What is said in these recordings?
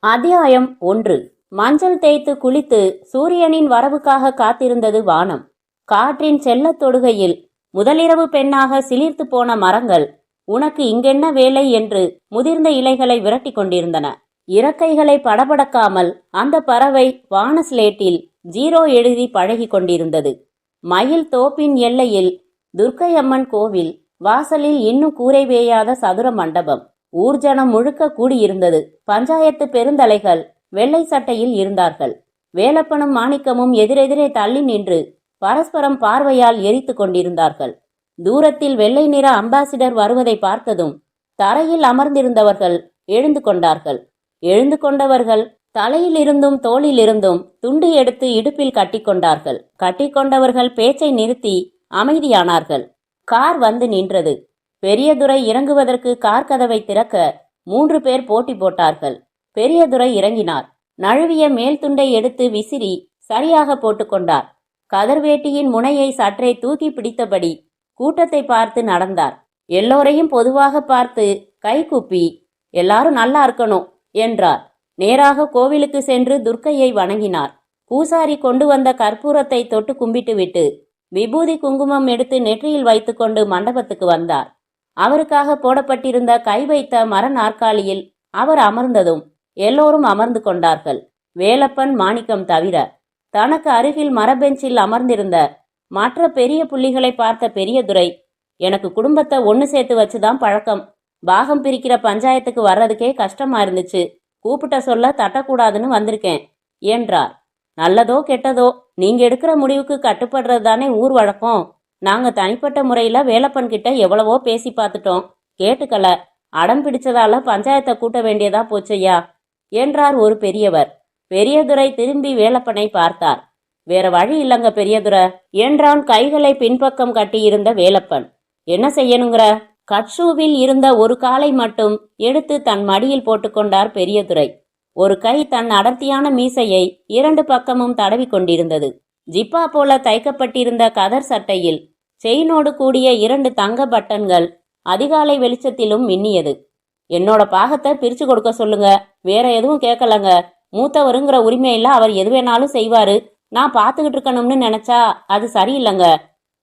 அத்தியாயம் 1. மஞ்சள் தேய்த்து குளித்து சூரியனின் வரவுக்காக காத்திருந்தது வானம். காற்றின் செல்லத் தொடுகையில் முதலிரவு பெண்ணாக சிலிர்த்து போன மரங்கள் உனக்கு இங்கென்ன வேலை என்று முதிர்ந்த இலைகளை விரட்டி கொண்டிருந்தன. இறக்கைகளை படபடக்காமல் அந்த பறவை வான ஸ்லேட்டில் 0 எழுதி பழகி கொண்டிருந்தது. மயில் தோப்பின் எல்லையில் துர்க்கையம்மன் கோவில் வாசலில் இன்னும் கூரை வேயாத சதுர மண்டபம். ஊர்ஜனம் முழுக்க கூடியிருந்தது. பஞ்சாயத்து பெருந்தலைகள் வெள்ளை சட்டையில் இருந்தார்கள். வேலப்பனும் மாணிக்கமும் எதிரெதிரே தள்ளி நின்று பரஸ்பரம் பார்வையால் எரித்து கொண்டிருந்தார்கள். தூரத்தில் வெள்ளை நிற அம்பாசிடர் வருவதை பார்த்ததும் தரையில் அமர்ந்திருந்தவர்கள் எழுந்து கொண்டார்கள். எழுந்து கொண்டவர்கள் தலையிலிருந்தும் தோளிலிருந்தும் துண்டு எடுத்து இடுப்பில் கட்டிக்கொண்டார்கள். கட்டிக்கொண்டவர்கள் பேச்சை நிறுத்தி அமைதியானார்கள். கார் வந்து நின்றது. பெரியதுரை இறங்குவதற்கு கார் கதவை திறக்க 3 பேர் போட்டி போட்டார்கள். பெரியதுரை இறங்கினார். நழுவிய மேல் துண்டை எடுத்து விசிறி சரியாக போட்டுக்கொண்டார். கதர்வேட்டியின் முனையை சற்றே தூக்கி பிடித்தபடி கூட்டத்தை பார்த்து நடந்தார். எல்லோரையும் பொதுவாக பார்த்து கை கூப்பி எல்லாரும் நல்லா இருக்கணும் என்றார். நேராக கோவிலுக்கு சென்று துர்க்கையை வணங்கினார். பூசாரி கொண்டு வந்த கற்பூரத்தை தொட்டு கும்பிட்டுவிட்டு விபூதி குங்குமம் எடுத்து நெற்றியில் வைத்துக்கொண்டு மண்டபத்துக்கு வந்தார். அவருக்காக போடப்பட்டிருந்த கை வைத்த மர நாற்காலியில் அவர் அமர்ந்ததும் எல்லோரும் அமர்ந்து கொண்டார்கள். வேலப்பன் மாணிக்கம் தவிர. தனக்கு அருகில் மரபெஞ்சில் அமர்ந்திருந்த மற்ற பெரிய புள்ளிகளை பார்த்த பெரியதுரை, எனக்கு குடும்பத்தை ஒன்று சேர்த்து வச்சுதான் பழக்கம். பாகம் பிரிக்கிற பஞ்சாயத்துக்கு வர்றதுக்கே கஷ்டமா இருந்துச்சு. கூப்பிட்ட சொல்ல தட்டக்கூடாதுன்னு வந்திருக்கேன் என்றார். நல்லதோ கெட்டதோ நீங்க எடுக்கிற முடிவுக்கு கட்டுப்படுறது தானே ஊர் வழக்கம். நாங்க தனிப்பட்ட முறையில வேலப்பன் கிட்ட எவ்வளவோ பேசி பார்த்துட்டோம், கேட்டுக்கல. அடம் பிடிச்சதால பஞ்சாயத்தை கூட்ட வேண்டியதா போச்சையா என்றார் ஒரு பெரியவர். பெரியதுரை திரும்பி வேலப்பனை பார்த்தார். வேற வழி இல்லங்க பெரியதுரை என்றான் கைகளை பின்பக்கம் கட்டியிருந்த வேலப்பன். என்ன செய்யணுங்கிற? கட்ஷூவில் இருந்த ஒரு காலை மட்டும் எடுத்து தன் மடியில் போட்டுக்கொண்டார் பெரியதுரை. ஒரு கை தன் அடர்த்தியான மீசையை 2 பக்கமும் தடவி கொண்டிருந்தது. ஜிப்பா போல தைக்கப்பட்டிருந்த கதர் சட்டையில் செயினோடு கூடிய 2 தங்க பட்டன்கள் அதிகாலை வெளிச்சத்திலும் மின்னியது. என்னோட பாகத்தை பிரிச்சு கொடுக்க சொல்லுங்க, வேற எதுவும் கேட்கலங்க. மூத்தவருங்கிற உரிமையில அவர் எது வேணாலும் செய்வாரு. நான் பார்த்துக்கிட்டு இருக்கணும்னு நினைச்சா அது சரியில்லைங்க.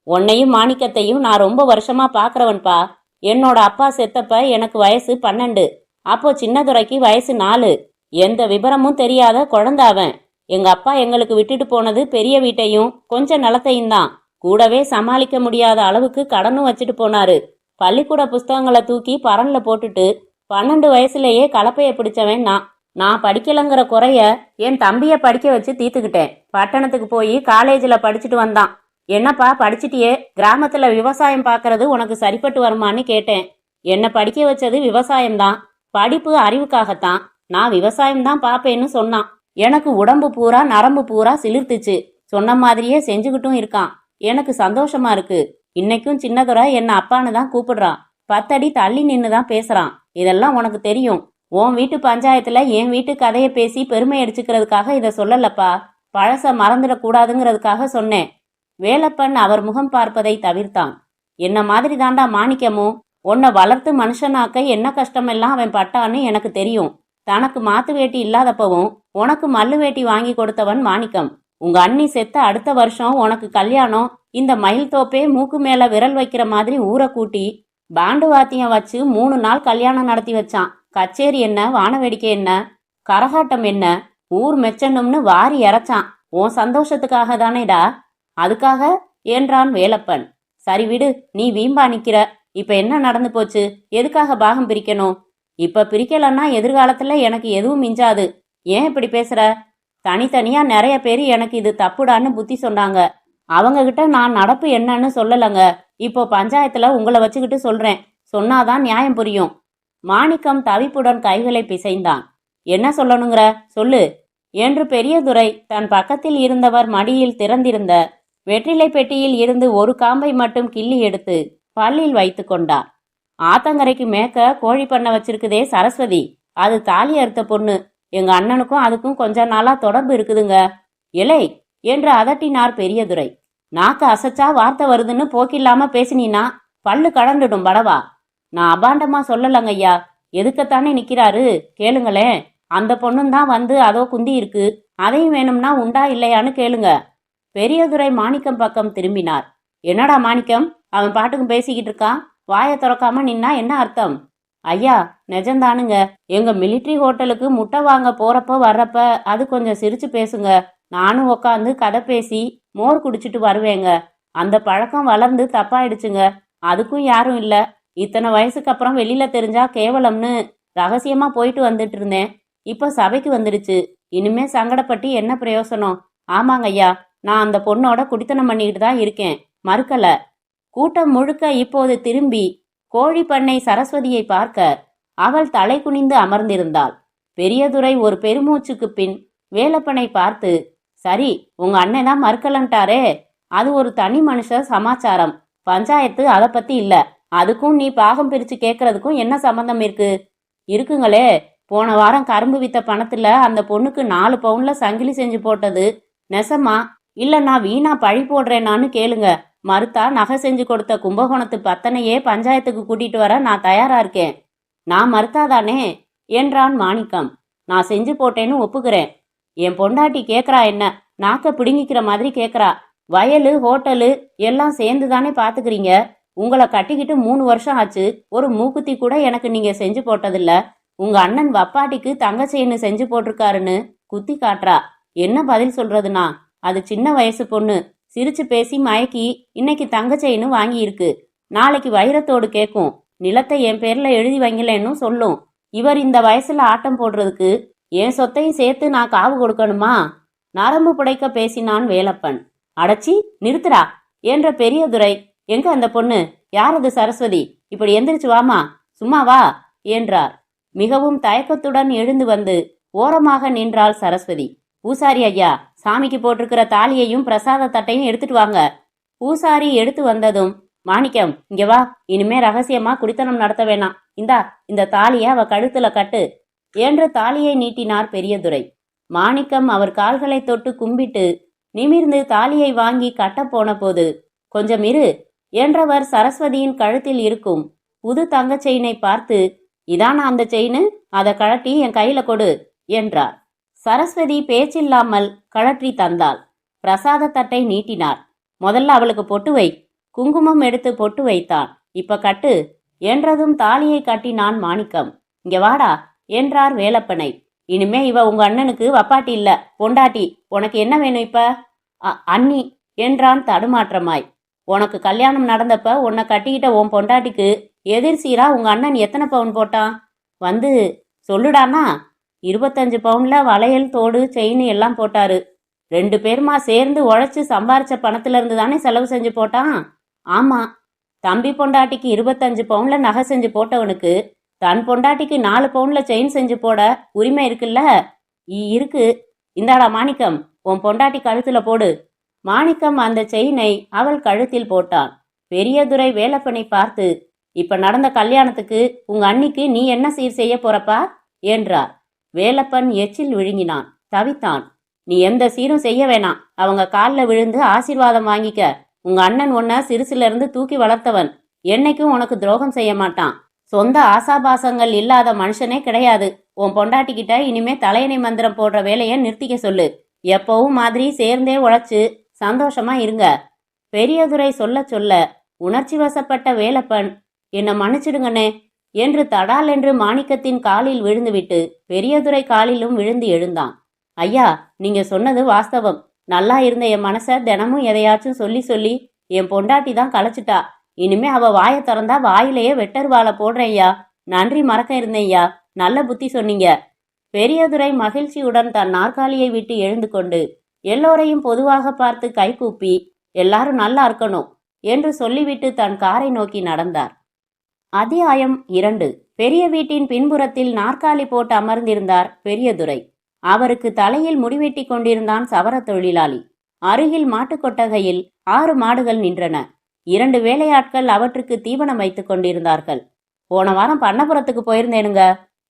உன்னையும் மாணிக்கத்தையும் நான் ரொம்ப வருஷமா பாக்குறவன்பா. என்னோட அப்பா செத்தப்ப எனக்கு வயசு 12. அப்போ சின்னதுரைக்கு வயசு 4. எந்த விபரமும் தெரியாத குழந்தாவன். எங்க அப்பா எங்களுக்கு விட்டுட்டு போனது பெரிய வீட்டையும் கொஞ்சம் நிலத்தையும் தான். கூடவே சமாளிக்க முடியாத அளவுக்கு கடனும் வச்சுட்டு போனாரு. பள்ளிக்கூட புஸ்தகங்களை தூக்கி பரன்ல போட்டுட்டு 12 வயசுலேயே கலப்பைய பிடிச்சவன் நான் படிக்கலங்கிற குறைய என் தம்பிய படிக்க வச்சு தீர்த்துக்கிட்டேன். பட்டணத்துக்கு போய் காலேஜில் படிச்சுட்டு வந்தான். என்னப்பா படிச்சுட்டியே, கிராமத்துல விவசாயம் பார்க்கறது உனக்கு சரிப்பட்டு வருமானு கேட்டேன். என்னை படிக்க வச்சது விவசாயம்தான், படிப்பு அறிவுக்காகத்தான். நான் விவசாயம்தான் பார்ப்பேன்னு சொன்னான். எனக்கு உடம்பு பூரா நரம்பு பூரா சிலிர்த்துச்சு. சொன்ன மாதிரியே செஞ்சுக்கிட்டும் இருக்கான். எனக்கு சந்தோஷமா இருக்கு. இன்னைக்கும் சின்னதுரை என்ன அப்பான்னு தான் கூப்பிடுறான். 10 அடி தள்ளி நின்று தான் பேசுறான். இதெல்லாம் உனக்கு தெரியும். உன் வீட்டு பஞ்சாயத்துல என் வீட்டு கதையை பேசி பெருமை அடிச்சுக்கிறதுக்காக இதை சொல்லலப்பா. பழச மறந்துடக்கூடாதுங்கிறதுக்காக சொன்னேன். வேலப்பன் அவர் முகம் பார்ப்பதை தவிர்த்தான். என்ன மாதிரி தாண்டா மாணிக்கமும். உன்னை வளர்த்து மனுஷனாக்க என்ன கஷ்டமெல்லாம் அவன் பட்டான்னு எனக்கு தெரியும். தனக்கு மாத்து வேட்டி இல்லாதப்பவும் உனக்கு மல்லு வேட்டி வாங்கி கொடுத்தவன் மாணிக்கம். உங்க அண்ணி செத்த அடுத்த வருஷம் உனக்கு கல்யாணம். இந்த மயில் தோப்பே மூக்கு மேல விரல் வைக்கிற மாதிரி ஊரை கூட்டி பாண்டு வாத்தியம் வச்சு 3 நாள் கல்யாணம் நடத்தி வச்சான். கச்சேரி என்ன, வானவேடிக்கை என்ன, கரகாட்டம் என்ன, ஊர் மெச்சணும்னு வாரி இறைச்சான். உன் சந்தோஷத்துக்காக தானேடா. அதுக்காக என்றான் வேலப்பன். சரி விடு, நீ வீம்பா நிக்கிற. இப்ப என்ன நடந்து போச்சு? எதுக்காக பாகம் பிரிக்கணும்? இப்ப பிரிக்கலன்னா எதிர்காலத்துல எனக்கு எதுவும் மிஞ்சாது. ஏன் இப்படி பேசுற? தனித்தனியா நிறைய பேர் எனக்கு இது தப்புடான்னு புத்தி சொன்னாங்க. அவங்க கிட்ட நான் நடப்பு என்னன்னு சொல்லலங்க. இப்போ பஞ்சாயத்துல உங்களை வச்சுக்கிட்டு சொல்றேன். சொன்னாதான் நியாயம் புரியும். மாணிக்கம் தவிப்புடன் கைகளை பிசைந்தான். என்ன சொல்லணுங்கிற சொல்லு என்று பெரியதுரை தன் பக்கத்தில் இருந்தவர் மடியில் திறந்திருந்த வெற்றிலை பெட்டியில் இருந்து ஒரு காம்பை மட்டும் கிள்ளி எடுத்து பல்லில் வைத்து கொண்டார். ஆத்தங்கரைக்கு மேக்க கோழி பண்ண வச்சிருக்குதே சரஸ்வதி, அது தாலி அறுத்த பொண்ணு. எங்க அண்ணனுக்கும் அதுக்கும் கொஞ்ச நாளா தொடர்பு இருக்குதுங்க. இலை என்று அதட்டினார் பெரியதுரை. நாக்கு அசைச்சா வார்த்தை வருதுன்னு போக்கில்லாம பேசினா பல்லு கடந்துடும் படவா. நான் அபாண்டமா சொல்லலங்க ஐயா. எதுக்கத்தானே நிக்கிறாரு, கேளுங்களேன். அந்த பொண்ணும் தான் வந்து அதோ குந்தி இருக்கு, அதையும் வேணும்னா உண்டா இல்லையான்னு கேளுங்க. பெரியதுரை மாணிக்கம் பக்கம் திரும்பினார். என்னடா மாணிக்கம், அவன் பாட்டுக்கும் பேசிக்கிட்டு இருக்கான், வாயை திறக்காம நின்னா என்ன அர்த்தம்? ஐயா, நிஜம்தானுங்க. எங்க மிலிட்ரி ஹோட்டலுக்கு முட்டை வாங்க போறப்ப வர்றப்ப அது கொஞ்சம் சிரிச்சு பேசுங்க. நானும் உக்காந்து கதை பேசி மோர் குடிச்சிட்டு வருவேங்க. அந்த பழக்கம் வளர்ந்து தப்பாயிடுச்சுங்க. அதுக்கும் யாரும் இல்ல. இத்தனை வயசுக்கு அப்புறம் வெளியில தெரிஞ்சா கேவலம்னு ரகசியமா போயிட்டு வந்துட்டு இருந்தேன். இப்ப சபைக்கு வந்துடுச்சு. இனிமே சங்கடப்பட்டு என்ன பிரயோசனம்? ஆமாங்க ஐயா, நான் அந்த பொண்ணோட குடித்தனம் பண்ணிக்கிட்டு தான் இருக்கேன், மறுக்கல. கூட்டம் முழுக்க இப்போது திரும்பி கோழி பண்ணை சரஸ்வதியை பார்க்க அவள் தலை குனிந்து அமர்ந்திருந்தாள். பெரியதுரை ஒரு பெருமூச்சுக்கு பின் வேலப்பனை பார்த்து, சரி, உங்க அண்ணன் தான் மறுக்கலன்ட்டாரே, அது ஒரு தனி மனுஷ சமாச்சாரம். பஞ்சாயத்து அதை பத்தி இல்ல. அதுக்கும் நீ பாகம் பிரிச்சு கேட்கறதுக்கும் என்ன சம்பந்தம் இருக்கு? இருக்குங்களே, போன வாரம் கரும்பு வித்த பணத்துல அந்த பொண்ணுக்கு 4 பவுன்ல சங்கிலி செஞ்சு போட்டது நெசமா இல்ல நான் வீணா பழி போடுறேனான்னு கேளுங்க. மறுத்தா நகை செஞ்சு கொடுத்த கும்பகோணத்து பத்தனையே பஞ்சாயத்துக்கு கூட்டிட்டு வர நான் தயாரா இருக்கேன். நான் மறுத்தாதானே என்றான் மாணிக்கம். நான் செஞ்சு போட்டேன்னு ஒப்புக்கிறேன். என் பொண்டாட்டி கேட்கறா, என்ன நாக்க பிடுங்கிக்கிற மாதிரி கேட்கறா. வயலு ஹோட்டலு எல்லாம் சேர்ந்து தானே பாத்துக்கிறீங்க. உங்களை கட்டிக்கிட்டு 3 வருஷம் ஆச்சு. ஒரு மூக்குத்தி கூட எனக்கு நீங்க செஞ்சு போட்டதில்ல. உங்க அண்ணன் வப்பாட்டிக்கு தங்கச்செயின்னு செஞ்சு போட்டிருக்காருன்னு குத்தி காட்டுறா. என்ன பதில் சொல்றதுனா? அது சின்ன வயசு பொண்ணு, சிரிச்சு பேசி மயக்கி இன்னைக்கு தங்கச்செயின்னு வாங்கி இருக்கு. நாளைக்கு வைரத்தோடு கேட்கும். நிலத்தை என் பேர்ல எழுதி வைங்கலன்னு சொல்லும். இவர் இந்த வயசுல ஆட்டம் போடுறதுக்கு என் சொத்தையும் சேர்த்து நான் காவு கொடுக்கணுமா? நரம்பு புடைக்க பேசினான் வேலப்பன். அடச்சி, நிறுத்துறா என்ற பெரியதுரை, எங்க அந்த பொண்ணு? யாரது சரஸ்வதி? இப்படி எந்திரிச்சு வாமா, சும்மா வா என்றார். மிகவும் தயக்கத்துடன் எழுந்து வந்து ஓரமாக நின்றாள் சரஸ்வதி. பூசாரி ஐயா, சாமிக்கு போட்டிருக்கிற தாலியையும் பிரசாத தட்டையும் எடுத்துட்டு வாங்க. பூசாரி எடுத்து வந்ததும், மாணிக்கம் இங்க வா, இனிமே ரகசியமா குடித்தனம் நடத்த வேணாம். இந்தா, இந்த தாலிய அவ கழுத்துல கட்டு என்று தாலியை நீட்டினார் பெரியதுரை. மாணிக்கம் அவர் கால்களை தொட்டு கும்பிட்டு நிமிர்ந்து தாலியை வாங்கி கட்ட போன போது, கொஞ்சம் இரு என்றவர் சரஸ்வதியின் கழுத்தில் இருக்கும் புது தங்க செயினை பார்த்து, இதானா அந்த செயினு? அதை கழட்டி என் கையில கொடு என்றார். சரஸ்வதி பேச்சில்லாமல் கழற்றி தந்தாள். பிரசாத தட்டை நீட்டினார். முதல்ல அவளுக்கு பொட்டு வை. குங்குமம் எடுத்து பொட்டு வைத்தான். இப்ப கட்டு என்றதும் தாலியை கட்டினான் மாணிக்கம். இங்க வாடா என்றார் வேலப்பனை. இனிமே இவ உங்க அண்ணனுக்கு வப்பாட்டி இல்ல, பொண்டாட்டி. உனக்கு என்ன வேணும் இப்ப? அண்ணி என்றான் தடுமாற்றமாய். உனக்கு கல்யாணம் நடந்தப்ப உன்னை கட்டிக்கிட்ட உன் பொண்டாட்டிக்கு எதிர் சீரா உங்க அண்ணன் எத்தனை பவுன் போட்டான்? வந்து சொல்லுடானா. 25 பவுன்ல வளையல் தோடு செயின் எல்லாம் போட்டாரு. 2 பேருமா சேர்ந்து உழைச்சு சம்பாரிச்ச பணத்துல இருந்து தானே செலவு செஞ்சு போட்டான். ஆமா, தம்பி பொண்டாட்டிக்கு 25 பவுன்ல நகை செஞ்சு போட்டவனுக்கு தன் பொண்டாட்டிக்கு 4 பவுன்ல செயின் செஞ்சு போட உரிமை இருக்குல்ல? இருக்கு. இந்தாடா மாணிக்கம், உன் பொண்டாட்டி கழுத்துல போடு. மாணிக்கம் அந்த செயினை அவள் கழுத்தில் போட்டான். பெரியதுரை வேலப்பனை பார்த்து, இப்ப நடந்த கல்யாணத்துக்கு உங்க அண்ணிக்கு நீ என்ன சீர் செய்ய போறப்பா என்றார். வேலப்பன் எச்சில் விழுங்கினான், தவித்தான். நீ எந்த சீரும் செய்ய வேணாம். அவங்க காலில் விழுந்து ஆசீர்வாதம் வாங்கிக்க. உங்க அண்ணன் உன்னை சிறுசுல இருந்து தூக்கி வளர்த்தவன். என்னைக்கும் உனக்கு துரோகம் செய்ய மாட்டான். சொந்த ஆசாபாசங்கள் இல்லாத மனுஷனே கிடையாது. உன் பொண்டாட்டிக்கிட்ட இனிமே தலையணை மந்திரம் போடுற வேலையை நிறுத்திக்க சொல்லு. எப்பவும் மாதிரி சேர்ந்தே உழைச்சு சந்தோஷமா இருங்க. பெரியதுரை சொல்ல சொல்ல உணர்ச்சி வசப்பட்ட வேலப்பன், என்னை மன்னிச்சிடுங்கண்ணே என்று தடால் என்று மாணிக்கத்தின் காலில் விழுந்துவிட்டு பெரியதுரை காலிலும் விழுந்து எழுந்தான். ஐயா, நீங்க சொன்னது வாஸ்தவம். நல்லா இருந்த என் மனச தினமும் எதையாச்சும் சொல்லி சொல்லி என் பொண்டாட்டி தான் களைச்சிட்டா. இனிமே அவ வாயை திறந்தா வாயிலேயே வெட்டருவாளை போடுறேய்யா. நன்றி மறக்க இருந்தேய்யா. நல்ல புத்தி சொன்னீங்க. பெரியதுரை மகிழ்ச்சியுடன் தன் நாற்காலியை விட்டு எழுந்து கொண்டு எல்லோரையும் பொதுவாக பார்த்து கைகூப்பி, எல்லாரும் நல்லா இருக்கணும் என்று சொல்லிவிட்டு தன் காரை நோக்கி நடந்தார். அத்தியாயம் 2. பெரிய வீட்டின் பின்புறத்தில் நாற்காலி போட்டு அமர்ந்திருந்தார் பெரியதுரை. அவருக்கு தலையில் முடிவெட்டி கொண்டிருந்தான் சவர தொழிலாளி. அருகில் மாட்டுக்கொட்டகையில் 6 மாடுகள் நின்றன. 2 வேலையாட்கள் அவற்றுக்கு தீவனம் வைத்துக் கொண்டிருந்தார்கள். போன வாரம் பண்ணபுரத்துக்கு போயிருந்தேனுங்க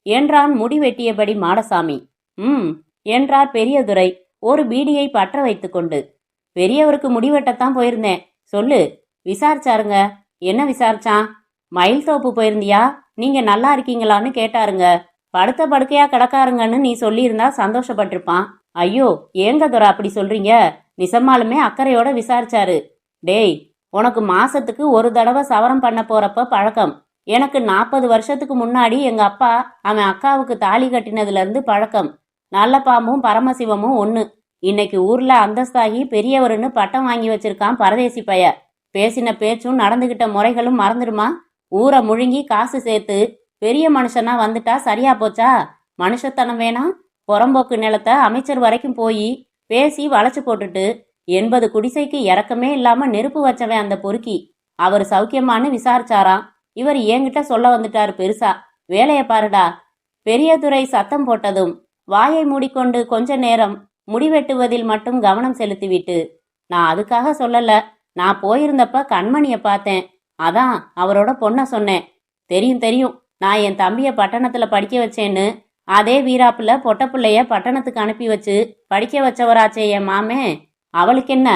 என்றான் முடிவெட்டியபடி மாடசாமி. என்றார் பெரியதுரை ஒரு பீடியை பற்ற வைத்து கொண்டு. பெரியவருக்கு முடிவெட்டத்தான் போயிருந்தேன். சொல்லு, விசாரிச்சாருங்க. என்ன விசாரிச்சான்? மயில் தோப்பு போயிருந்தியா? நீங்க நல்லா இருக்கீங்களான்னு கேட்டாருங்க. படுத்த படுக்கையா கிடக்காருங்கன்னு நீ சொல்லியிருந்தா சந்தோஷப்பட்டிருப்பான். ஐயோ ஏங்க துரை அப்படி சொல்றீங்க? நிசமாலுமே அக்கறையோட விசாரிச்சாரு. டேய், உனக்கு மாசத்துக்கு ஒரு தடவை சவரம் பண்ண போறப்ப பழக்கம். எனக்கு 40 வருஷத்துக்கு முன்னாடி எங்க அப்பா அவன் அக்காவுக்கு தாலி கட்டினதுல இருந்து பழக்கம். நல்ல பாம்பும் பரமசிவமும் ஒண்ணு. இன்னைக்கு ஊர்ல அந்தஸ்தாகி பெரியவருன்னு பட்டம் வாங்கி வச்சிருக்கான் பரதேசி பைய. பேசின பேச்சும் நடந்துகிட்ட முறைகளும் மறந்துடுமா? ஊரை முழுங்கி காசு சேர்த்து பெரிய மனுஷனா வந்துட்டா சரியா போச்சா? மனுஷத்தனம் வேணாம். புறம்போக்கு நிலத்தை அமைச்சர் வரைக்கும் போய் பேசி வளைச்சு போட்டுட்டு 80 குடிசைக்கு இறக்கமே இல்லாம நெருப்பு வச்சவன் அந்த பொறுக்கி. அவர் சௌக்கியமானு விசாரிச்சாராம். இவர் என்கிட்ட சொல்ல வந்துட்டாரு பெருசா. வேலைய பாருடா. பெரியதுரை சத்தம் போட்டதும் வாயை மூடிக்கொண்டு கொஞ்ச நேரம் முடிவெட்டுவதில் மட்டும் கவனம் செலுத்திவிட்டு, நான் அதுக்காக சொல்லல, நான் போயிருந்தப்ப கண்மணிய பார்த்தேன், அதான் அவரோட பொண்ண சொன்னேன். தெரியும் தெரியும், நான் என் தம்பிய பட்டணத்துல படிக்க வச்சேன்னு அதே வீராப்புல பொட்ட பிள்ளைய பட்டணத்துக்கு அனுப்பி வச்சு படிக்க வச்சவராச்சே என் மாமே. அவளுக்கு என்ன?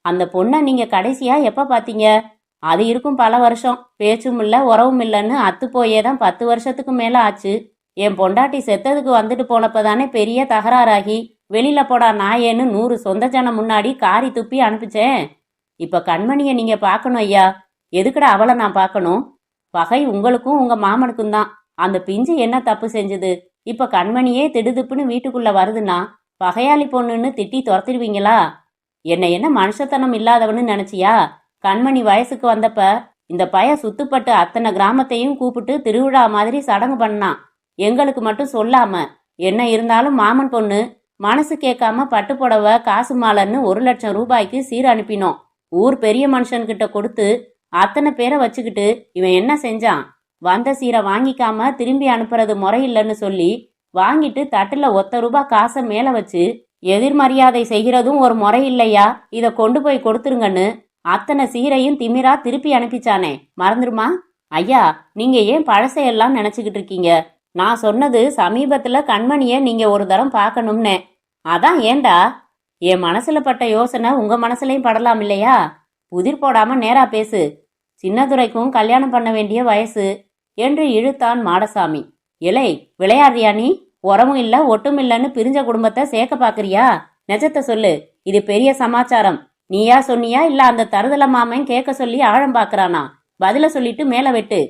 அந்த பொண்ணை நீங்க கடைசியா எப்ப பாத்தீங்க? அது இருக்கும் பல வருஷம். பேச்சும் இல்ல உறவும் இல்லைன்னு அத்து போயேதான் 10 வருஷத்துக்கு மேல ஆச்சு. என் பொண்டாட்டி செத்ததுக்கு வந்துட்டு போனப்பதானே பெரிய தகராறாகி வெளியில போடா நாயேன்னு 100 சொந்த ஜனம் முன்னாடி காரி துப்பி அனுப்பிச்சேன். இப்ப கண்மணிய நீங்க பாக்கணும் ஐயா. எதுக்குடா அவளை நான் பார்க்கணும்? பகை உங்களுக்கும் உங்க மாமனுக்கும் தான். அந்த பிஞ்சு என்ன தப்பு செஞ்சது? இப்ப கண்மணியே திடுதுப்புன்னு வீட்டுக்குள்ள வருதுன்னா பகையாளி பொண்ணுன்னு திட்டி துரத்திடுவீங்களா? என்ன மனுஷத்தனம் இல்லாதவன்னு நினைச்சியா? கண்மணி வயசுக்கு வந்தப்ப இந்த பய சுத்துப்பட்டு அத்தனை கிராமத்தையும் கூப்பிட்டு திருவிழா மாதிரி சடங்கு பண்ணான். எங்களுக்கு மட்டும் சொல்லாம. என்ன இருந்தாலும் மாமன் பொண்ணு மனசு கேட்காம பட்டு புடவை காசு மாலன்னு 1 லட்சம் ரூபாய்க்கு சீர் அனுப்பினோம். ஊர் பெரிய மனுஷன்கிட்ட கொடுத்து அத்தனை பேரை வச்சுக்கிட்டு இவன் என்ன செஞ்சான்? வந்த சீரை வாங்கிக்காம திரும்பி அனுப்புறது முறையில்லைன்னு சொல்லி வாங்கிட்டு தட்டுல ₹1 காசை மேல வச்சு எதிர்மரியாதை செய்கிறதும் ஒரு முறை இல்லையா? இதை கொண்டு போய் கொடுத்துருங்கன்னு அத்தனை சீரையும் திமிரா திருப்பி அனுப்பிச்சானே, மறந்துருமா? ஐயா, நீங்க ஏன் பழசையெல்லாம் நினைச்சுக்கிட்டு இருக்கீங்க? நான் சொன்னது சமீபத்துல கண்மணிய நீங்க ஒரு தரம் பார்க்கணும்னே. அதான். ஏண்டா? என் மனசுல பட்ட யோசனை உங்க மனசுலையும் படலாம் இல்லையா? புதிர் போடாம நேரா பேசு. சின்னதுரைக்கும் கல்யாணம் பண்ண வேண்டிய வயசு என்று இழுத்தான் மாடசாமி. இலை, விளையாடுறியா நீ? உரமும் இல்ல ஒட்டும் இல்லன்னு பிரிஞ்ச குடும்பத்தை சேர்க்க பாக்குறியா? நெஜத்தை சொல்லு. இது பெரிய சமாச்சாரம். நீயா சொன்னியா இல்ல அந்த தருதல மாமன் கேட்க சொல்லி ஆழம் பாக்குறானா? பதில சொல்லிட்டு மேல வெட்டு.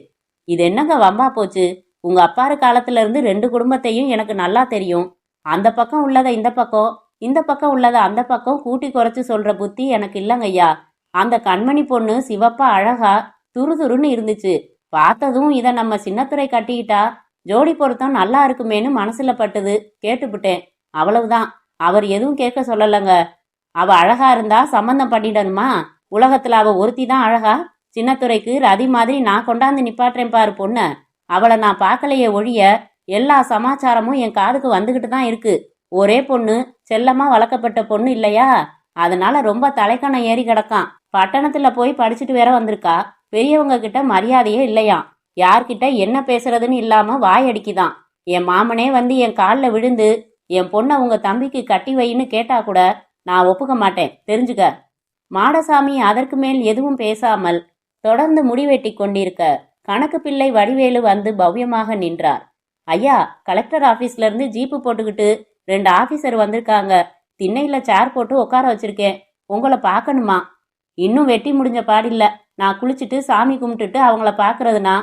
இது என்னங்க வம்பா போச்சு? உங்க அப்பாரு காலத்துல இருந்து 2 குடும்பத்தையும் எனக்கு நல்லா தெரியும். அந்த பக்கம் உள்ளத இந்த பக்கம், இந்த பக்கம் உள்ளத அந்த பக்கம் கூட்டி குறைச்சு சொல்ற புத்தி எனக்கு இல்லங்கய்யா. அந்த கண்மணி பொண்ணு சிவப்பா அழகா துருதுருன்னு இருந்துச்சு. பார்த்ததும் இத நம்ம சின்னத்துரை கட்டிக்கிட்டா ஜோடி பொருத்தம் நல்லா இருக்குமேனு மனசுல பட்டுது. கேட்டுப்புட்டேன். அவ்வளவுதான். அவர் எதுவும் கேட்க சொல்லலங்க. அவ அழகா இருந்தா சம்பந்தம் பண்ணிடணுமா? உலகத்துல அவ ஒருத்தி தான் அழகா? சின்னத்துரைக்கு ரதி மாதிரி நான் கொண்டாந்து நிப்பாட்டுறேன் பாரு பொண்ண. அவளை நான் பார்க்கலையே ஒழிய எல்லா சமாச்சாரமும் என் காதுக்கு வந்துகிட்டு தான் இருக்கு. ஒரே பொண்ணு, செல்லமா வளர்க்கப்பட்ட பொண்ணு இல்லையா? அதனால ரொம்ப தலைக்கணம் ஏறி கிடக்கான். பட்டணத்துல போய் படிச்சுட்டு வேற வந்திருக்கா. பெரியவங்க கிட்ட மரியாதையே இல்லையாம். யார்கிட்ட என்ன பேசுறதுன்னு இல்லாம வாயடிக்குதான். என் மாமனே வந்து என் காலில் விழுந்து என் பொண்ணை உங்க தம்பிக்கு கட்டி வைன்னு கேட்டா கூட நான் ஒப்புக்க மாட்டேன், தெரிஞ்சுக்க. மாடசாமி அதற்கு மேல் எதுவும் பேசாமல் தொடர்ந்து முடிவெட்டி கொண்டிருக்க கணக்கு பிள்ளை வடிவேலு வந்து பவ்யமாக நின்றார். ஐயா, கலெக்டர் ஆபீஸ்ல இருந்து ஜீப்பு போட்டுக்கிட்டு 2 ஆபீசர் வந்திருக்காங்க. திண்ணையில சேர் போட்டு உட்கார வச்சிருக்கேன். உங்களை பார்க்கணுமா? இன்னும் வெட்டி முடிஞ்ச பாடில்ல. நான் குளிச்சுட்டு சாமி கும்பிட்டுட்டு அவங்கள பார்க்கறதுனா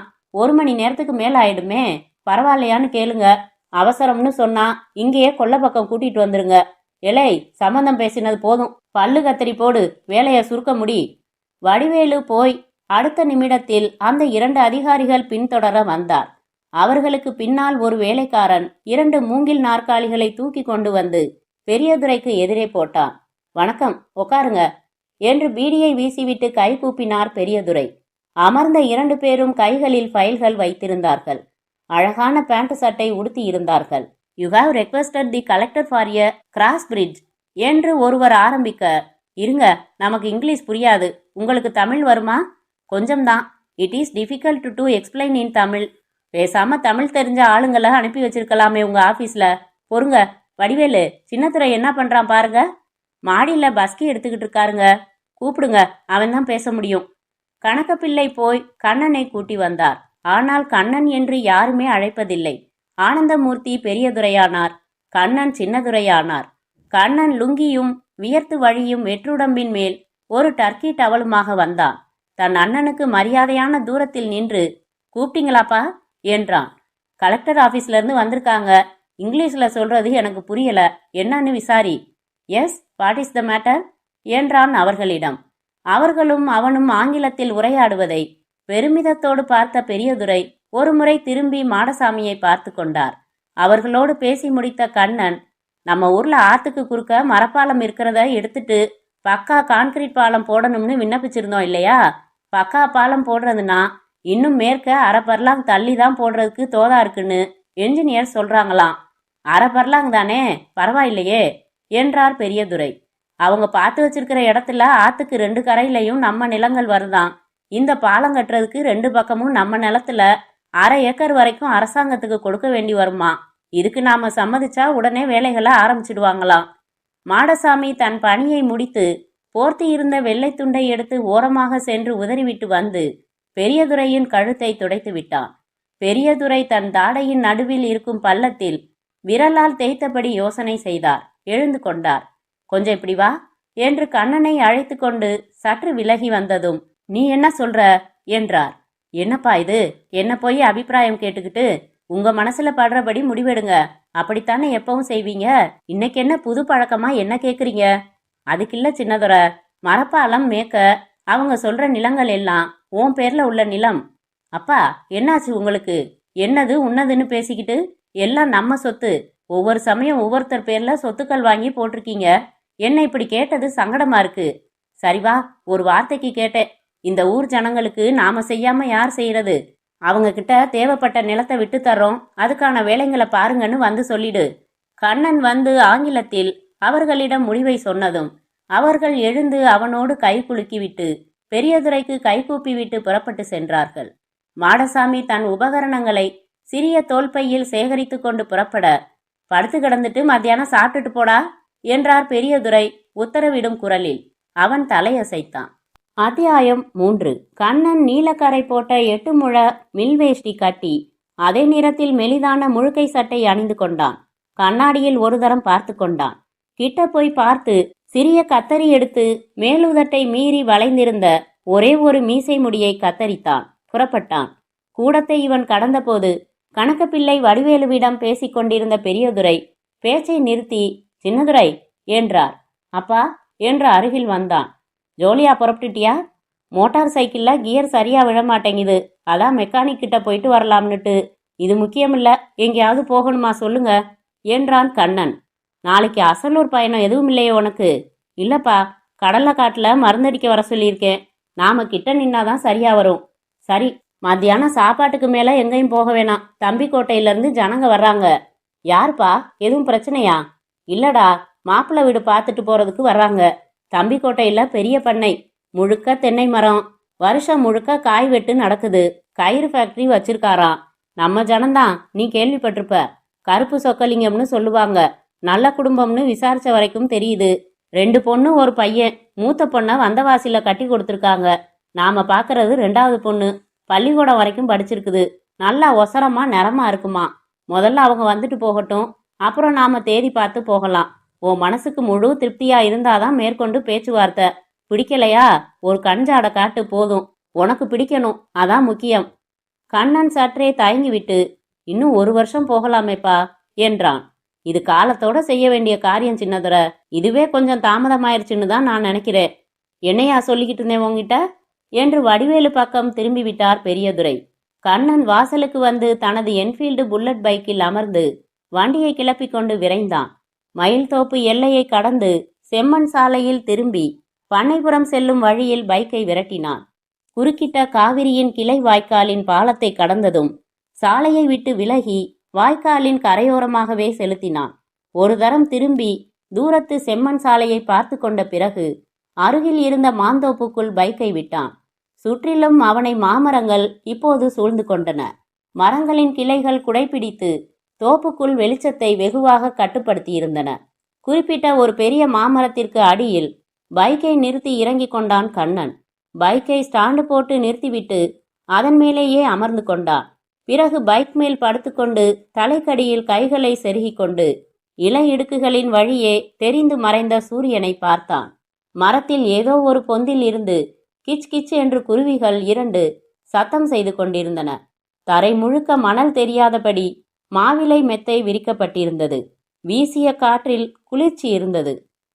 1 மணி நேரத்துக்கு மேல ஆயிடுமே. பரவாயில்லையான்னு கேளுங்க. அவசரம்னு சொன்னா இங்கேயே கொல்ல பக்கம் கூட்டிட்டு வந்துருங்க. எலை, சம்பந்தம் பேசினது போதும். பல்லு கத்தரி போடு, வேலைய சுருக்க முடி. வடிவேலு போய் அடுத்த நிமிடத்தில் அந்த 2 அதிகாரிகள் பின்தொடர வந்தார். அவர்களுக்கு பின்னால் ஒரு வேலைக்காரன் 2 மூங்கில் நாற்காலிகளை தூக்கி கொண்டு வந்து பெரியதுரைக்கு எதிரே போட்டான். வணக்கம், உட்காருங்க என்று பீடியை வீசிவிட்டு கை கூப்பினார் பெரியதுரை. அமர்ந்த 2 பேரும் கைகளில் ஃபைல்கள் வைத்திருந்தார்கள். அழகான பேண்ட் சட்டை உடுத்தி இருந்தார்கள். You have requested the collector for a cross bridge என்று ஒருவர் ஆரம்பிக்க, இருங்க, நமக்கு இங்கிலீஷ் புரியாது, உங்களுக்கு தமிழ் வருமா? கொஞ்சம்தான். It is difficult to explain in Tamil. பேசாம தமிழ் தெரிஞ்ச ஆளுங்களை அனுப்பி வச்சிருக்கலாமே உங்க ஆபீஸ்ல. பொறுங்க. வடிவேலு, சின்னத்துரை என்ன பண்றான் பாருங்க. மாடியில பஸ்கி எடுத்துக்கிட்டு இருக்காருங்க. கூப்பிடுங்க, அவன் தான் பேச முடியும். கணக்கப்பிள்ளை போய் கண்ணனை கூட்டி வந்தார். ஆனால் கண்ணன் என்று யாருமே அழைப்பதில்லை. ஆனந்தமூர்த்தி பெரியதுரையானார். கண்ணன் சின்னதுரையானார். கண்ணன் லுங்கியும் வியர்த்து வழியும் வெற்றுடம்பின் மேல் ஒரு டர்க்கி டவலுமாக வந்தான். தன் அண்ணனுக்கு மரியாதையான தூரத்தில் நின்று, கூப்பிட்டீங்களாப்பா என்றான். கலெக்டர் ஆபீஸ்ல இருந்து வந்திருக்காங்க. இங்கிலீஷ்ல சொல்றது எனக்கு புரியல, என்னன்னு விசாரி. Yes, what is the matter என்றான் அவர்களிடம். அவர்களும் அவனும் ஆங்கிலத்தில் உரையாடுவதை பெருமிதத்தோடு பார்த்த பெரியதுரை ஒருமுறை திரும்பி மாடசாமியை பார்த்து கொண்டார். அவர்களோடு பேசி முடித்த கண்ணன், நம்ம ஊர்ல ஆத்துக்கு குறுக்க மரப்பாலம் இருக்கிறத எடுத்துட்டு பக்கா கான்கிரீட் பாலம் போடணும்னு விண்ணப்பிச்சிருந்தோம் இல்லையா? பக்கா பாலம் போடுறதுன்னா இன்னும் மேற்க அரை பர்லாங் தள்ளி தான் போடுறதுக்கு தோதா இருக்குன்னு என்ஜினியர் சொல்றாங்களாம். அரை பர்லாங் தானே, பரவாயில்லையே என்றார் பெரியதுரை. அவங்க பார்த்து வச்சிருக்கிற இடத்துல ஆத்துக்கு 2 கரையிலையும் நம்ம நிலங்கள் வருதான். இந்த பாலம் கட்டுறதுக்கு 2 பக்கமும் நம்ம நிலத்துல அரை ஏக்கர் வரைக்கும் அரசாங்கத்துக்கு கொடுக்க வேண்டி வருமா. இதுக்கு நாம சம்மதிச்சா உடனே வேலைகளை ஆரம்பிச்சிடுவாங்களாம். மாடசாமி தன் பணியை முடித்து போர்த்தி இருந்த வெள்ளை துண்டை எடுத்து ஓரமாக சென்று உதறிவிட்டு வந்து பெரியதுரையின் கழுத்தை துடைத்து விட்டான். பெரியதுரை தன் தாடையின் நடுவில் இருக்கும் பள்ளத்தில் விரலால் தேய்த்தபடி யோசனை செய்தார். எழுந்து கொண்டார். கொஞ்சம் இப்படி வா என்று கண்ணனை அழைத்து கொண்டு சற்று விலகி வந்ததும், நீ என்ன சொல்ற என்றார். என்னப்பா இது, என்ன போய் அபிப்பிராயம் கேட்டுக்கிட்டு உங்க மனசுல படுறபடி முடிவெடுங்க. அப்படித்தானே எப்பவும் செய்வீங்க. இன்னைக்கு என்ன புது பழக்கமா என்ன கேக்குறீங்க? அதுக்கில்ல சின்னதுரை, மரப்பாலம் மேக்க அவங்க சொல்ற நிலங்கள் எல்லாம் உன் பேர்ல உள்ள நிலம். அப்பா, என்னாச்சு உங்களுக்கு? என்னது உன்னதுன்னு பேசிக்கிட்டு எல்லாம் நம்ம சொத்து. ஒவ்வொரு சமயம் ஒவ்வொருத்தர் பேர்ல சொத்துக்கள் வாங்கி போட்டிருக்கீங்க. என்ன இப்படி கேட்டது சங்கடமா இருக்கு. சரிவா, ஒரு வார்த்தைக்கு கேட்டேன். இந்த ஊர் ஜனங்களுக்கு நாம செய்யாம யார் செய்யறது? அவங்க கிட்ட தேவைப்பட்ட நிலத்தை விட்டு தர்றோம், அதுக்கான வேலைங்களை பாருங்கன்னு வந்து சொல்லிடு. கண்ணன் வந்து ஆங்கிலத்தில் அவர்களிடம் முடிவை சொன்னதும் அவர்கள் எழுந்து அவனோடு கை குலுக்கிவிட்டு பெரியதுரைக்கு கைகூப்பி விட்டு புறப்பட்டு சென்றார்கள். மாடசாமி தன் உபகரணங்களை சிறிய தோல்பையில் சேகரித்து கொண்டு புறப்பட, படுத்து கிடந்துட்டு மத்தியானம் சாப்பிட்டுட்டு போடா என்றார் பெரியதுரை உத்தரவிடும் குரலில். அவன் தலையசைத்தான். அத்தியாயம் 3. கண்ணன் நீலக்கரை போட்ட 8 முழ மில்வேஷ்டி கட்டி அதே நிறத்தில் மெலிதான முழுக்கை சட்டை அணிந்து கொண்டான். கண்ணாடியில் ஒரு தரம் பார்த்து கொண்டான். கிட்ட போய் பார்த்து சிறிய கத்தரி எடுத்து மேலுதட்டை மீறி வளைந்திருந்த ஒரே ஒரு மீசை முடியை கத்தரித்தான். புறப்பட்டான். கூடத்தை இவன் கடந்தபோது கணக்கப்பிள்ளை வடிவேலுவிடம் பேசிக் கொண்டிருந்த பெரியதுரை பேச்சை நிறுத்தி, சின்னதுரை என்றார். அப்பா என்று அருகில் வந்தான். ஜோலியா புறப்பட்டுட்டியா? மோட்டார் சைக்கிள்ல கியர் சரியா விழமாட்டேங்குது, அதான் மெக்கானிக் கிட்ட போயிட்டு வரலாம்னுட்டு. இது முக்கியமில்ல, எங்கேயாவது போகணுமா சொல்லுங்க என்றான் கண்ணன். நாளைக்கு அசலூர் பயணம் எதுவும் இல்லையே உனக்கு? இல்லப்பா, கடலை காட்டுல மருந்தடிக்க வர சொல்லியிருக்கேன். நாம கிட்ட நின்னாதான் சரியா வரும். சரி, மத்தியானம் சாப்பாட்டுக்கு மேல எங்கேயும் போக வேணாம். தம்பிக்கோட்டையில ஜனங்க வர்றாங்க. யாருப்பா, எதுவும் பிரச்சனையா? இல்லடா, மாப்பிள்ளை வீடு பார்த்துட்டு போறதுக்கு வர்றாங்க. தம்பிக்கோட்டையில பெரிய பண்ணை, முழுக்க தென்னை மரம், வருஷம் முழுக்க காய் வெட்டு நடக்குது. கயிறு ஃபேக்டரி வச்சிருக்காராம். நம்ம ஜனம்தான், நீ கேள்விப்பட்டிருப்ப. கருப்பு சொக்கலிங்கம்னு சொல்லுவாங்க. நல்ல குடும்பம்னு விசாரிச்ச வரைக்கும் தெரியுது. 2 பொண்ணு 1 பையன். மூத்த பொண்ணை வந்தவாசியில கட்டி கொடுத்துருக்காங்க. நாம பாக்குறது 2வது பொண்ணு. பள்ளிக்கூடம் வரைக்கும் படிச்சிருக்குது. நல்லா ஒசரமா நிறமா இருக்குமா. முதல்ல அவங்க வந்துட்டு போகட்டும், அப்புறம் நாம தேதி பார்த்து போகலாம். உன் மனசுக்கு முழு திருப்தியா இருந்தாதான் மேற்கொண்டு பேச்சுவார்த்தை. பிடிக்கலையா, ஒரு கஞ்சாட காட்டு போதும். உனக்கு பிடிக்கணும், அதான் முக்கியம். கண்ணன் சற்றே தயங்கிவிட்டு, இன்னும் 1 வருஷம் போகலாமேப்பா என்றான். இது காலத்தோட செய்ய வேண்டிய காரியம் சின்னதுரை. இதுவே கொஞ்சம் தாமதமாயிருச்சுன்னு தான் நான் நினைக்கிறேன். என்னையா சொல்லிக்கிட்டு இருந்தேன் உங்ககிட்ட என்று வடிவேலு பக்கம் திரும்பி விட்டார் பெரியதுரை. கண்ணன் வாசலுக்கு வந்து தனது என்ஃபீல்டு புல்லட் பைக்கில் அமர்ந்து வண்டியை கிளப்பி கொண்டு விரைந்தான். மயில் தோப்பு எல்லையை கடந்து செம்மண் சாலையில் திரும்பி பண்ணைபுரம் செல்லும் வழியில் பைக்கை விரட்டினான். குறுக்கிட்ட காவிரியின் கிளை வாய்க்காலின் பாலத்தை கடந்ததும் சாலையை விட்டு விலகி வாய்க்காலின் கரையோரமாகவே செலுத்தினான். ஒரு தரம் திரும்பி தூரத்து செம்மண் சாலையை பார்த்து கொண்ட பிறகு அருகில் இருந்த மாந்தோப்புக்குள் பைக்கை விட்டான். சுற்றிலும் அவனை மாமரங்கள் இப்போது சூழ்ந்து கொண்டன. மரங்களின் கிளைகள் குடைப்பிடித்து தோப்புக்குள் வெளிச்சத்தை வெகுவாக கட்டுப்படுத்தியிருந்தன. குறிப்பிட்ட ஒரு பெரிய மாமரத்திற்கு அடியில் பைக்கை நிறுத்தி இறங்கி கொண்டான் கண்ணன். பைக்கை ஸ்டாண்டு போட்டு நிறுத்திவிட்டு அதன் மேலேயே அமர்ந்து கொண்டான். பிறகு பைக் மேல் படுத்துக்கொண்டு தலைக்கடியில் கைகளை செருகிக் கொண்டு இலை இடுக்குகளின் வழியே தெரிந்து மறைந்த சூரியனை பார்த்தான். மரத்தில் ஏதோ ஒரு பொந்தில் இருந்து கிச் கிச் என்று குருவிகள் 2 சத்தம் செய்து கொண்டிருந்தன. தரை முழுக்க மணல் தெரியாதபடி மாவிலை மெத்தை விரிக்கப்பட்டிருந்தது. வீசிய காற்றில் குளிர்ச்சி இருந்தது.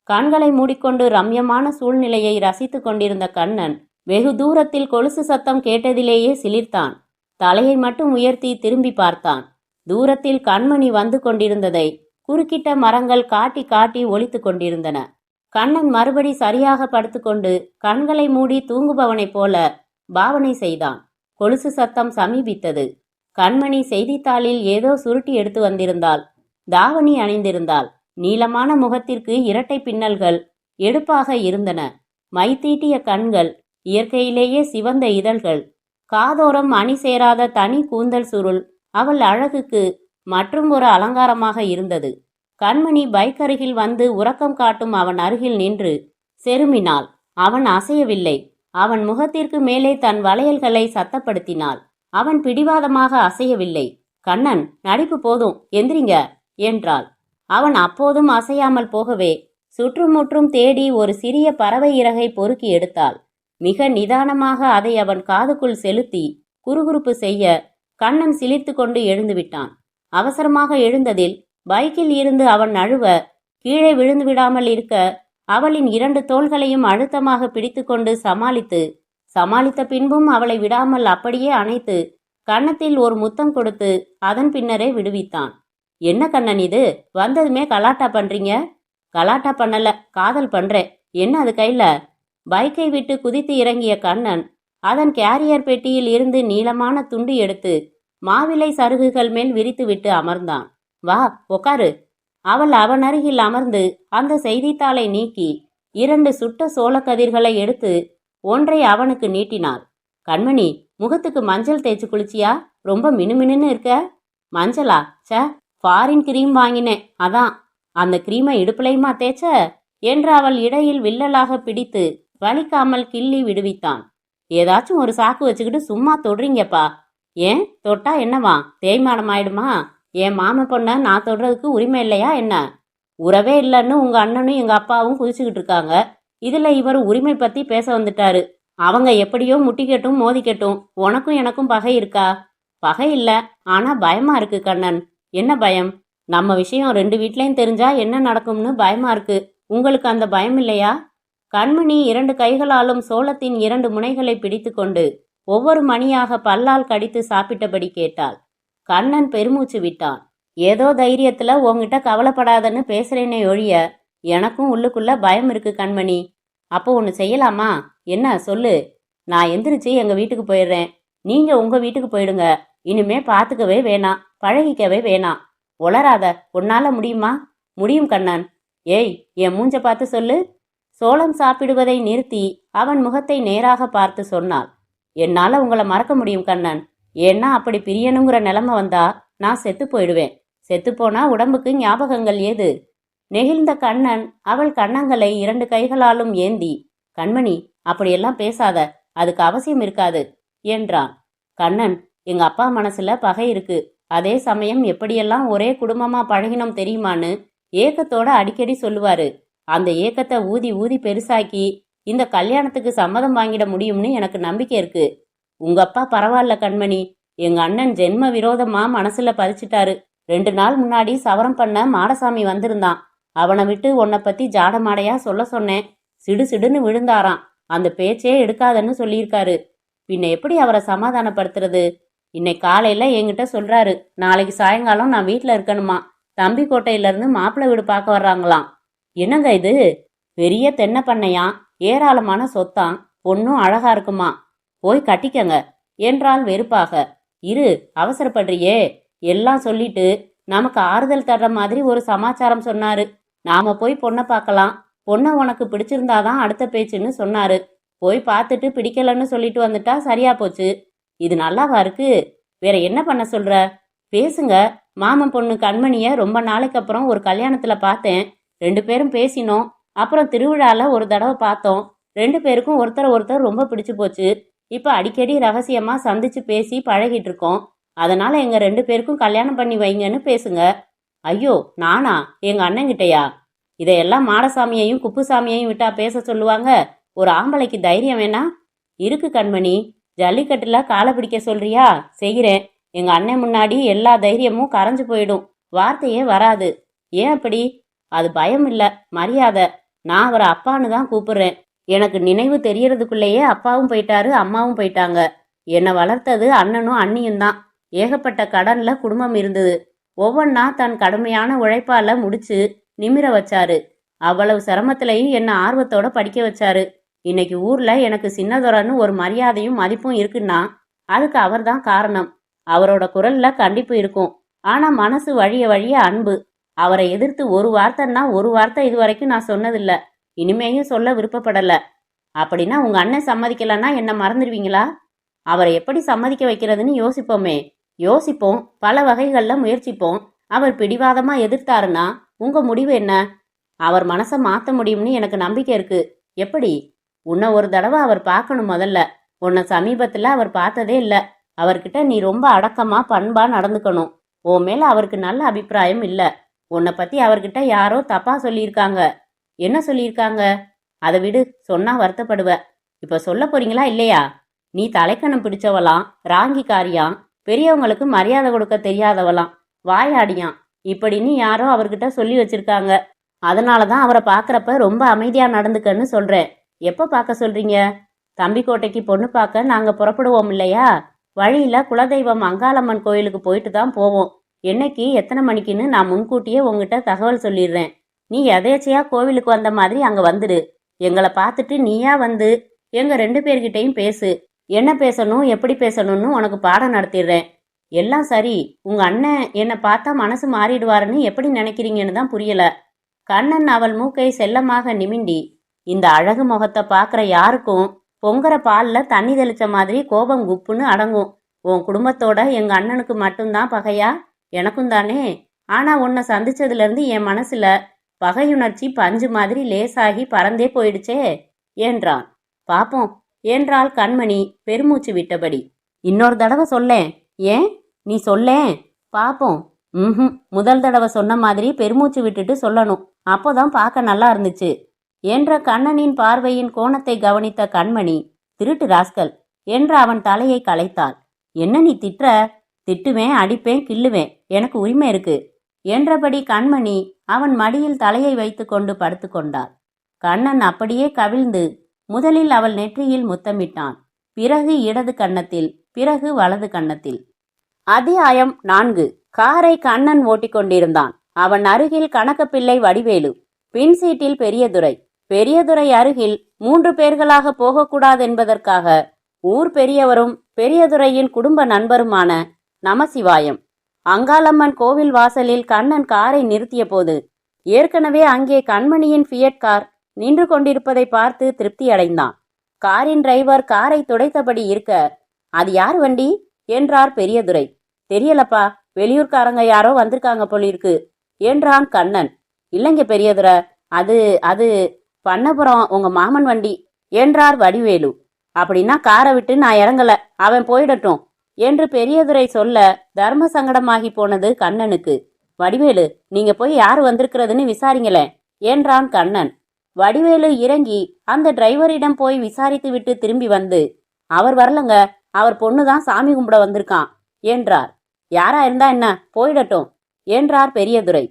கண்களை மூடிக்கொண்டு ரம்யமான சூழ்நிலையை ரசித்துக் கொண்டிருந்த கண்ணன் வெகு தூரத்தில் கொலுசு சத்தம் கேட்டதிலேயே சிலிர்த்தான். தலையை மட்டும் உயர்த்தி திரும்பி பார்த்தான். தூரத்தில் கண்மணி வந்து கொண்டிருந்ததை குறுக்கிட்ட மரங்கள் காட்டி காட்டி ஒலித்து கொண்டிருந்தன. கண்ணன் மறுபடி சரியாக படுத்துக்கொண்டு கண்களை மூடி தூங்குபவனைப் போல பாவனை செய்தான். கொலுசு சத்தம் சமீபித்தது. கண்மணி செய்தித்தாளில் ஏதோ சுருட்டி எடுத்து வந்திருந்தாள். தாவணி அணிந்திருந்தாள். நீளமான முகத்திற்கு இரட்டை பின்னல்கள் எடுப்பாக இருந்தன. மைத்தீட்டிய கண்கள், இயற்கையிலேயே சிவந்த இதழ்கள், காதோரம் அணி சேராத தனி கூந்தல் சுருள் அவள் அழகுக்கு மற்றும் ஒரு அலங்காரமாக இருந்தது. கண்மணி பைக் அருகில் வந்து உறக்கம் காட்டும் அவன் அருகில் நின்று செருமினாள். அவன் அசையவில்லை. அவன் முகத்திற்கு மேலே தன் வளையல்களை சத்தப்படுத்தினாள். அவன் பிடிவாதமாக அசையவில்லை. கண்ணன், நடிப்பு போதும், எந்திரிங்க என்றாள். அவன் அப்போதும் அசையாமல் போகவே சுற்றுமுற்றும் தேடி ஒரு சிறிய பறவை இறகை பொறுக்கி எடுத்தாள். மிக நிதானமாக அதை அவன் காதுக்குள் செலுத்தி குறுகுறுப்பு செய்ய கண்ணன் சிலிர்த்து கொண்டு எழுந்துவிட்டான். அவசரமாக எழுந்ததில் பைக்கில் இருந்து அவன் நழுவ கீழே விழுந்து விடாமல் இருக்க அவளின் 2 தோள்களையும் அழுத்தமாக பிடித்து கொண்டு சமாளித்த பின்பும் அவளை விடாமல் அப்படியே அணைத்து கன்னத்தில் ஒரு முத்தம் கொடுத்து அதன் பின்னரே விடுவித்தான். என்ன கண்ணன் இது, வந்ததுமே கலாட்டா பண்றீங்க? கலாட்டா பண்ணல, காதல் பண்றேன். என்ன அது கையில? பைக்கை விட்டு குதித்து இறங்கிய கண்ணன் அதன் கேரியர் பெட்டியில் இருந்து நீளமான துண்டு எடுத்து மாவிலை சருகுகள் மேல் விரித்து விட்டு அமர்ந்தான். வா, உக்காரு. அவள் அவன் அருகில் அமர்ந்து அந்த செய்தித்தாளை நீக்கி 2 சுட்ட சோளக்கதிர்களை எடுத்து ஒன்றை அவனுக்கு நீட்டினாள். கண்மணி, முகத்துக்கு மஞ்சள் தேய்ச்சி குளிச்சியா? ரொம்ப மினுமினுன்னு இருக்க. மஞ்சளா? ச, ஃபாரின் கிரீம் வாங்கினேன், அதான். அந்த கிரீமை இடுப்புலையுமா தேய்ச்ச என்று அவள் இடையில் வில்லலாக பிடித்து வலிக்காமல் கிள்ளி விடுவித்தான். ஏதாச்சும் ஒரு சாக்கு வச்சுக்கிட்டு சும்மா தொடுறீங்கப்பா. ஏன், தொட்டா என்னவா, தேய்மானம் ஆயிடுமா? என் மாம பொண்ண நான் தொடுறதுக்கு உரிமை இல்லையா என்ன? உறவே இல்லைன்னு உங்க அண்ணனும் எங்க அப்பாவும் குதிச்சுக்கிட்டு இருக்காங்க. இதுல இவர் உரிமை பத்தி பேச வந்துட்டாரு. அவங்க எப்படியோ முட்டிக்கட்டும் மோதிக்கட்டும், உனக்கும் எனக்கும் பகை இருக்கா? பகை இல்ல, ஆனா பயமா இருக்கு கண்ணன். என்ன பயம்? நம்ம விஷயம் 2 வீட்லயும் தெரிஞ்சா என்ன நடக்கும்னு பயமா இருக்கு. உங்களுக்கு அந்த பயம் இல்லையா? கண்மணி 2 கைகளாலும் சோளத்தின் 2 முனைகளை பிடித்து கொண்டு ஒவ்வொரு மணியாக பல்லால் கடித்து சாப்பிட்டபடி கேட்டாள். கண்ணன் பெருமூச்சு விட்டான். ஏதோ தைரியத்துல உன்கிட்ட கவலைப்படாதன்னு பேசுறேனே ஒழிய எனக்கும் உள்ளுக்குள்ள பயம் இருக்கு கண்மணி. அப்போ ஒன்று செய்யலாமா? என்ன சொல்லு. நான் எந்திரிச்சு எங்க வீட்டுக்கு போயிடுறேன். நீங்க உங்க வீட்டுக்கு போயிடுங்க. இனிமே பார்த்துக்கவே வேணாம், பழகிக்கவே வேணாம். உளராத, உன்னால முடியுமா? முடியும் கண்ணன். ஏய், என் மூஞ்ச பார்த்து சொல்லு. சோளம் சாப்பிடுவதை நிறுத்தி அவன் முகத்தை நேராக பார்த்து சொன்னாள். என்னால உங்களை மறக்க முடியும் கண்ணன். ஏன்னா அப்படி பிரியணுங்கிற நிலைமை வந்தா நான் செத்து போயிடுவேன். செத்துப்போனா உடம்புக்கு ஞாபகங்கள் ஏது? நெகிழ்ந்த கண்ணன் அவள் கன்னங்களை 2 கைகளாலும் ஏந்தி, கண்மணி, அப்படியெல்லாம் பேசாத, அதுக்கு அவசியம் இருக்காது என்றான். கண்ணன், எங்க அப்பா மனசுல பகை இருக்கு. அதே சமயம் எப்படியெல்லாம் ஒரே குடும்பமா பழகினோம் தெரியுமான்னு ஏக்கத்தோட அடிக்கடி சொல்லுவாரு. அந்த ஏக்கத்தை ஊதி ஊதி பெருசாக்கி இந்த கல்யாணத்துக்கு சம்மதம் வாங்கிட முடியும்னு எனக்கு நம்பிக்கை இருக்கு. உங்க அப்பா பரவாயில்ல கண்மணி. எங்க அண்ணன் ஜென்ம விரோதமா மனசுல பதிச்சிட்டாரு. 2 நாள் முன்னாடி சவரம் பண்ண மாடசாமி வந்திருந்தான். அவனை விட்டு உன்னை பத்தி ஜாடமாடையா சொல்ல சொன்னேன். சிடு சிடுன்னு விழுந்தாராம். அந்த பேச்சே எடுக்காதன்னு சொல்லியிருக்காரு. பின்ன எப்படி அவரை சமாதானப்படுத்துறது? இன்னைக்கு காலையில என்கிட்ட சொல்றாரு, நாளைக்கு சாயங்காலம் நான் வீட்டுல இருக்கணுமா. தம்பி கோட்டையில இருந்து மாப்பிள்ளை வீடு பார்க்க வர்றாங்களாம். என்னங்க இது? பெரிய தென்னை பண்ணையாம், ஏராளமான சொத்தாம், பொண்ணும் அழகா இருக்குமா. போய் கட்டிக்கங்க என்றாள் வெறுப்பாக. இரு, அவசரப்படுறியே. எல்லாம் சொல்லிட்டு நமக்கு ஆறுதல் தர்ற மாதிரி ஒரு சமாச்சாரம் சொன்னாரு. நாம போய் பொண்ணை பார்க்கலாம். பொண்ணை உனக்கு பிடிச்சிருந்தாதான் அடுத்த பேச்சுன்னு சொன்னாரு. போய் பார்த்துட்டு பிடிக்கலன்னு சொல்லிட்டு வந்துட்டா சரியா போச்சு. இது நல்லாவா இருக்கு? வேற என்ன பண்ண சொல்ற? பேசுங்க. மாமன் பொண்ணு கண்மணிய ரொம்ப நாளைக்கு அப்புறம் ஒரு கல்யாணத்துல பார்த்தேன். 2 பேரும் பேசினோம். அப்புறம் திருவிழால ஒரு தடவை பார்த்தோம். 2 பேருக்கும் ஒருத்தர் ஒருத்தர் ரொம்ப பிடிச்சு போச்சு. இப்ப அடிக்கடி ரகசியமா சந்திச்சு பேசி பழகிட்டு இருக்கோம். அதனால எங்க 2 பேருக்கும் கல்யாணம் பண்ணி வைங்கன்னு பேசுங்க. ஐயோ, நானா? எங்க அண்ணன்கிட்டயா? இதையெல்லாம் மாடசாமியையும் குப்புசாமியையும் விட்டா பேச சொல்லுவாங்க? ஒரு ஆம்பளைக்கு தைரியம் வேணா? இருக்கு கண்மணி. ஜல்லிக்கட்டுல காலை பிடிக்க சொல்றியா? செய்கிறேன். எங்க அண்ணன் முன்னாடி எல்லா தைரியமும் கரைஞ்சு போயிடும். வார்த்தையே வராது. ஏன் அப்படி? அது பயம் இல்ல, மரியாதை. நான் அவரை அப்பான்னு தான் கூப்பிடுறேன். எனக்கு நினைவு தெரியறதுக்குள்ளேயே அப்பாவும் போயிட்டாரு, அம்மாவும் போயிட்டாங்க. என்னை வளர்த்தது அண்ணனும் அண்ணியும் தான். ஏகப்பட்ட கடன்ல குடும்பம் இருந்தது. ஒவ்வொன்னா தன் கடுமையான உழைப்பால முடிச்சு நிமிர வச்சாரு. அவ்வளவு சிரமத்திலையும் என்ன ஆர்வத்தோட படிக்க வச்சாரு. இன்னைக்கு ஊர்ல எனக்கு சின்னதுரைன்னு ஒரு மரியாதையும் மதிப்பும் இருக்குன்னா அதுக்கு அவர் தான் காரணம். அவரோட குரல்ல கண்டிப்பு இருக்கும், ஆனா மனசு வழிய வழிய அன்பு. அவரை எதிர்த்து ஒரு வார்த்தைன்னா ஒரு வார்த்தை இதுவரைக்கும் நான் சொன்னதில்ல, இனிமேயும் சொல்ல விருப்பப்படல. அப்படின்னா உங்க அண்ணன் சம்மதிக்கலன்னா என்ன மறந்துடுவீங்களா? அவரை எப்படி சம்மதிக்க வைக்கிறதுன்னு யோசிப்போமே. யோசிப்போம், பல வகைகள்ல முயற்சிப்போம். அவர் பிடிவாதமா எதிர்த்தாருன்னா உங்க முடிவு என்ன? அவர் மனசை மாத்த முடியும்னு எனக்கு நம்பிக்கை இருக்கு. எப்படி? உன்னை ஒரு தடவை அவர் பார்க்கணும் முதல்ல. உன்னை சமீபத்துல அவர் பார்த்ததே இல்ல. அவர்கிட்ட நீ ரொம்ப அடக்கமா பண்பா நடந்துக்கணும். உன் மேல அவருக்கு நல்ல அபிப்பிராயம் இல்ல. உன்னை பத்தி அவர்கிட்ட யாரோ தப்பா சொல்லியிருக்காங்க. என்ன சொல்லியிருக்காங்க? அதை விடு, சொன்னா வருத்தப்படுவ. இப்ப சொல்ல போறீங்களா இல்லையா? நீ தலைக்கணம் பிடிச்சவளாம், ராங்கிக்காரியாம், பெரியவங்களுக்கு மரியாதை கொடுக்க தெரியாதவளாம், வாயாடியாம், இப்படின்னு யாரோ அவர்கிட்ட சொல்லி வச்சிருக்காங்க. அதனாலதான் அவரை பாக்குறப்ப ரொம்ப அமைதியா நடந்துக்கன்னு சொல்றேன். எப்ப பார்க்க சொல்றீங்க? தம்பிக்கோட்டைக்கு பொண்ணு பார்க்க நாங்க புறப்படுவோம் இல்லையா? வழியில குலதெய்வம் அங்காளம்மன் கோயிலுக்கு போயிட்டு தான் போவோம். என்னைக்கு எத்தனை மணிக்குன்னு நான் முன்கூட்டியே உங்ககிட்ட தகவல் சொல்லிடுறேன். நீ எதேச்சையா கோவிலுக்கு வந்த மாதிரி அங்க வந்துடு. எங்களை பார்த்துட்டு நீயா வந்து எங்க 2 பேர்கிட்டையும் பேசு. என்ன பேசணும், எப்படி பேசணும்னு உனக்கு பாடம் நடத்திடுறேன். எல்லாம் சரி. உங்க அண்ணன் என்னை பார்த்தா மனசு மாறிடுவாருன்னு எப்படி நினைக்கிறீங்கன்னு தான் புரியல. கண்ணன் அவள் மூக்கை செல்லமாக நிமிண்டி, இந்த அழகு முகத்தை பார்க்குற யாருக்கும் பொங்குற பால்ல தண்ணி தெளிச்ச மாதிரி கோபம் குப்புன்னு அடங்கும். உன் குடும்பத்தோட எங்க அண்ணனுக்கு மட்டும்தான் பகையா? எனக்கும் தானே. ஆனா உன்னை சந்திச்சதுல இருந்து என் மனசுல பகையுணர்ச்சி பஞ்சு மாதிரி லேசாகி பறந்தே போயிடுச்சே என்றான். பாப்போம் என்றாள் கண்மணி பெருமூச்சு விட்டபடி. இன்னொரு தடவை சொல்லேன். ஏன்? நீ சொல்லேன் பாப்போம். முதல் தடவை சொன்ன மாதிரி பெருமூச்சு விட்டுட்டு சொல்லணும். அப்போதான் பார்க்க நல்லா இருந்துச்சு என்ற கண்ணனின் பார்வையின் கோணத்தை கவனித்த கண்மணி, திருட்டு ராஸ்கல் என்று அவன் தலையை கலைத்தாள். என்ன நீ திட்டுற? திட்டுவேன், அடிப்பேன், கிள்ளுவேன், எனக்கு உரிமை இருக்கு என்றபடி கண்மணி அவன் மடியில் தலையை வைத்து கொண்டு படுத்து கொண்டாள். கண்ணன் அப்படியே கவிழ்ந்து முதலில் அவள் நெற்றியில் முத்தமிட்டான். பிறகு இடது கன்னத்தில், பிறகு வலது கன்னத்தில். அத்தியாயம் 4. காரை கண்ணன் ஓட்டிக்கொண்டிருந்தான். அவன் அருகில் கணக்கப்பிள்ளை வடிவேலு, பின் சீட்டில் பெரியதுரை. பெரியதுரை அருகில் 3 பேர்களாக போகக்கூடாதென்பதற்காக ஊர் பெரியவரும் பெரியதுரையின் குடும்ப நண்பருமான நமசிவாயம். அங்காளம்மன் கோவில் வாசலில் கண்ணன் காரை நிறுத்திய போது ஏற்கனவே அங்கே கண்மணியின் ஃபியட் கார் நின்று கொண்டிருப்பதை பார்த்து திருப்தி அடைந்தான். காரின் டிரைவர் காரை துடைத்தபடி இருக்க, அது யார் வண்டி என்றார் பெரியதுரை. தெரியலப்பா, வெளியூர்காரங்க யாரோ வந்திருக்காங்க போலிருக்கு என்றான் கண்ணன். இல்லைங்க பெரியதுரை, அது அது பண்ணபுரம் உங்க மாமன் வண்டி என்றார் வடிவேலு. அப்படின்னா காரை விட்டு நான் இறங்கல, அவன் போயிடட்டும் என்று பெரியதுரை சொல்ல தர்ம சங்கடமாகி போனது கண்ணனுக்கு. வடிவேலு, நீங்க போய் யாரு வந்திருக்கிறதுன்னு விசாரிங்களேன் என்றான் கண்ணன். வடிவேலு இறங்கி அந்த டிரைவரிடம் போய் விசாரித்து விட்டு திரும்பி வந்து, அவர் வரலங்க, அவர் பொண்ணுதான் சாமி கும்பிட வந்திருக்கான் என்றார். யாரா இருந்தா என்ன, போயிடட்டும் என்றார் பெரியதுரை.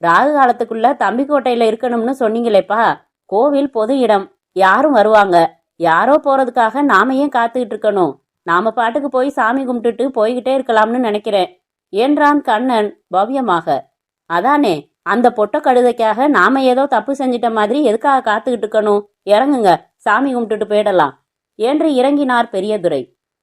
ராகு காலத்துக்குள்ள தம்பிக்கோட்டையில இருக்கணும்னு சொன்னீங்களேப்பா, கோவில் பொது இடம், யாரும் வருவாங்க. யாரோ போறதுக்காக நாம ஏன் காத்துக்கிட்டு இருக்கணும்? நாம பாட்டுக்கு போய் சாமி கும்பிட்டுட்டு போய்கிட்டே இருக்கலாம்னு நினைக்கிறேன் என்றான் கண்ணன் பவ்யமாக. அதானே, அந்த பொட்ட கழுதைக்காக நாம ஏதோ தப்பு செஞ்சிட்ட மாதிரி எதுக்காக காத்துக்கிட்டு இருக்கணும்? இறங்குங்க, சாமி கும்பிட்டுட்டு போயிடலாம் என்று இறங்கினார் பெரியதுரை.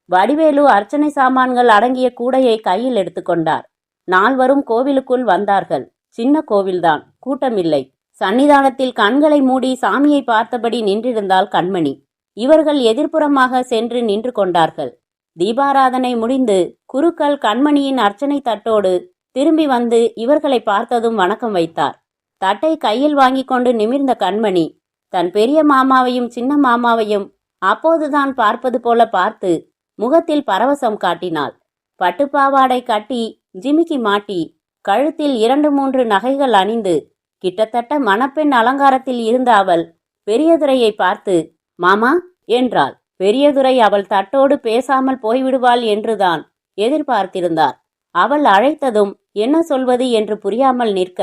வடிவேலு அர்ச்சனை சாமான்கள் அடங்கிய கூடையை கையில் எடுத்துக்கொண்டார். நால்வரும் கோவிலுக்குள் வந்தார்கள். சின்ன கோவில்தான், கூட்டமில்லை. சன்னிதானத்தில் கண்களை மூடி சாமியை பார்த்தபடி நின்றிருந்தாள் கண்மணி. இவர்கள் எதிர்ப்புறமாக சென்று நின்று கொண்டார்கள். தீபாராதனை முடிந்து குருக்கள் கண்மணியின் அர்ச்சனை தட்டோடு திரும்பி வந்து இவர்களை பார்த்ததும் வணக்கம் வைத்தார். தட்டை கையில் வாங்கி கொண்டு நிமிர்ந்த கண்மணி தன் பெரிய மாமாவையும் சின்ன மாமாவையும் அப்போதுதான் பார்ப்பது போல பார்த்து முகத்தில் பரவசம் காட்டினாள். பட்டுப்பாவாடை கட்டி ஜிமிக்கி மாட்டி கழுத்தில் 2-3 நகைகள் அணிந்து கிட்டத்தட்ட மணப்பெண் அலங்காரத்தில் இருந்த அவள் பெரியதுரையை பார்த்து மாமா என்றாள். பெரியதுரை அவள் தட்டோடு பேசாமல் போய்விடுவாள் என்றுதான் எதிர்பார்த்திருந்தார். அவள் அழைத்ததும் என்ன சொல்வது என்று புரியாமல் நிற்க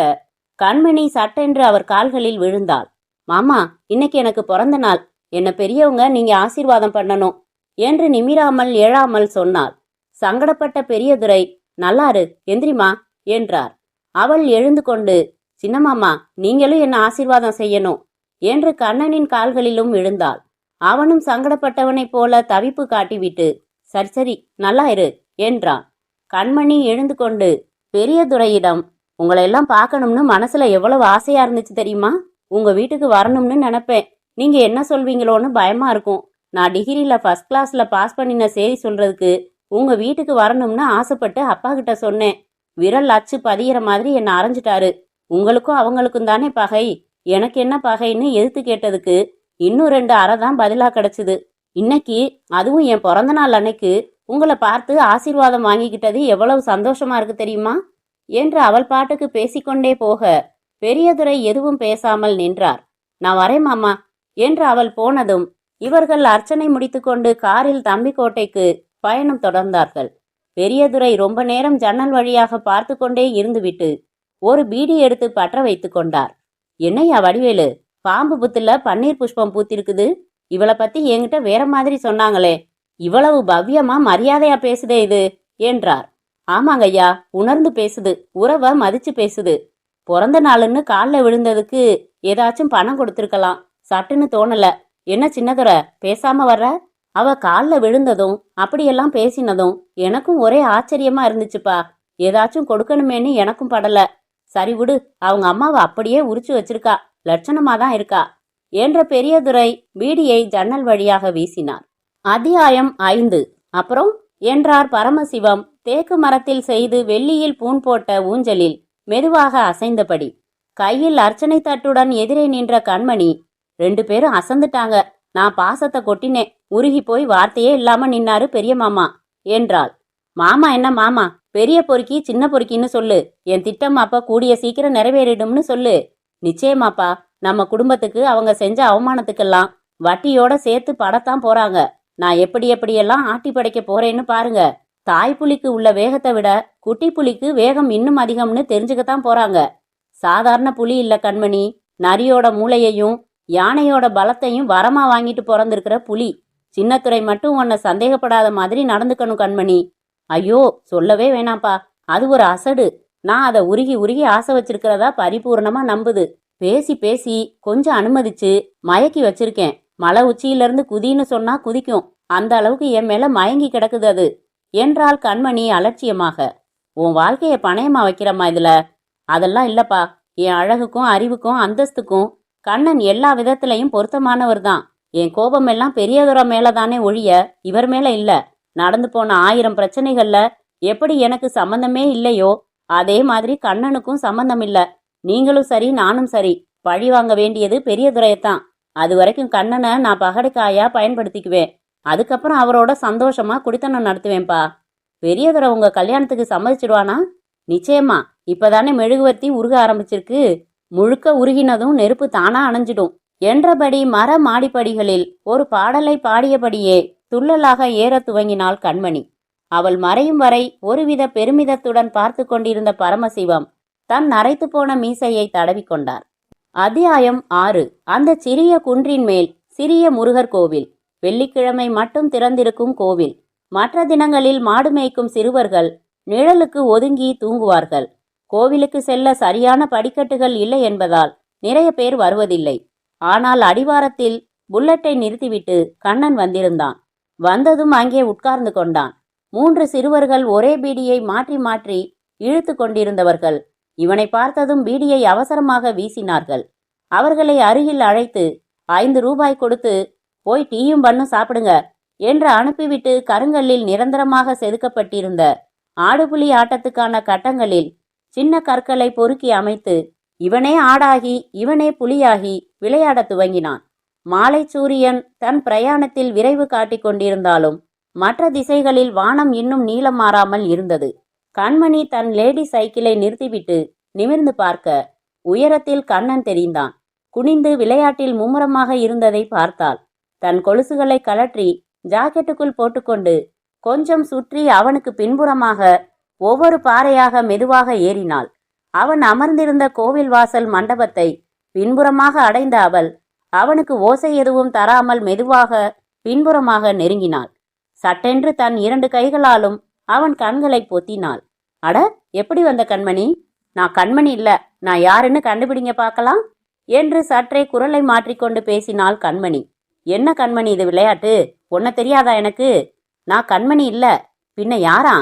கண்மணி சட்டென்று அவர் கால்களில் விழுந்தாள். மாமா, இன்னைக்கு எனக்கு பிறந்த நாள், என்ன பெரியவங்க நீங்க ஆசீர்வாதம் பண்ணணும் என்று நிமிராமல் எழாமல் சொன்னாள். சங்கடப்பட்ட பெரியதுரை நல்லாரு எந்திரிமா என்றார். அவள் எழுந்து கொண்டு சின்னமாமா நீங்களும் என்ன ஆசீர்வாதம் செய்யணும் என்று கண்ணனின் கால்களிலும் விழுந்தாள். அவனும் சங்கடப்பட்டவனைப் போல தவிப்பு காட்டிவிட்டு சரி சரி நல்லா இரு என்றான். கண்மணி எழுந்து கொண்டு பெரியதுரையிடம் உங்களையெல்லாம் பார்க்கணும்னு மனசுல எவ்வளவு ஆசையா இருந்துச்சு தெரியுமா? உங்க வீட்டுக்கு வரணும்னு நினைப்பேன். நீங்க என்ன சொல்வீங்களோன்னு பயமா இருக்கும். நான் டிகிரியில ஃபர்ஸ்ட் கிளாஸ்ல பாஸ் பண்ணின செய்தி சொல்றதுக்கு உங்க வீட்டுக்கு வரணும்னு ஆசைப்பட்டு அப்பா கிட்ட சொன்னேன். விரல் அச்சு பதிகிற மாதிரி என்ன அரைஞ்சிட்டாரு. உங்களுக்கும் அவங்களுக்கும் தானே பகை, எனக்கு என்ன பகைன்னு எதிர்த்து கேட்டதுக்கு இன்னும் 2 அறை தான் பதிலா கிடைச்சுது. இன்னைக்கு அதுவும் என் பிறந்த நாள் அன்னைக்கு உங்களை பார்த்து ஆசீர்வாதம் வாங்கிக்கிட்டது எவ்வளவு சந்தோஷமா இருக்கு தெரியுமா என்று அவள் பாட்டுக்கு பேசிக்கொண்டே போக பெரியதுரை எதுவும் பேசாமல் நின்றார். நான் வரேன் மாமா என்று அவள் போனதும் இவர்கள் அர்ச்சனை முடித்துக்கொண்டு காரில் தம்பிக்கோட்டைக்கு பயணம் தொடர்ந்தார்கள். பெரியதுரை ரொம்ப நேரம் ஜன்னல் வழியாக பார்த்து கொண்டே இருந்துவிட்டு ஒரு பீடி எடுத்து பற்ற வைத்து கொண்டார். என்னையா வடிவேலு, பாம்பு புத்துல பன்னீர் புஷ்பம் பூத்திருக்குது, இவளை பத்தி என்கிட்ட வேற மாதிரி சொன்னாங்களே, இவ்வளவு பவ்யமா மரியாதையா பேசுதே இது என்றார். ஆமாங்க ஐயா, உணர்ந்து பேசுது, உறவை மதிச்சு பேசுது. பிறந்த நாளுன்னு காலில் விழுந்ததுக்கு ஏதாச்சும் பணம் கொடுத்துருக்கலாம், சட்டுன்னு தோணல. என்ன சின்னதுரை பேசாம வர்ற? அவ காலில் விழுந்ததும் அப்படியெல்லாம் பேசினதும் எனக்கும் ஒரே ஆச்சரியமா இருந்துச்சுப்பா. ஏதாச்சும் கொடுக்கணுமேன்னு எனக்கும் படல. சரி விடு, அவங்க அம்மாவை அப்படியே உரிச்சு வச்சிருக்கா, லட்சணமா தான் இருக்கா என்ற பெரியதுரை பீடியை ஜன்னல் வழியாக வீசினார். அத்தியாயம் 5. அப்புறம் என்றார் பரமசிவம் தேக்கு மரத்தில் செய்து வெள்ளியில் பூன் போட்ட ஊஞ்சலில் மெதுவாக அசைந்தபடி. கையில் அர்ச்சனை தட்டுடன் எதிரே நின்ற கண்மணி 2 பேரும் அசந்துட்டாங்க. நான் பாசத்தை கொட்டினேன், உருகி போய் வார்த்தையே இல்லாம நின்னாரு பெரிய மாமா என்றாள். மாமா என்ன மாமா, பெரிய பொறுக்கி சின்ன பொறுக்கின்னு சொல்லு. என் திட்டம் அப்ப கூடிய சீக்கிரம் நிறைவேறிடும்னு சொல்லு. நிச்சயமாப்பா, நம்ம குடும்பத்துக்கு அவங்க செஞ்ச அவமானத்துக்கெல்லாம் வட்டியோட சேர்த்து படத்தான் போறாங்க. நான் எப்படியெல்லாம் ஆட்டி படைக்க போறேன்னு பாருங்க. தாய்ப்புலிக்கு உள்ள வேகத்தை விட குட்டி புலிக்கு வேகம் இன்னும் அதிகம்னு தெரிஞ்சுக்கத்தான் போறாங்க. சாதாரண புலி இல்ல கண்மணி, நரியோட மூளையையும் யானையோட பலத்தையும் வரமா வாங்கிட்டு பிறந்திருக்கிற புலி. சின்னத்துறை மட்டும் உன்னை சந்தேகப்படாத மாதிரி நடந்துக்கணும் கண்மணி. ஐயோ சொல்லவே வேணாம்ப்பா, அது ஒரு அசடு. நான் அதை உருகி உருகி ஆசை வச்சிருக்கிறதா பரிபூர்ணமா நம்புது. பேசி பேசி கொஞ்சம் அனுமதிச்சு மயக்கி வச்சிருக்கேன். மலை உச்சியிலிருந்து குதின்னு சொன்னா குதிக்கும், அந்த அளவுக்கு என் மேல மயங்கி கிடக்குது அது என்றாள் கண்மணி அலட்சியமாக. உன் வாழ்க்கைய பணயமா வைக்கிறம்மா இதுல? அதெல்லாம் இல்லப்பா, என் அழகுக்கும் அறிவுக்கும் அந்தஸ்துக்கும் கண்ணன் எல்லா விதத்திலையும் பொருத்தமானவர் தான். என் கோபம் எல்லாம் பெரியதுரை மேலதானே ஒழிய இவர் மேல இல்ல. நடந்து போன 1000 பிரச்சனைகள்ல எப்படி எனக்கு சம்பந்தமே இல்லையோ அதே மாதிரி கண்ணனுக்கும் சம்பந்தம் இல்ல. நீங்களும் சரி நானும் சரி, பழி வாங்க வேண்டியது பெரியதுரையத்தான். அது வரைக்கும் கண்ணனை நான் பகடைக்காயா பயன்படுத்திக்குவேன். அதுக்கப்புறம் அவரோட சந்தோஷமா குடித்தனம் நடத்துவேன்பா. பெரியதுரை உங்க கல்யாணத்துக்கு சம்மதிச்சிடுவானா? நிச்சயமா, இப்பதானே மெழுகுவர்த்தி உருக ஆரம்பிச்சிருக்கு. முழுக்க உருகினதும் நெருப்பு தானா அணைஞ்சிடும் என்றபடி மர மாடிப்படிகளில் ஒரு பாடலை பாடியபடியே துள்ளலாக ஏற துவங்கினாள் கண்மணி. அவள் மறையும் வரை ஒருவித பெருமிதத்துடன் பார்த்து கொண்டிருந்த பரமசிவம் தன் நரைத்து போன மீசையை தடவிக்கொண்டார். அத்தியாயம் 6. அந்த சிறிய குன்றின் மேல் சிறிய முருகர் கோவில். வெள்ளிக்கிழமை மட்டும் திறந்திருக்கும் கோவில். மற்ற தினங்களில் மாடு மேய்க்கும் சிறுவர்கள் நிழலுக்கு ஒதுங்கி தூங்குவார்கள். கோவிலுக்கு செல்ல சரியான படிக்கட்டுகள் இல்லை என்பதால் நிறைய பேர் வருவதில்லை. ஆனால் அடிவாரத்தில் புல்லட்டை நிறுத்திவிட்டு கண்ணன் வந்திருந்தான். வந்ததும் அங்கே உட்கார்ந்து கொண்டான். 3 சிறுவர்கள் ஒரே பீடியை மாற்றி மாற்றி இழுத்து கொண்டிருந்தவர்கள் இவனை பார்த்ததும் பீடியை அவசரமாக வீசினார்கள். அவர்களை அருகில் அழைத்து 5 ரூபாய் கொடுத்து போய் டீயும் பண்ணும் சாப்பிடுங்க என்று அனுப்பிவிட்டு கருங்கல்லில் நிரந்தரமாக செதுக்கப்பட்டிருந்த ஆடுபுலி ஆட்டத்துக்கான கட்டங்களில் சின்ன கற்களை பொறுக்கி அமைத்து இவனே ஆடாகி இவனே புலியாகி விளையாடத் துவங்கினான். மாலை சூரியன் தன் பிரயாணத்தில் விரைவு காட்டிக் கொண்டிருந்தாலும் மற்ற திசைகளில் வானம் இன்னும் நீளம் மாறாமல் இருந்தது. கண்மணி தன் லேடி சைக்கிளை நிறுத்திவிட்டு நிமிர்ந்து பார்க்க உயரத்தில் கண்ணன் தெரிந்தான். குனிந்து விளையாட்டில் மும்முரமாக இருந்ததை பார்த்தாள். தன் கொலுசுகளை கழற்றி ஜாக்கெட்டுக்குள் போட்டுக்கொண்டு கொஞ்சம் சுற்றி அவனுக்கு பின்புறமாக ஒவ்வொரு பாறையாக மெதுவாக ஏறினாள். அவன் அமர்ந்திருந்த கோவில் வாசல் மண்டபத்தை பின்புறமாக அடைந்த அவள் அவனுக்கு ஓசை எதுவும் தராமல் மெதுவாக பின்புறமாக நெருங்கினாள். சட்டென்று தன் 2 கைகளாலும் அவன் கண்களை பொத்தினாள். அட, எப்படி வந்த கண்மணி? நான் கண்மணி இல்ல, நான் யாருன்னு கண்டுபிடிங்க பார்க்கலாம் என்று சற்றே குரலை மாற்றிக்கொண்டு பேசினாள் கண்மணி. என்ன கண்மணி இது விளையாட்டு? ஒன்ன தெரியாதா எனக்கு? நான் கண்மணி இல்ல, பின்ன யாரா?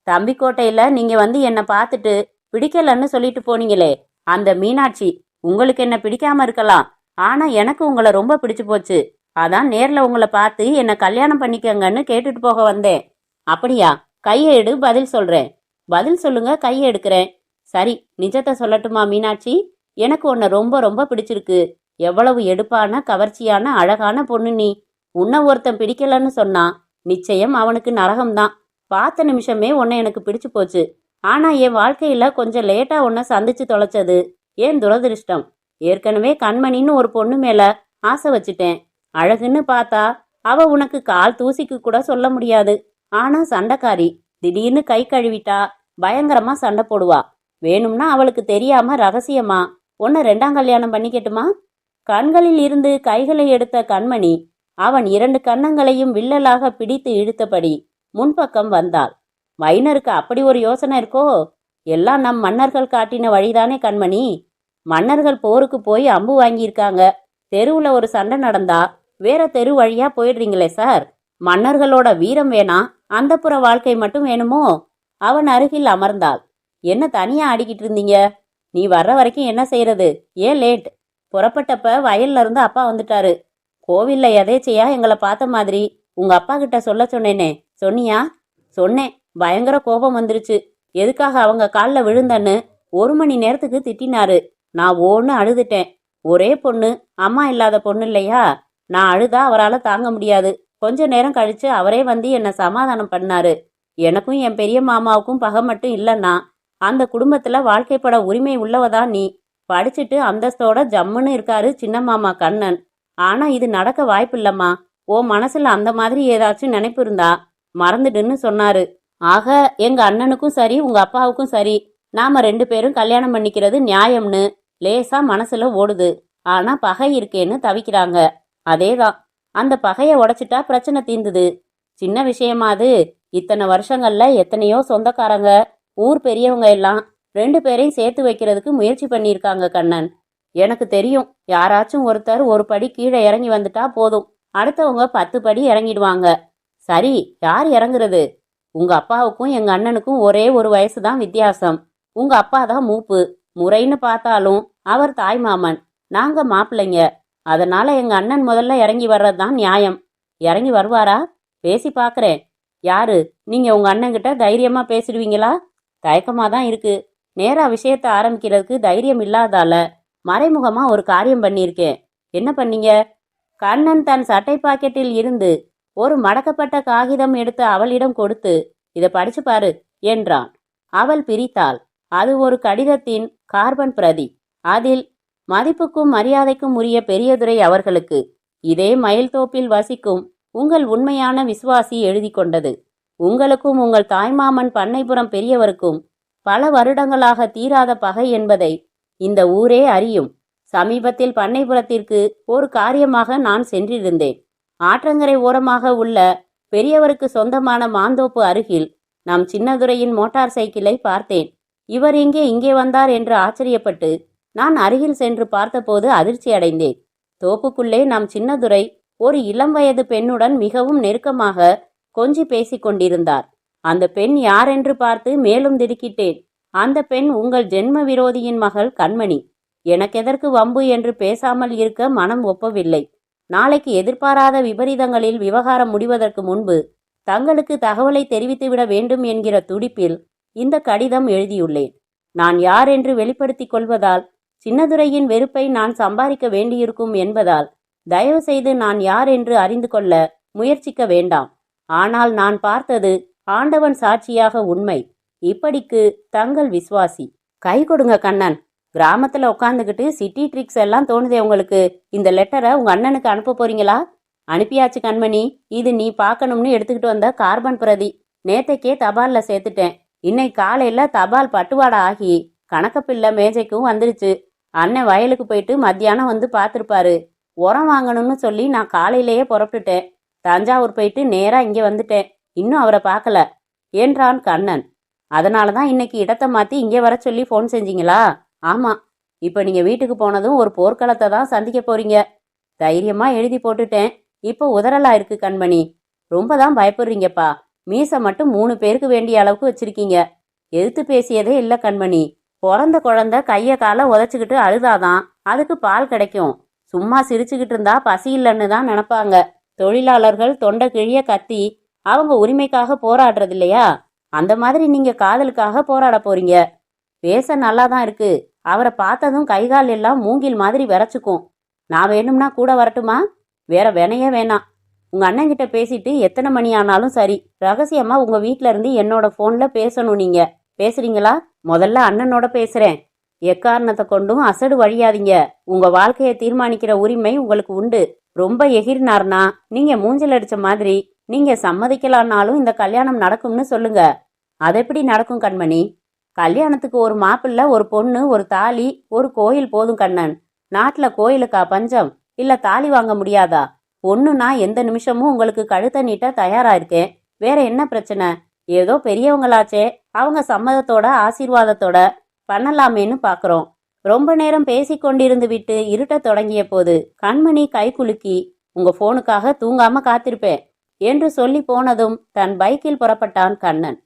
தம்பிக்கோட்டையில நீங்க வந்து என்னை பார்த்துட்டு பிடிக்கலன்னு சொல்லிட்டு போனீங்களே, அந்த மீனாட்சி. உங்களுக்கு என்ன பிடிக்காம இருக்கலாம், ஆனா எனக்கு உங்களை ரொம்ப பிடிச்சு போச்சு. அதான் நேர்ல உங்களை பார்த்து என்னை கல்யாணம் பண்ணிக்கங்கன்னு கேட்டுட்டு போக வந்தேன். அப்படியா? கையை எடு, பதில் சொல்றேன். பதில் சொல்லுங்க, கையை எடுக்கிறேன். சரி, நிஜத்தை சொல்லட்டுமா மீனாட்சி? எனக்கு உன்னை ரொம்ப ரொம்ப பிடிச்சிருக்கு. எவ்வளவு எடுப்பான கவர்ச்சியான அழகான பொண்ணு நீ. உன்னை ஒருத்தன் பிடிக்கலன்னு சொன்னா நிச்சயம் அவனுக்கு நரகம்தான். பார்த்த நிமிஷமே உன்னை எனக்கு பிடிச்சு போச்சு. ஆனா என் வாழ்க்கையில கொஞ்சம் லேட்டா உன்னை சந்திச்சு தொலைச்சது ஏன் துரதிருஷ்டம். ஏற்கனவே கண்மணின்னு ஒரு பொண்ணு மேல ஆசை வச்சுட்டேன். அழகுன்னு பார்த்தா அவ உனக்கு கால் தூசிக்கு கூட சொல்ல முடியாது. ஆனா சண்டைக்காரி. திடீர்னு கை கழுவிட்டா பயங்கரமா சண்டை போடுவா. வேணும்னா அவளுக்கு தெரியாம ரகசியமா உன்னை 2ஆம் கல்யாணம் பண்ணிக்கட்டுமா? கண்களில் இருந்து கைகளை எடுத்த கண்மணி அவன் 2 கன்னங்களையும் வில்லலாக பிடித்து இழுத்தபடி முன்பக்கம் வந்தாள். மைனருக்கு அப்படி ஒரு யோசனை இருக்கோ? எல்லாம் நம் மன்னர்கள் காட்டின வழிதானே கண்மணி. மன்னர்கள் போருக்கு போய் அம்பு வாங்கியிருக்காங்க. தெருவுல ஒரு சண்டை நடந்தா வேற தெரு வழியா போயிடுறீங்களே சார். மன்னர்களோட வீரம் வேணா, அந்தப்புற வாழ்க்கை மட்டும் வேணுமோ? அவன் அருகில் அமர்ந்தாள். என்ன தனியா ஆடிக்கிட்டு இருந்தீங்க? நீ வர்ற வரைக்கும் என்ன செய்யறது? ஏன் லேட்? புறப்பட்டப்ப வயல்ல இருந்து அப்பா வந்துட்டாரு. கோவில்ல எதேச்சையா எங்களை பார்த்த மாதிரி உங்க அப்பா கிட்ட சொல்ல சொன்னேனே, சொன்னியா? சொன்னேன். பயங்கர கோபம் வந்துருச்சு. எதுக்காக அவங்க காலில் விழுந்தன்னு 1 மணி நேரத்துக்கு திட்டினாரு. நான் ஓன்னு அழுதுட்டேன். ஒரே பொண்ணு, அம்மா இல்லாத பொண்ணு இல்லையா? நான் அழுதா அவரால் தாங்க முடியாது. கொஞ்ச நேரம் கழிச்சு அவரே வந்து என்னை சமாதானம் பண்ணாரு. எனக்கும் என் பெரிய மாமாவுக்கும் பகை மட்டும் இல்லைன்னா அந்த குடும்பத்துல வாழ்க்கைப்பட உரிமை உள்ளவதான் நீ. படிச்சுட்டு அந்தஸ்தோட ஜம்முன்னு இருக்காரு சின்ன மாமா கண்ணன். ஆனா இது நடக்க வாய்ப்பு இல்லம்மா. ஓ மனசுல அந்த மாதிரி ஏதாச்சும் நினைப்பு இருந்தா மறந்துடுன்னு சொன்னாரு. ஆக எங்க அண்ணனுக்கும் சரி உங்க அப்பாவுக்கும் சரி நாம 2 பேரும் கல்யாணம் பண்ணிக்கிறது நியாயம்னு லேசா மனசுல ஓடுது. ஆனா பகை இருக்கேன்னு தவிக்கிறாங்க. அதேதான். அந்த பகையை உடைச்சிட்டா பிரச்சனை தீர்ந்துது. சின்ன விஷயமா அது? இத்தனை வருஷங்கள்ல எத்தனையோ சொந்தக்காரங்க, ஊர் பெரியவங்க எல்லாம் 2 பேரையும் சேர்த்து வைக்கிறதுக்கு முயற்சி பண்ணியிருக்காங்க கண்ணன். எனக்கு தெரியும், யாராச்சும் ஒருத்தர் ஒரு படி கீழே இறங்கி வந்துட்டா போதும், அடுத்தவங்க 10 படி இறங்கிடுவாங்க. சரி, யார் இறங்குறது? உங்க அப்பாவுக்கும் எங்க அண்ணனுக்கும் ஒரே ஒரு வயசு தான் வித்தியாசம். உங்க அப்பா தான் மூப்பு. முறைன்னு பார்த்தாலும் அவர் தாய் மாமன், நாங்க மாப்பிள்ளைங்க. அதனால எங்க அண்ணன் முதல்ல இறங்கி வர்றது தான் நியாயம். இறங்கி வருவாரா? பேசி பார்க்குறேன். யாரு? நீங்க உங்க அண்ணன்கிட்ட தைரியமா பேசிடுவீங்களா? தயக்கமா தான் இருக்கு. நேரா விஷயத்தை ஆரம்பிக்கிறதுக்கு தைரியம் இல்லாதால மறைமுகமா ஒரு காரியம் பண்ணியிருக்கேன். என்ன பண்ணீங்க? கண்ணன் தன் சட்டை பாக்கெட்டில் இருந்து ஒரு மடக்கப்பட்ட காகிதம் எடுத்து அவளிடம் கொடுத்து, இதை படிச்சு பாரு என்றான். அவள் பிரித்தாள். அது ஒரு கடிதத்தின் கார்பன் பிரதி. அதில் மதிப்புக்கும் மரியாதைக்கும் உரிய பெரியதுரை அவர்களுக்கு இதே மயில்தோப்பில் வசிக்கும் உங்கள் உண்மையான விசுவாசி எழுதி கொண்டது. உங்களுக்கும் உங்கள் தாய்மாமன் பண்ணைபுரம் பெரியவருக்கும் பல வருடங்களாக தீராத பகை என்பதை இந்த ஊரே அறியும். சமீபத்தில் பண்ணைபுரத்திற்கு ஒரு காரியமாக நான் சென்றிருந்தேன். ஆற்றங்கரை ஓரமாக உள்ள பெரியவருக்கு சொந்தமான மாந்தோப்பு அருகில் நம் சின்னதுரையின் மோட்டார் சைக்கிளை பார்த்தேன். இவர் இங்கே வந்தார் என்று ஆச்சரியப்பட்டு நான் அருகில் சென்று பார்த்தபோது அதிர்ச்சி அடைந்தேன். தோப்புக்குள்ளே நம் சின்னதுரை ஒரு இளம் வயது பெண்ணுடன் மிகவும் நெருக்கமாக கொஞ்சி பேசிக் கொண்டிருந்தார். அந்த பெண் யாரென்று பார்த்து மேலும் திடுக்கிட்டேன். அந்த பெண் உங்கள் ஜென்ம விரோதியின் மகள் கண்மணி. எனக்கெதற்கு வம்பு என்று பேசாமல் இருக்க மனம் ஒப்பவில்லை. நாளைக்கு எதிர்பாராத விபரீதங்களில் விவகாரம் முடிவதற்கு முன்பு தங்களுக்கு தகவலை தெரிவித்துவிட வேண்டும் என்கிற துடிப்பில் இந்த கடிதம் எழுதியுள்ளேன். நான் யார் என்று வெளிப்படுத்திக் கொள்வதால் சின்னதுரையின் வெறுப்பை நான் சம்பாதிக்க வேண்டியிருக்கும் என்பதால் தயவு செய்து நான் யார் என்று அறிந்து கொள்ள முயற்சிக்க வேண்டாம். ஆனால் நான் பார்த்தது ஆண்டவன் சாட்சியாக உண்மை. இப்படிக்கு தங்கள் விசுவாசி. கை கொடுங்க கண்ணன். கிராமத்துல உட்காந்துக்கிட்டு சிட்டி ட்ரிக்ஸ் எல்லாம் தோணுதே உங்களுக்கு. இந்த லெட்டரை உங்க அண்ணனுக்கு அனுப்ப போறீங்களா? அனுப்பியாச்சு கண்மணி. இது நீ பார்க்கணும்னு எடுத்துக்கிட்டு வந்த கார்பன் பிரதி. நேத்தைக்கே தபால்ல சேர்த்துட்டேன். இன்னைக்கு காலையில தபால் பட்டுவாடா ஆகி கணக்கப்பிள்ளை மேஜைக்கும் வந்துருச்சு. அண்ணன் வயலுக்கு போயிட்டு மத்தியானம் வந்து பார்த்துருப்பாரு. உரம் வாங்கணும்னு சொல்லி நான் காலையிலேயே புறப்பட்டுட்டேன். தஞ்சாவூர் போயிட்டு நேரா இங்கே வந்துட்டேன். இன்னும் அவரை பார்க்கல என்றான் கண்ணன். அதனால தான் இன்னைக்கு இடத்தை மாற்றி இங்கே வர சொல்லி ஃபோன் செஞ்சீங்களா? ஆமாம். இப்போ நீங்கள் வீட்டுக்கு போனதும் ஒரு போர்க்களத்தை தான் சந்திக்க போறீங்க. தைரியமாக எழுதி போட்டுட்டேன். இப்போ உதறலா இருக்கு கண்மணி. ரொம்ப தான் பயப்படுறீங்கப்பா. மீசை மட்டும் 3 பேருக்கு வேண்டிய அளவுக்கு வச்சிருக்கீங்க. எதிர்த்து பேசியதே இல்லை கண்மணி. பிறந்த குழந்தை கையை காலை உதச்சிக்கிட்டு அழுதாதான் அதுக்கு பால் கிடைக்கும். சும்மா சிரிச்சுக்கிட்டு இருந்தா பசி இல்லைன்னு தான் நினைப்பாங்க. தொழிலாளர்கள் தொண்டை கிழிய கத்தி அவங்க உரிமைக்காக போராடுறது இல்லையா? அந்த மாதிரி நீங்க காதலுக்காக போராட போறீங்க. பேச நல்லா தான் இருக்கு. அவரை பார்த்ததும் கைகால் எல்லாம் மூங்கில் மாதிரி விரைச்சுக்கும். நான் வேணும்னா கூட வரட்டுமா? வேற வினையே வேணாம். உங்க அண்ணன்கிட்ட பேசிட்டு எத்தனை மணி ஆனாலும் சரி, ரகசியமா உங்க வீட்ல இருந்து என்னோட போன்ல பேசணும். நீங்க பேசுறீங்களா? முதல்ல அண்ணனோட பேசுறேன். எக்காரணத்தை கொண்டும் அசடு வழியாதீங்க. உங்க வாழ்க்கையை தீர்மானிக்கிற உரிமை உங்களுக்கு உண்டு. ரொம்ப எகிரினார்னா நீங்க மூஞ்சல் அடிச்ச மாதிரி நீங்க சம்மதிக்கலான்னாலும் இந்த கல்யாணம் நடக்கும்னு சொல்லுங்க. அதெப்படி நடக்கும் கண்மணி? கல்யாணத்துக்கு ஒரு மாப்பிள்ளை, ஒரு பொண்ணு, ஒரு தாலி, ஒரு கோயில் போதும் கண்ணன். நாட்டுல கோயிலுக்கா பஞ்சம்? இல்ல தாலி வாங்க முடியாதா? பொண்ணுனா எந்த நிமிஷமும் உங்களுக்கு கழுத்தை நீட்ட தயாரா இருக்கேன். வேற என்ன பிரச்சனை? ஏதோ பெரியவங்களாச்சே, அவங்க சம்மதத்தோட ஆசீர்வாதத்தோட பண்ணலாமேன்னு பாக்குறோம். ரொம்ப நேரம் பேசிக்கொண்டிருந்து விட்டு இருட்ட தொடங்கிய போது கண்மணி கை குலுக்கி, உங்க போனுக்காக தூங்காம காத்திருப்பேன் என்று சொல்லி போனதும் தன் பைக்கில் புறப்பட்டான் கண்ணன்.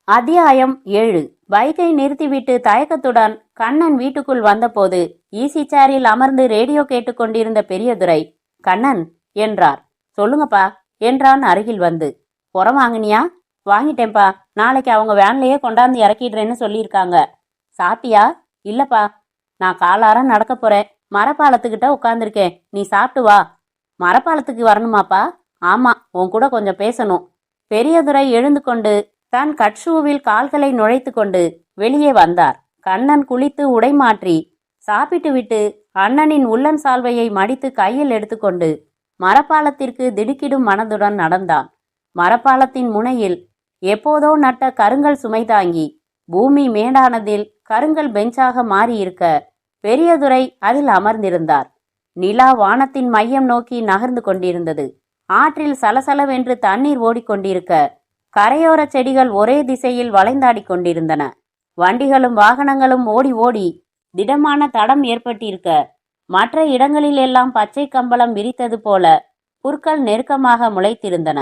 அத்தியாயம் 7. பைக்கை நிறுத்திவிட்டு தயக்கத்துடன் கண்ணன் வீட்டுக்குள் வந்தபோது ஈசி சேரில் அமர்ந்து ரேடியோ கேட்டுக்கொண்டிருந்த பெரியதுரை, கண்ணன் என்றார். சொல்லுங்கப்பா என்றான் அருகில் வந்து. புறம் வாங்கினியா? வாங்கிட்டேன்பா. நாளைக்கு அவங்க வேன்லயே கொண்டாந்து இறக்கிடுறேன்னு சொல்லியிருக்காங்க. சாப்பிட்டியா? இல்லப்பா, நான் காலாரம் நடக்க போறேன். மரப்பாலத்துக்கிட்ட உட்காந்துருக்கேன். நீ சாப்பிட்டு வா. மரப்பாலத்துக்கு வரணுமாப்பா? ஆமா, உன் கூட கொஞ்சம் பேசணும். பெரியதுரை எழுந்து கொண்டு தன் கட்ஷூவில் கால்களை நுழைத்து கொண்டு வெளியே வந்தார். கண்ணன் குளித்து உடை மாற்றி சாப்பிட்டு விட்டு அண்ணனின் உள்ளன் சால்வையை மடித்து கையில் எடுத்துக்கொண்டு மரப்பாலத்திற்கு திடுக்கிடும் மனதுடன் நடந்தான். மரப்பாலத்தின் முனையில் எப்போதோ நட்ட கருங்கல் சுமை தாங்கி பூமி மேடானதில் கருங்கல் பெஞ்சாக மாறியிருக்க பெரியதுரை அதில் அமர்ந்திருந்தார். நிலா வானத்தின் மையம் நோக்கி நகர்ந்து கொண்டிருந்தது. ஆற்றில் சலசலவென்று தண்ணீர் ஓடிக்கொண்டிருக்க கரையோர செடிகள் ஒரே திசையில் வளைந்தாடி கொண்டிருந்தன. வண்டிகளும் வாகனங்களும் ஓடி ஓடி திடமான தடம் ஏற்பட்டிருக்க மற்ற இடங்களில் எல்லாம் பச்சை கம்பளம் விரித்தது போல புற்கள் நெருக்கமாக முளைத்திருந்தன.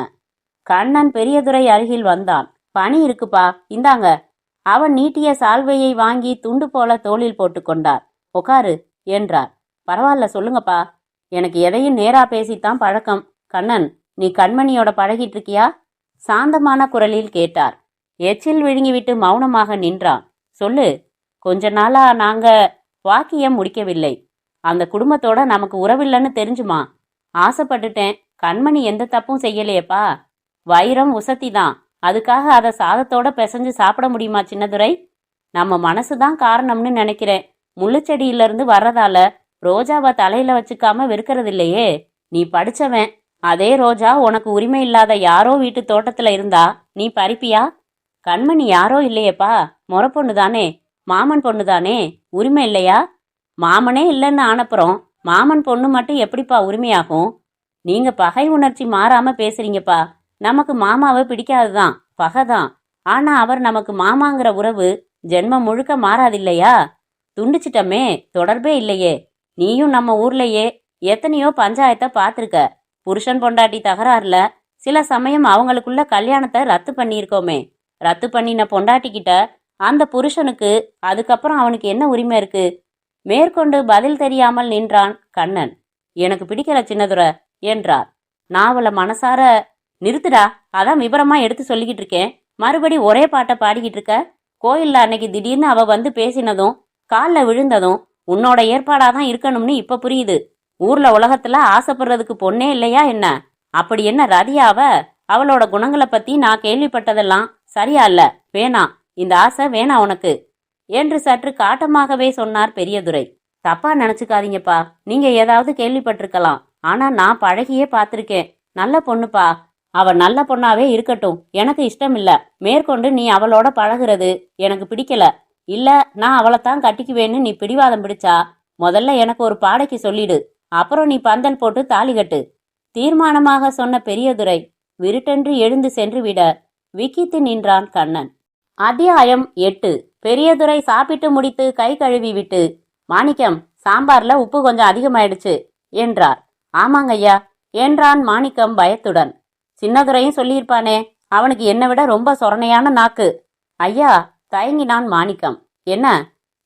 கண்ணன் பெரியதுரை அருகில் வந்தான். பனி இருக்குப்பா, இந்தாங்க. அவன் நீட்டிய சால்வையை வாங்கி துண்டு போல தோளில் போட்டுக்கொண்டார். உக்காரு என்றார். பரவாயில்ல, சொல்லுங்கப்பா. எனக்கு எதையும் நேரா பேசித்தான் பழக்கம். கண்ணன், நீ கண்மணியோட பழகிட்டு இருக்கியா? சாந்தமான குரலில் கேட்டார். எச்சில் விழுங்கிவிட்டு மௌனமாக நின்றான். சொல்லு. கொஞ்ச நாளா நாங்க வாக்கியம் முடிக்கவில்லை. அந்த குடும்பத்தோட நமக்கு உறவில்லைன்னு தெரிஞ்சுமா? ஆசைப்பட்டுட்டேன். கண்மணி எந்த தப்பும் செய்யலையேப்பா. வைரம் உசத்தி தான். அதுக்காக அதை சாதத்தோட பிசைஞ்சு சாப்பிட முடியுமா சின்னதுரை? நம்ம மனசுதான் காரணம்னு நினைக்கிறேன். முள்ளுச்செடியிலிருந்து வர்றதால ரோஜாவை தலையில வச்சுக்காம வெறுக்கிறது இல்லையே. நீ படிச்சவன். அதே ரோஜா உனக்கு உரிமை இல்லாத யாரோ வீட்டு தோட்டத்துல இருந்தா நீ பறிப்பியா? கண்மணி யாரோ இல்லையேப்பா, முறை பொண்ணு தானே, மாமன் பொண்ணு தானே, உரிமை இல்லையா? மாமனே இல்லைன்னு ஆனப்புறம் மாமன் பொண்ணு மட்டும் எப்படிப்பா உரிமையாகும்? நீங்க பகை உணர்ச்சி மாறாம பேசுறீங்கப்பா. நமக்கு மாமாவை பிடிக்காதுதான், பகைதான். ஆனா அவர் நமக்கு மாமாங்கிற உறவு ஜென்மம் முழுக்க மாறாதில்லையா? துண்டிச்சிட்டமே, தொடர்பே இல்லையே. நீயும் நம்ம ஊர்லயே எத்தனையோ பஞ்சாயத்தை பார்த்துருக்க. புருஷன் பொண்டாட்டி தகராறுல சில சமயம் அவங்களுக்குள்ள கல்யாணத்தை ரத்து பண்ணியிருக்கோமே. ரத்து பண்ணின பொண்டாட்டிக்கிட்ட அந்த புருஷனுக்கு அதுக்கப்புறம் அவனுக்கு என்ன உரிமை இருக்கு? மேற்கொண்டு பதில் தெரியாமல் நின்றான் கண்ணன். எனக்கு பிடிக்கல சின்னதுரை என்றார். நாவல மனசார நிறுத்துடா. அதான் விபரமா எடுத்து சொல்லிக்கிட்டு இருக்கேன். மறுபடி ஒரே பாட்டை பாடிக்கிட்டு இருக்க. கோயில்ல அன்னைக்கு திடீர்னு அவ வந்து பேசினதும் காலில் விழுந்ததும் உன்னோட ஏற்பாடாதான் இருக்கணும்னு இப்ப புரியுது. ஊர்ல உலகத்துல ஆசைப்படுறதுக்கு பொண்ணே இல்லையா என்ன? அப்படி என்ன ரதியாவ? அவளோட குணங்களை பத்தி நான் கேள்விப்பட்டதெல்லாம் சரியா இல்ல. வேணாம், இந்த ஆசை வேணாம் உனக்கு என்று சற்று காட்டமாகவே சொன்னார் பெரியதுரை. தப்பா நினைச்சுக்காதீங்கப்பா, நீங்க ஏதாவது கேள்விப்பட்டிருக்கலாம். ஆனா நான் பழகியே பார்த்திருக்கேன். நல்ல பொண்ணுப்பா. அவ நல்ல பொண்ணாவே இருக்கட்டும், எனக்கு இஷ்டம் இல்ல. மேற்கொண்டு நீ அவளோட பழகுறது எனக்கு பிடிக்கல. இல்ல நான் அவளைத்தான் கட்டிக்குவேன்னு நீ பிடிவாதம் பிடிச்சா முதல்ல எனக்கு ஒரு பாடைக்கு சொல்லிடு. அப்புறம் நீ பந்தல் போட்டு தாலி கட்டு. தீர்மானமாக சொன்ன பெரியதுரை விருட்டென்று எழுந்து சென்று விட விக்கித்து நின்றான் கண்ணன். அத்தியாயம் 8. பெரியதுரை சாப்பிட்டு முடித்து கை கழுவி விட்டு, மாணிக்கம், சாம்பார்ல உப்பு கொஞ்சம் அதிகமாயிடுச்சு என்றார். ஆமாங்கய்யா என்றான் மாணிக்கம் பயத்துடன். சின்னதுரையும் சொல்லியிருப்பானே, அவனுக்கு என்னை விட ரொம்ப சொரணையான நாக்கு. ஐயா தயங்கினான் மாணிக்கம். என்ன?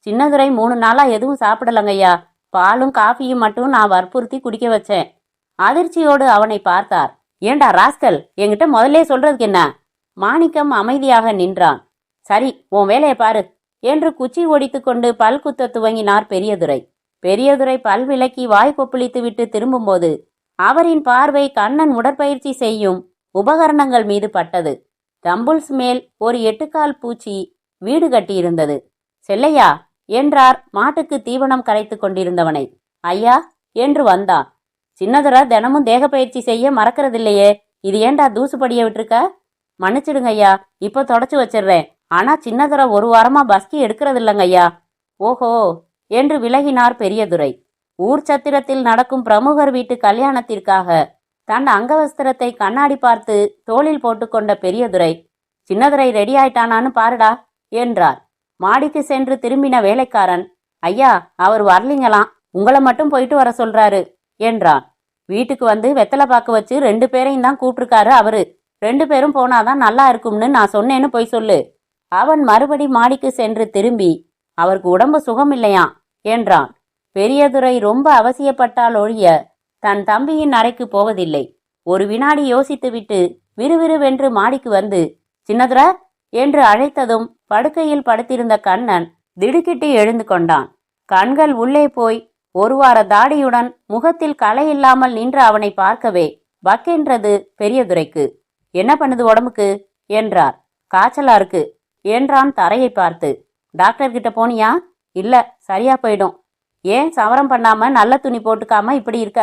சின்னதுரை 3 நாளா எதுவும் சாப்பிடலங்கய்யா. பாலும் காஃபியும் மட்டும் நான் வற்புறுத்தி குடிக்க வச்சேன். அதிர்ச்சியோடு அவனை பார்த்தார். ஏண்டா ராஸ்கல், என்கிட்ட முதல்லே சொல்றதுக்கு என்ன? மாணிக்கம் அமைதியாக நின்றான். சரி, உன் வேலையை பாரு என்று குச்சி ஒடித்து கொண்டு பல் குத்த துவங்கினார் பெரியதுரை. பெரியதுரை பல் விலக்கி வாய் கொப்பளித்து விட்டு திரும்பும்போது அவரின் பார்வை கண்ணன் உடற்பயிற்சி செய்யும் உபகரணங்கள் மீது பட்டது. டம்புல்ஸ் மேல் ஒரு 8 கால் பூச்சி வீடு கட்டியிருந்தது. செல்லையா என்றார் மாட்டுக்கு தீவனம் கரைத்து கொண்டிருந்தவனை. ஐயா என்று வந்தான். சின்னதுரை தினமும் தேக பயிற்சி செய்ய மறக்கறதில்லையே, இது ஏண்டா தூசு படிய விட்டுருக்க? மன்னிச்சிடுங்க ஐயா, இப்ப தொடச்சு வச்சிடுறேன். ஆனா சின்னதுரை 1 வாரமா பஸ்கி எடுக்கிறது இல்லைங்கய்யா. ஓஹோ என்று விலகினார் பெரியதுரை. ஊர் சத்திரத்தில் நடக்கும் பிரமுகர் வீட்டு கல்யாணத்திற்காக தன் அங்கவஸ்திரத்தை கண்ணாடி பார்த்து தோளில் போட்டுக்கொண்ட பெரியதுரை, சின்னதுரை ரெடி ஆயிட்டானான்னு பாருடா என்றார். மாடிக்கு சென்று திரும்பின வேலைக்காரன், ஐயா அவர் வரலிங்களாம், உங்களை மட்டும் போயிட்டு வர சொல்றாரு என்றான். வீட்டுக்கு வந்து வெத்தலை பாக்கு வச்சு 2 பேரையும் தான் கூப்பிட்டுருக்காரு அவரு. 2 பேரும் போனாதான் நல்லா இருக்கும்னு நான் சொன்னேன்னு போய் சொல்லு. அவன் மறுபடி மாடிக்கு சென்று திரும்பி, அவருக்கு உடம்பு சுகம் இல்லையாம் என்றான். பெரியதுரை ரொம்ப அவசியப்பட்டால் ஒழிய தன் தம்பியின் அறைக்கு போவதில்லை. ஒரு வினாடி யோசித்துவிட்டு விறுவிறுவென்று மாடிக்கு வந்து, சின்னதுரை என்று அழைத்ததும் படுக்கையில் படுத்திருந்த கண்ணன் திடுக்கிட்டு எழுந்து கொண்டான். கண்கள் உள்ளே போய் 1 வார தாடியுடன் முகத்தில் களை இல்லாமல் நின்று அவனை பார்க்கவே பக்கென்றது பெரியதுரைக்கு. என்ன பண்ணுது உடம்புக்கு என்றார். காய்ச்சலா இருக்கு என்றான் தரையை பார்த்து. டாக்டர் கிட்ட போனியா? இல்ல, சரியா போயிடும். ஏன் சவரம் பண்ணாம நல்ல துணி போட்டுக்காம இப்படி இருக்க?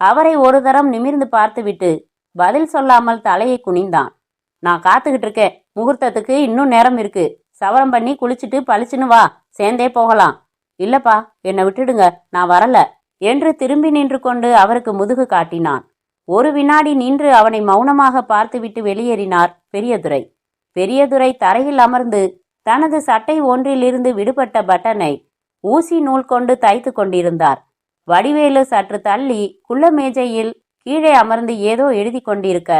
அவரை ஒரு தரம் நிமிர்ந்து பார்த்துவிட்டு பதில் சொல்லாமல் தலையை குனிந்தான். நான் காத்துக்கிட்டு இருக்கேன், முகூர்த்தத்துக்கு இன்னும் நேரம் இருக்கு. சவரம் பண்ணி குளிச்சுட்டு பளிச்சுன்னு வா, சேர்ந்தே போகலாம். இல்லப்பா, என்னை விட்டுடுங்க, நான் வரல என்று திரும்பி நின்று கொண்டு அவருக்கு முதுகு காட்டினான். ஒரு வினாடி நின்று அவனை மௌனமாக பார்த்துவிட்டு வெளியேறினார் பெரியதுரை. பெரியதுரை தரையில் அமர்ந்து தனது சட்டை ஒன்றிலிருந்து விடுபட்ட பட்டனை ஊசி நூல் கொண்டு தைத்து கொண்டிருந்தார். வடிவேலு சற்று தள்ளி குள்ள மேஜையில் கீழே அமர்ந்து ஏதோ எழுதி கொண்டிருக்க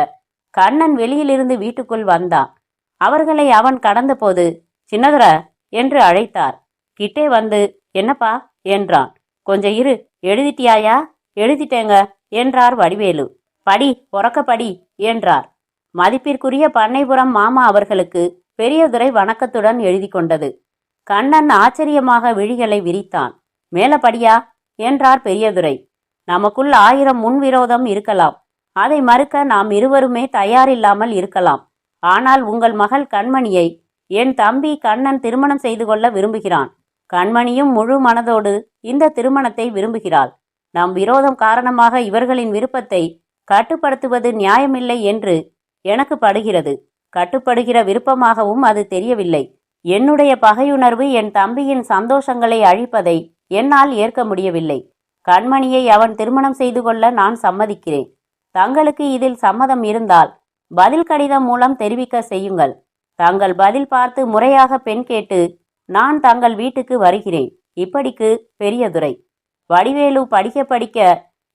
கண்ணன் வெளியிலிருந்து வீட்டுக்குள் வந்தான். அவர்களை அவன் கடந்தபோது, சின்னதுரை என்று அழைத்தார். கிட்டே வந்து, என்னப்பா என்றான். கொஞ்சம் இரு, எழுதிட்டியாயா? எழுதிட்டேங்க என்றார் வடிவேலு. படி, உறக்க படி என்றார். மதிப்பிற்குரிய பண்ணைபுரம் மாமா அவர்களுக்கு பெரியதுரை வணக்கத்துடன் எழுதி கொண்டது. கண்ணன் ஆச்சரியமாக விழிகளை விரித்தான். மேலபடியா என்றார் பெரியதுரை. நமக்குள் 1000 முன்விரோதம் இருக்கலாம், அதை மறுக்க நாம் இருவருமே தயாரில்லாமல் இருக்கலாம். ஆனால் உங்கள் மகள் கண்மணியை என் தம்பி கண்ணன் திருமணம் செய்து கொள்ள விரும்புகிறான். கண்மணியும் முழு மனதோடு இந்த திருமணத்தை விரும்புகிறாள். நம் விரோதம் காரணமாக இவர்களின் விருப்பத்தை கட்டுப்படுத்துவது நியாயமில்லை என்று எனக்கு படுகிறது. கட்டுப்படுகிற விருப்பமாகவும் அது தெரியவில்லை. என்னுடைய பகையுணர்வு என் தம்பியின் சந்தோஷங்களை அழிப்பதை என்னால் ஏற்க முடியவில்லை. கண்மணியை அவன் திருமணம் செய்து கொள்ள நான் சம்மதிக்கிறேன். தங்களுக்கு இதில் சம்மதம் இருந்தால் பதில் கடிதம் மூலம் தெரிவிக்க செய்யுங்கள். தங்கள் பதில் பார்த்து முறையாக பெண் கேட்டு நான் தங்கள் வீட்டுக்கு வருகிறேன். இப்படிக்கு பெரியதுரை. வடிவேலு படிக்க படிக்க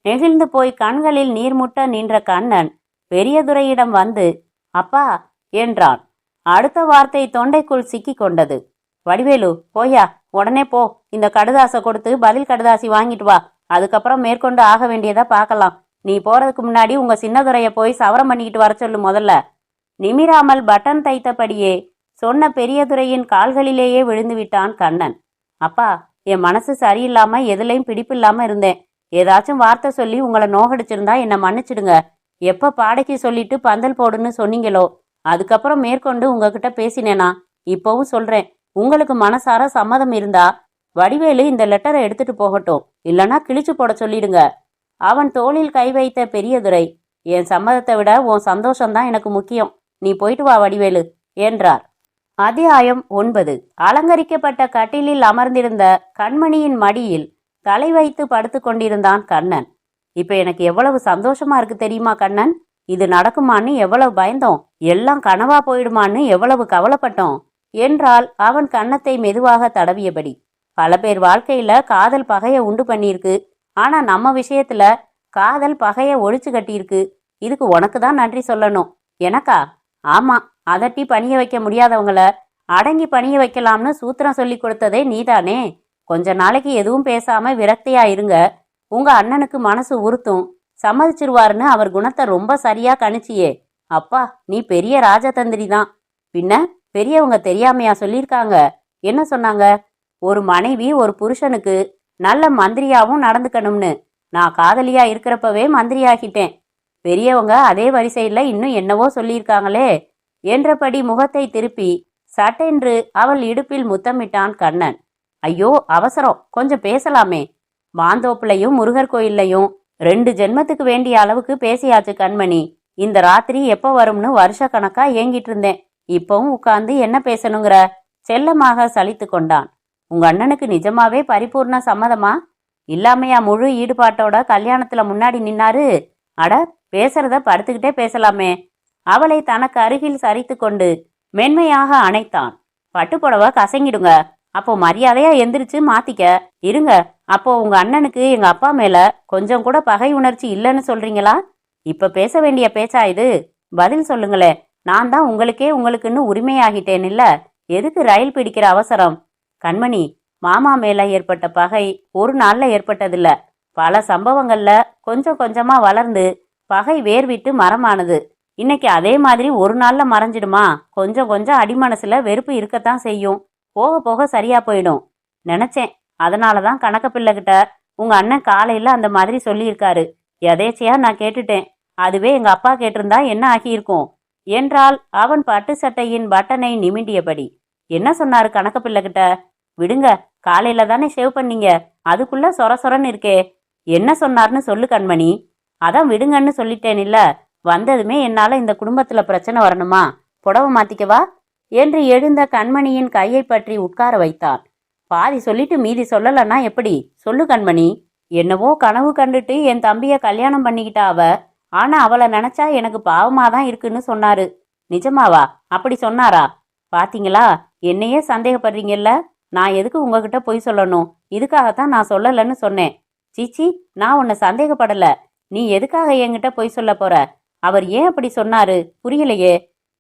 நெகிழ்ந்து போய் கண்களில் நீர்முட்ட நின்ற கண்ணன் பெரியதுரையிடம் வந்து, அப்பா என்றான். அடுத்த வார்த்தை தொண்டைக்குள் சிக்கி கொண்டது. வடிவேலு, போயா, உடனே போ. இந்த கடுதாசை கொடுத்து பதில் கடுதாசி வாங்கிட்டு வா. அதுக்கப்புறம் மேற்கொண்டு ஆக வேண்டியதா பார்க்கலாம். நீ போறதுக்கு முன்னாடி உங்க சின்னதுரைய போய் சவரம் பண்ணிக்கிட்டு வர சொல்லு முதல்ல. நிமிராமல் பட்டன் தைத்தபடியே சொன்ன பெரியதுரையின் கால்களிலேயே விழுந்து விட்டான் கண்ணன். அப்பா, என் மனசு சரியில்லாம எதுலையும் பிடிப்பில்லாம இருந்தேன். ஏதாச்சும் வார்த்தை சொல்லி உங்களை நோகடிச்சிருந்தா என்னை மன்னிச்சிடுங்க. எப்ப பாடைக்கு சொல்லிட்டு பந்தல் போடுன்னு சொன்னீங்களோ அதுக்கப்புறம் மேற்கொண்டு உங்ககிட்ட பேசினேனா. இப்பவும் சொல்றேன், உங்களுக்கு மனசார சம்மதம் இருந்தா வடிவேலு இந்த லெட்டரை எடுத்துட்டு போகட்டும், இல்லனா கிழிச்சு போட சொல்லிடுங்க. அவன் தோளில் கை வைத்த பெரியதுரை, என் சம்மதத்தை விட உன் சந்தோஷம்தான் எனக்கு முக்கியம். நீ போயிட்டு வா வடிவேலு என்றார். அத்தியாயம் 9. அலங்கரிக்கப்பட்ட கட்டிலில் அமர்ந்திருந்த கண்மணியின் மடியில் தலை வைத்து படுத்து கொண்டிருந்தான் கண்ணன். இப்ப எனக்கு எவ்வளவு சந்தோஷமா இருக்கு தெரியுமா கண்ணன்? இது நடக்குமான்னு எவ்வளவு பயந்தோம், எல்லாம் கனவா போயிடுமான்னு எவ்வளவு கவலைப்பட்டோம் என்றால் அவன் கன்னத்தை மெதுவாக தடவியபடி. பல பேர் வாழ்க்கையில காதல் பகைய உண்டு பண்ணியிருக்கு. ஆனா நம்ம விஷயத்துல காதல் பகைய ஒழிச்சு கட்டியிருக்கு. இதுக்கு உனக்கு தான் நன்றி சொல்லணும். எனக்கா? ஆமா, அதட்டி பணிய வைக்க முடியாதவங்கள அடங்கி பணிய வைக்கலாம்னு சூத்திரம் சொல்லி கொடுத்ததே நீதானே. கொஞ்ச நாளைக்கு எதுவும் பேசாம விரக்தியா இருங்க. உங்க அண்ணனுக்கு மனசு உறுத்தும், சம்மதிச்சிருவாருன்னு அவர் குணத்தை ரொம்ப சரியா கணிச்சியே. அப்பா, நீ பெரிய ராஜதந்திரி தான். பின்ன பெரியவங்க தெரியாமையா சொல்லியிருக்காங்க? என்ன சொன்னாங்க? ஒரு மனைவி ஒரு புருஷனுக்கு நல்ல மந்திரியாவும் நடந்துக்கணும்னு. நான் காதலியா இருக்கிறப்பவே மந்திரியாகிட்டேன். பெரியவங்க அதே வரிசையில் இன்னும் என்னவோ சொல்லியிருக்காங்களே என்றபடி முகத்தை திருப்பி சட்டென்று அவள் இடுப்பில் முத்தமிட்டான் கண்ணன். ஐயோ அவசரம், கொஞ்சம் பேசலாமே. மாந்தோப்புலையும் முருகர் கோயில்லையும் 2 ஜென்மத்துக்கு வேண்டிய அளவுக்கு பேசியாச்சு கண்மணி. இந்த ராத்திரி எப்போ வரும்னு வருஷ கணக்கா ஏங்கிட்டு இருந்தேன். இப்பவும் உட்கார்ந்து என்ன பேசணுங்கிற? செல்லமாக சலித்து கொண்டான். உங்க அண்ணனுக்கு நிஜமாவே பரிபூர்ண சம்மதமா? இல்லாமையா முழு ஈடுபாட்டோட கல்யாணத்துல முன்னாடி நின்னாரு? அட, பேசுறத படுத்துக்கிட்டே பேசலாமே. அவளை தனக்கு அருகில் சரித்து கொண்டு மென்மையாக அணைத்தான். பட்டுப்புடவை கசங்கிடுங்க, அப்போ மரியாதையா எந்திரிச்சு மாத்திக்க. இருங்க, அப்போ உங்க அண்ணனுக்கு எங்க அப்பா மேல கொஞ்சம் கூட பகை உணர்ச்சி இல்லைன்னு சொல்றீங்களா? இப்ப பேச வேண்டிய பேச்சா இது? பதில் சொல்லுங்களே. நான் தான் உங்களுக்குன்னு உரிமையாகிட்டேன் இல்ல? எதுக்கு ரயில் பிடிக்கிற அவசரம்? கண்மணி, மாமா மேல ஏற்பட்ட பகை ஒரு நாள்ல ஏற்பட்டதில்ல. பல சம்பவங்கள்ல கொஞ்சம் கொஞ்சமா வளர்ந்து பகை வேர் விட்டு மரமானது. இன்னைக்கு அதே மாதிரி ஒரு நாள்ல மறைஞ்சிடுமா? கொஞ்சம் கொஞ்சம் அடிமனசுல வெறுப்பு இருக்கத்தான் செய்யும். போக போக சரியா போயிடும் நினைச்சேன். அதனாலதான் கணக்க பிள்ளைகிட்ட உங்க அண்ணன் காலையில அந்த மாதிரி சொல்லியிருக்காரு. எதேச்சையா நான் கேட்டுட்டேன். அதுவே எங்க அப்பா கேட்டிருந்தா என்ன ஆகியிருக்கும் என்றால் அவன் பட்டு சட்டையின் பட்டனை நிமிண்டியபடி. என்ன சொன்னாரு கணக்க பிள்ளைகிட்ட? விடுங்க, காலையில தானே ஷேவ் பண்ணீங்க, அதுக்குள்ள சொர சொரன்னு இருக்கே. என்ன சொன்னார்னு சொல்லு கண்மணி. அதான் விடுங்கன்னு சொல்லிட்டேன் இல்ல. வந்ததுமே என்னால இந்த குடும்பத்துல பிரச்சனை வரணுமா? புடவை மாத்திக்கவா என்று எழுந்த கண்மணியின் கையை பற்றி உட்கார வைத்தான். பாதி சொல்லிட்டு மீதி சொல்லலன்னா எப்படி? சொல்லு கண்மணி. என்னவோ கனவு கண்டுட்டு என் தம்பிய கல்யாணம் பண்ணிக்கிட்டா அவ. ஆனா அவளை நினைச்சா எனக்கு பாவமாதான் இருக்குன்னு சொன்னாரு. நிஜமாவா? அப்படி சொன்னாரா? பாத்தீங்களா, என்னையே சந்தேகப்படுறீங்கல்ல. நான் எதுக்கு உங்ககிட்ட பொய் சொல்லணும்? இதுக்காகத்தான் நான் சொல்லலன்னு சொன்னேன். சீச்சி, நான் உன்னை சந்தேகப்படல. நீ எதுக்காக என்கிட்ட பொய் சொல்ல போற? அவர் ஏன் அப்படி சொன்னாரு? புரியலையே.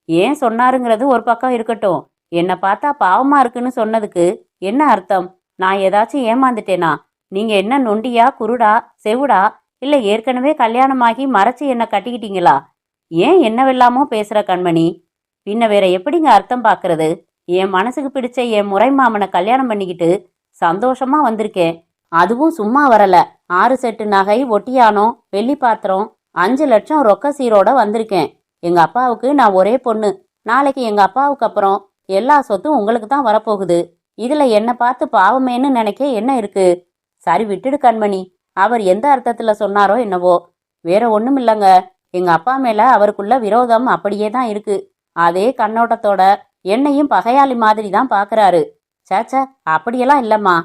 ஏன் சொன்னாருங்கிறது ஒரு பக்கம் இருக்கட்டும், என்னை பார்த்தா பாவமா இருக்குன்னு சொன்னதுக்கு என்ன அர்த்தம்? நான் ஏதாச்சும் ஏமாந்துட்டேனா? நீங்க என்ன நொண்டியா, குருடா, செவுடா, இல்ல ஏற்கனவே கல்யாணமாகி மறைச்சு என்ன கட்டிக்கிட்டீங்களா? ஏன் என்னவெல்லாமோ பேசுற கண்மணி. பின்ன வேற எப்படிங்க அர்த்தம் பாக்குறது? என் மனசுக்கு பிடிச்ச என் முறை மாமனை கல்யாணம் பண்ணிக்கிட்டு சந்தோஷமா வந்திருக்கேன். அதுவும் சும்மா வரல. 6 செட்டு நகை, ஒட்டியானம், வெள்ளி பாத்திரம், 5 லட்சம் ரொக்க சீரோட வந்திருக்கேன். எங்க அப்பாவுக்கு நான் ஒரே பொண்ணு. நாளைக்கு எங்க அப்பாவுக்கு அப்புறம் எல்லா சொத்தும் உங்களுக்கு தான் வரப்போகுது. இதுல என்ன பார்த்து பாவமேன்னு நினைக்க என்ன இருக்கு? சரி விட்டுடு கண்மணி. அவர் எந்த அர்த்தத்துல சொன்னாரோ என்னவோ. வேற ஒண்ணும் இல்லைங்க. எங்க அப்பா மேல அவருக்குள்ள விரோதம் அப்படியே தான் இருக்கு. அதே கண்ணோட்டத்தோட என்னையும் பகையாளி மாதிரி தான் பாக்குறாரு. சேச்ச, அப்படியெல்லாம் இல்லம்மா.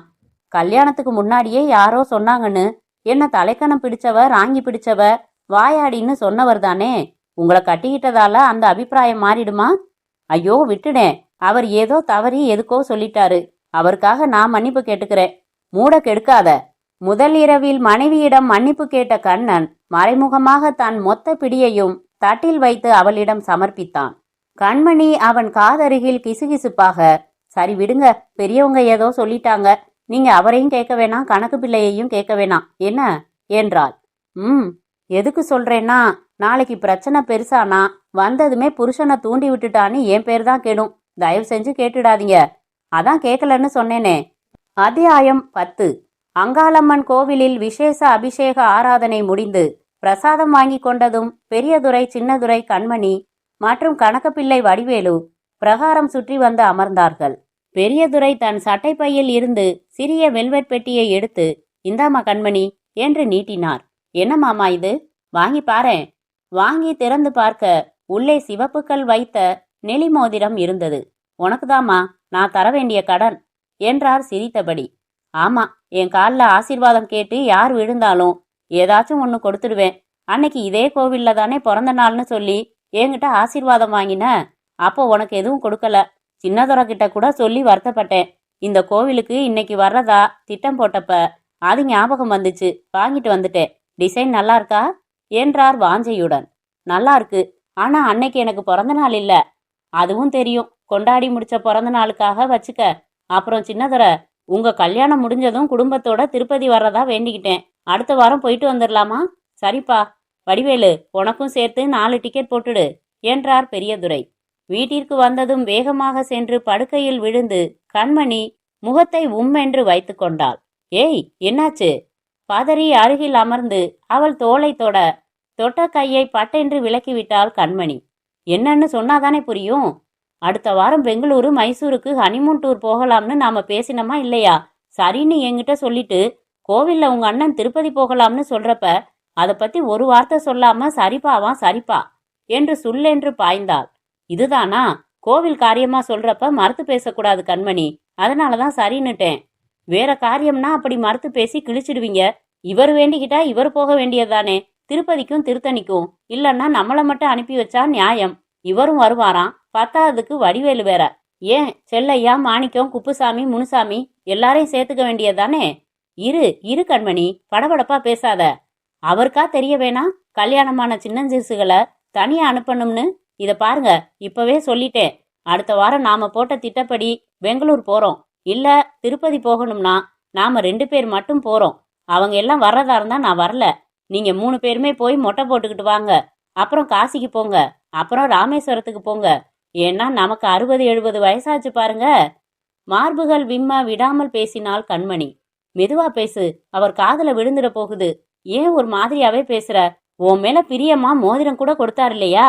கல்யாணத்துக்கு முன்னாடியே யாரோ சொன்னாங்கன்னு என்ன தலைக்கணம் பிடிச்சவ, ராங்கி பிடிச்சவ, வாயாடின்னு சொன்னவர் தானே. உங்களை கட்டிக்கிட்டதால அந்த அபிப்பிராயம் மாறிடுமா? ஐயோ விட்டுடேன். அவர் ஏதோ தவறி எதுக்கோ சொல்லிட்டாரு. அவருக்காக நான் மன்னிப்பு கேட்டுக்கிறேன். மூட கெடுக்காத. முதல் இரவில் மனைவியிடம் மன்னிப்பு கேட்ட கண்ணன் மறைமுகமாக தன் மொத்த பிடியையும் தட்டில் வைத்து அவளிடம் சமர்ப்பித்தான். கண்மணி அவன் காதருகில் கிசுகிசுப்பாக, சரி விடுங்க, பெரியவங்க ஏதோ சொல்லிட்டாங்க. நீங்க அவரையும் கேட்க வேணாம், கணக்கு பிள்ளையையும் கேட்க வேணாம் என்ன என்றாள். எதுக்கு சொல்றேன்னா, நாளைக்கு பிரச்சனை பெருசானா வந்ததுமே புருஷனை தூண்டி விட்டுட்டான்னு என் பேர் தான் கெடும். தயவு செஞ்சு கேட்டுடாதீங்க. அதான் கேட்கலன்னு சொன்னேனே. அத்தியாயம் 10. அங்காளம்மன் கோவிலில் விசேஷ அபிஷேக ஆராதனை முடிந்து பிரசாதம் வாங்கி கொண்டதும் பெரியதுரை, சின்னதுரை, கண்மணி மற்றும் கணக்கப்பிள்ளை, வடிவேலு பிரகாரம் சுற்றி வந்து அமர்ந்தார்கள். பெரியதுரை தன் சட்டைப்பையில் இருந்து சிறிய வெல்வெட் பெட்டியை எடுத்து, இந்தாமா கண்மணி என்று நீட்டினார். என்ன மாமா இது? வாங்கி பாரேன். வாங்கி திறந்து பார்க்க உள்ளே சிவப்புக்கள் வைத்த நெளி மோதிரம் இருந்தது. உனக்குதாமா, நான் தர வேண்டிய கடன் என்றார் சிரித்தபடி. ஆமா, என் காலில் ஆசீர்வாதம் கேட்டு யார் விழுந்தாலும் ஏதாச்சும் ஒன்று கொடுத்துடுவேன். அன்னைக்கு இதே கோவில்ல தானே பிறந்த நாள்னு சொல்லி என்கிட்ட ஆசீர்வாதம் வாங்கின. அப்போ உனக்கு எதுவும் கொடுக்கல. சின்னதுரை கிட்ட கூட சொல்லி வருத்தப்பட்டேன். இந்த கோவிலுக்கு இன்னைக்கு வர்றதா திட்டம் போட்டப்ப அது ஞாபகம் வந்துச்சு, வாங்கிட்டு வந்துட்டேன். டிசைன் நல்லா இருக்கா என்றார் வாஞ்சையுடன். நல்லா இருக்கு, ஆனா அன்னைக்கு எனக்கு பிறந்த நாள் இல்ல. அதுவும் தெரியும். கொண்டாடி முடிச்ச பிறந்த நாளுக்காக வச்சுக்க. அப்புறம் சின்னதுரை, உங்க கல்யாணம் முடிஞ்சதும் குடும்பத்தோட திருப்பதி வர்றதா வேண்டிக்கிட்டேன். அடுத்த வாரம் போயிட்டு வந்துடலாமா? சரிப்பா. வடிவேலு, உனக்கும் சேர்த்து 4 டிக்கெட் போட்டுடு என்றார் பெரியதுரை. வீட்டிற்கு வந்ததும் வேகமாக சென்று படுக்கையில் விழுந்து கண்மணி முகத்தை உம்மென்று வைத்து கொண்டாள். ஏய், என்னாச்சு? பதறி அருகில் அமர்ந்து அவள் தோளை தொட்ட கையை பட்டென்று விலக்கிவிட்டாள் கண்மணி. என்னன்னு சொன்னாதானே புரியும். அடுத்த வாரம் பெங்களூரு, மைசூருக்கு ஹனிமூன் டூர் போகலாம்னு நாம பேசினோமா இல்லையா? சரின்னு என்கிட்ட சொல்லிட்டு கோவில்ல உங்க அண்ணன் திருப்பதி போகலாம்னு சொல்றப்ப அதை பத்தி ஒரு வார்த்தை சொல்லாம சரிப்பாவான் சரிப்பா என்று சொல்லென்று பாய்ந்தாள். இதுதானா? கோவில் காரியமா சொல்றப்ப மறுத்து பேசக்கூடாது கண்மணி, அதனாலதான் சரின்னுட்டேன். வேற காரியம்னா அப்படி மறுத்து பேசி கிழிச்சிடுவீங்க. இவர் வேண்டிக்கிட்டா இவர் போக வேண்டியதுதானே, திருப்பதிக்கும் திருத்தணிக்கும். இல்லன்னா நம்மளை மட்டும் அனுப்பி வச்சா நியாயம். இவரும் வருவாராம், பத்தாவதுக்கு வடிவேலு வேற. ஏன் செல்லையா, மாணிக்கம், குப்புசாமி, முனுசாமி எல்லாரையும் சேர்த்துக்க வேண்டியதுதானே? இரு கண்மணி, படபடப்பா பேசாத. அவருக்கா தெரிய வேணா கல்யாணமான சின்னஞ்சிறுசுகளை தனியா அனுப்பணும்னு? இத பாருங்க, இப்பவே சொல்லிட்டேன். அடுத்த வாரம் நாம போட்ட திட்டப்படி பெங்களூர் போறோம். இல்ல திருப்பதி போகணும்னா நாம 2 பேர் மட்டும் போறோம். அவங்க எல்லாம் வர்றதா இருந்தா நான் வரல. நீங்க 3 பேருமே போய் மொட்டை போட்டுக்கிட்டு வாங்க. அப்புறம் காசிக்கு போங்க, அப்புறம் ராமேஸ்வரத்துக்கு போங்க. ஏன்னா நமக்கு 60-70 வயசாச்சு பாருங்க. மார்புகள் விம்ம விடாமல் பேசினாள் கண்மணி. மெதுவா பேசு, அவர் காதுல விழுந்துட போகுது. ஏன் ஒரு மாதிரியாவே பேசுற? உன் மேல பிரியமா மோதிரம் கூட கொடுத்தாரு இல்லையா?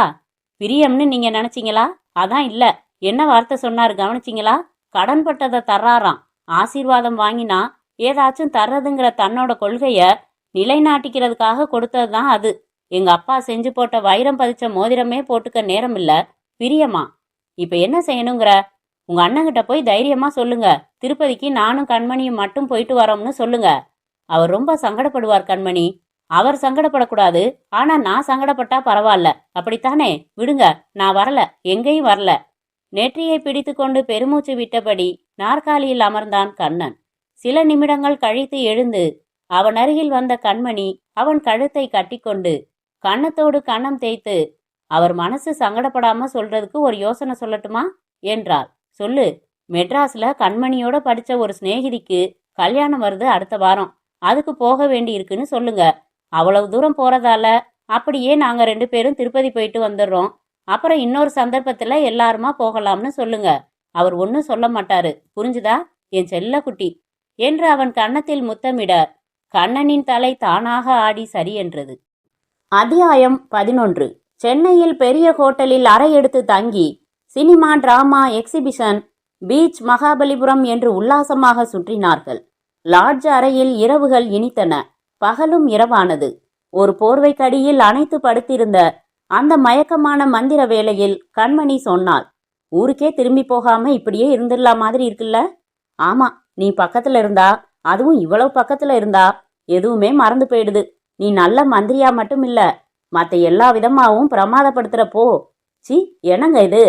பிரியம்னு நீங்க நினைச்சீங்களா? அதான் இல்ல. என்ன வார்த்தை சொன்னாரு கவனிச்சிங்களா? கடன் பட்டதை தர்றாராம். ஆசீர்வாதம் வாங்கினா ஏதாச்சும் தர்றதுங்கிற தன்னோட கொள்கைய நிலைநாட்டிக்கிறதுக்காக கொடுத்ததுதான் அது. எங்க அப்பா செஞ்சு போட்ட வைரம் பதிச்ச மோதிரமே போட்டுக்க நேரம் இல்ல, பிரியமா? இப்ப என்ன செய்யணுங்கிற? உங்க அண்ணங்கிட்ட போய் தைரியமா சொல்லுங்க, திருப்பதிக்கு நானும் கண்மணியும் மட்டும் போயிட்டு வரோம்னு சொல்லுங்க. அவர் ரொம்ப சங்கடப்படுவார் கண்மணி. அவர் சங்கடப்படக்கூடாது, ஆனா நான் சங்கடப்பட்டா பரவாயில்ல, அப்படித்தானே? விடுங்க, நான் வரல, எங்கேயும் வரல. நெற்றியை பிடித்து கொண்டு பெருமூச்சு விட்டபடி நாற்காலியில் அமர்ந்தான் கண்ணன். சில நிமிடங்கள் கழித்து எழுந்து அவன் அருகில் வந்த கண்மணி அவன் கழுத்தை கட்டிக்கொண்டு கன்னத்தோடு கன்னம் தேய்த்து, அவர் மனசு சங்கடப்படாம சொல்றதுக்கு ஒரு யோசனை சொல்லட்டுமா என்றாள். சொல்லு. மெட்ராஸ்ல கண்மணியோட படிச்ச ஒரு சிநேகிதிக்கு கல்யாணம் வருது அடுத்த வாரம். அதுக்கு போக வேண்டி இருக்குன்னு சொல்லுங்க. அவ்வளவு தூரம் போறதால அப்படியே நாங்க 2 பேரும் திருப்பதி போயிட்டு வந்துடுறோம். அப்புறம் இன்னொரு சந்தர்ப்பத்துல எல்லாருமா போகலாம்னு சொல்லுங்க. அவர் ஒன்னும் சொல்ல மாட்டாரு, புரிஞ்சுதா என் செல்ல குட்டி என்று அவன் கன்னத்தில் முத்தமிட கண்ணனின் தலை தானாக ஆடி சரி என்றது. அத்தியாயம் 11. சென்னையில் பெரிய ஹோட்டலில் அறை எடுத்து தங்கி cinema, drama, exhibition, beach, Mahabalipuram என்று உல்லாசமாக சுற்றினார்கள். லாட்ஜ் அறையில் இரவுகள் இனித்தன. பகலும் இரவானது. ஒரு போர்வைக்கடியில் அணைத்து படுத்திருந்த அந்த மயக்கமான மந்திர வேளையில் கண்மணி சொன்னாள், ஊருக்கே திரும்பி போகாம இப்படியே இருந்துடலாம் மாதிரி இருக்குல்ல? ஆமா, நீ பக்கத்துல இருந்தா, அதுவும் இவ்வளவு பக்கத்துல இருந்தா எதுவுமே மறந்து போயிடுது. நீ நல்ல மந்திரியா மட்டும் இல்ல, மத்த எல்லா விதமாவும் பிரமாதப்படுத்துறப்போ. சி, என்னங்க இது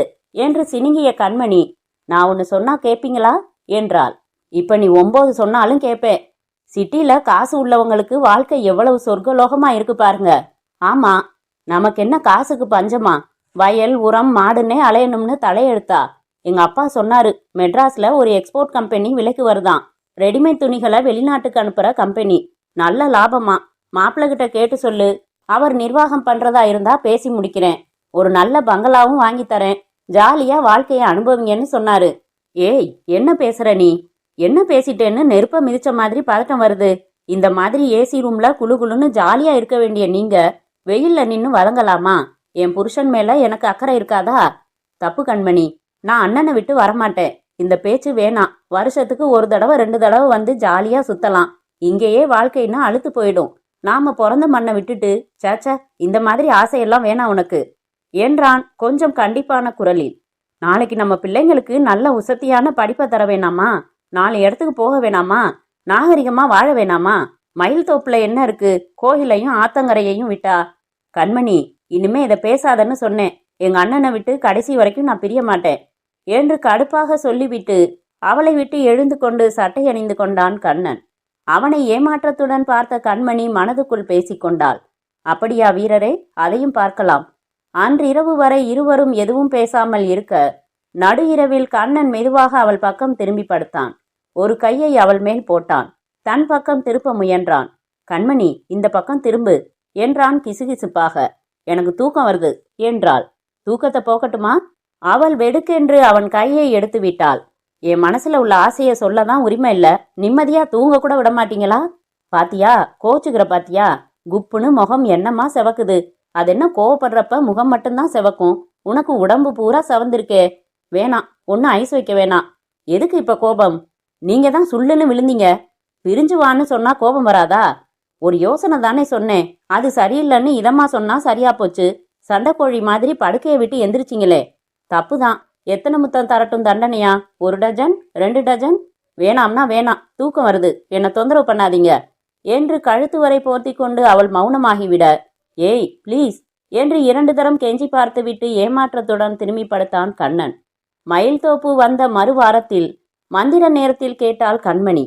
என்று சினுங்கிய கண்மணி, நான் ஒன்னு சொன்னா கேப்பீங்களா என்றாள். இப்ப நீ 9 சொன்னாலும் கேப்பேன். சிட்டில காசு உள்ளவங்களுக்கு வாழ்க்கை எவ்வளவு சொர்க்கலோகமா இருக்கு பாருங்க. ஆமா, நமக்கு என்ன காசுக்கு பஞ்சமா? வயல், உரம், மாடுன்னே அலையணும்னு தலையெழுத்தா? எங்க அப்பா சொன்னாரு, மெட்ராஸ்ல ஒரு எக்ஸ்போர்ட் கம்பெனி விலைக்கு வருதான். ரெடிமேட் துணிகளை வெளிநாட்டுக்கு அனுப்புற கம்பெனி. நல்ல லாபமா. மாப்பிள்ளை கிட்ட கேட்டு சொல்லு. அவர் நிர்வாகம் பண்றதா இருந்தா பேசி முடிக்கிறேன். ஒரு நல்ல பங்களாவும் வாங்கி தரேன். ஜாலியா வாழ்க்கைய அனுபவிங்கன்னு சொன்னாரு. ஏய், என்ன பேசுற நீ? என்ன பேசிட்டேன்னு நெருப்ப மிதிச்ச மாதிரி பதட்டம் வருது. இந்த மாதிரி ஏசி ரூம்ல குளு குளுன்னு ஜாலியா இருக்க வேண்டிய நீங்க வெயில்ல நின்னு வதங்கலாமா? என் புருஷன் மேல எனக்கு அக்கறை இருக்காதா? தப்பு கண்மணி, நான் அண்ணனை விட்டு வரமாட்டேன். இந்த பேச்சு வேணாம். வருஷத்துக்கு ஒரு தடவை 2 தடவை வந்து ஜாலியா சுத்தலாம். இங்கேயே வாழ்க்கைன்னா அழுத்து போயிடும். நாம பிறந்த மண்ணை விட்டுட்டு சேச்ச இந்த மாதிரி ஆசையெல்லாம் வேணாம் உனக்கு என்றான் கொஞ்சம் கண்டிப்பான குரலில். நாளைக்கு நம்ம பிள்ளைங்களுக்கு நல்ல உசத்தியான படிப்பை தர வேணாமா? 4 இடத்துக்கு போக வேணாமா? நாகரிகமா வாழ வேணாமா? மயில் தோப்புல என்ன இருக்கு? கோயிலையும் ஆத்தங்கரையையும் விட்டா? கண்மணி, இனிமே இதை பேசாதன்னு சொன்னேன். எங்க அண்ணனை விட்டு கடைசி வரைக்கும் நான் பிரிய மாட்டேன் என்று கடுப்பாக சொல்லிவிட்டு அவளை விட்டு எழுந்து கொண்டு சட்டை அணிந்து கொண்டான் கண்ணன். அவனை ஏமாற்றத்துடன் பார்த்த கண்மணி மனதுக்குள் பேசிக்கொண்டாள். அப்படியா வீரரே, அதையும் பார்க்கலாம். அன்றிரவு வரை இருவரும் எதுவும் பேசாமல் இருக்க நடு இரவில் கண்ணன் மெதுவாக அவள் பக்கம் திரும்பி படுத்தான். ஒரு கையை அவள் மேல் போட்டான். தன் பக்கம் திருப்ப முயன்றான். கண்மணி, இந்த பக்கம் திரும்பு என்றான் கிசுகிசுப்பாக. எனக்கு தூக்கம் வருது என்றாள். தூக்கத்தை போக்கட்டுமா? அவள் வெடுக்கென்று அவன் கையை எடுத்து விட்டாள். என் மனசுல உள்ள ஆசைய சொல்லதான் உரிமை இல்ல, நிம்மதியா தூங்க கூட விட மாட்டீங்களா? பாத்தியா, கோச்சுக்கிற பாத்தியா? குப்புன்னு முகம் என்னமா செவக்குது. அது என்ன, கோவப்படுறப்ப முகம் மட்டும்தான் செவக்கும், உனக்கு உடம்பு பூரா செவந்திருக்கே. வேணாம், ஒன்னும் ஐஸ் வைக்க வேணாம். எதுக்கு இப்ப கோபம்? நீங்க தான் சுள்ளுன்னு விழுந்தீங்க. பிரிஞ்சுவான்னு சொன்னா கோபம் வராதா? ஒரு யோசனை தானே சொன்னேன், அது சரியில்லைன்னு இதமா சொன்னா சரியா போச்சு. சண்டைக்கோழி மாதிரி படுக்கையை விட்டு எந்திரிச்சிங்களே, தப்புதான். எத்தனை முத்தம் தரட்டும் தண்டனையா? 1 டஜன் 2 டஜன்? வேணாம்னா வேணாம், தூக்கம் வருது, என்னை தொந்தரவு பண்ணாதீங்க என்று கழுத்து வரை போர்த்தி கொண்டு அவள் மௌனமாகிவிட, ஏய் ப்ளீஸ் என்று 2 தரம் கெஞ்சி பார்த்துவிட்டு ஏமாற்றத்துடன் திரும்பி படுத்தான் கண்ணன். மயில் தோப்பு வந்த மறுவாரத்தில் மந்திர நேரத்தில் கேட்டாள் கண்மணி.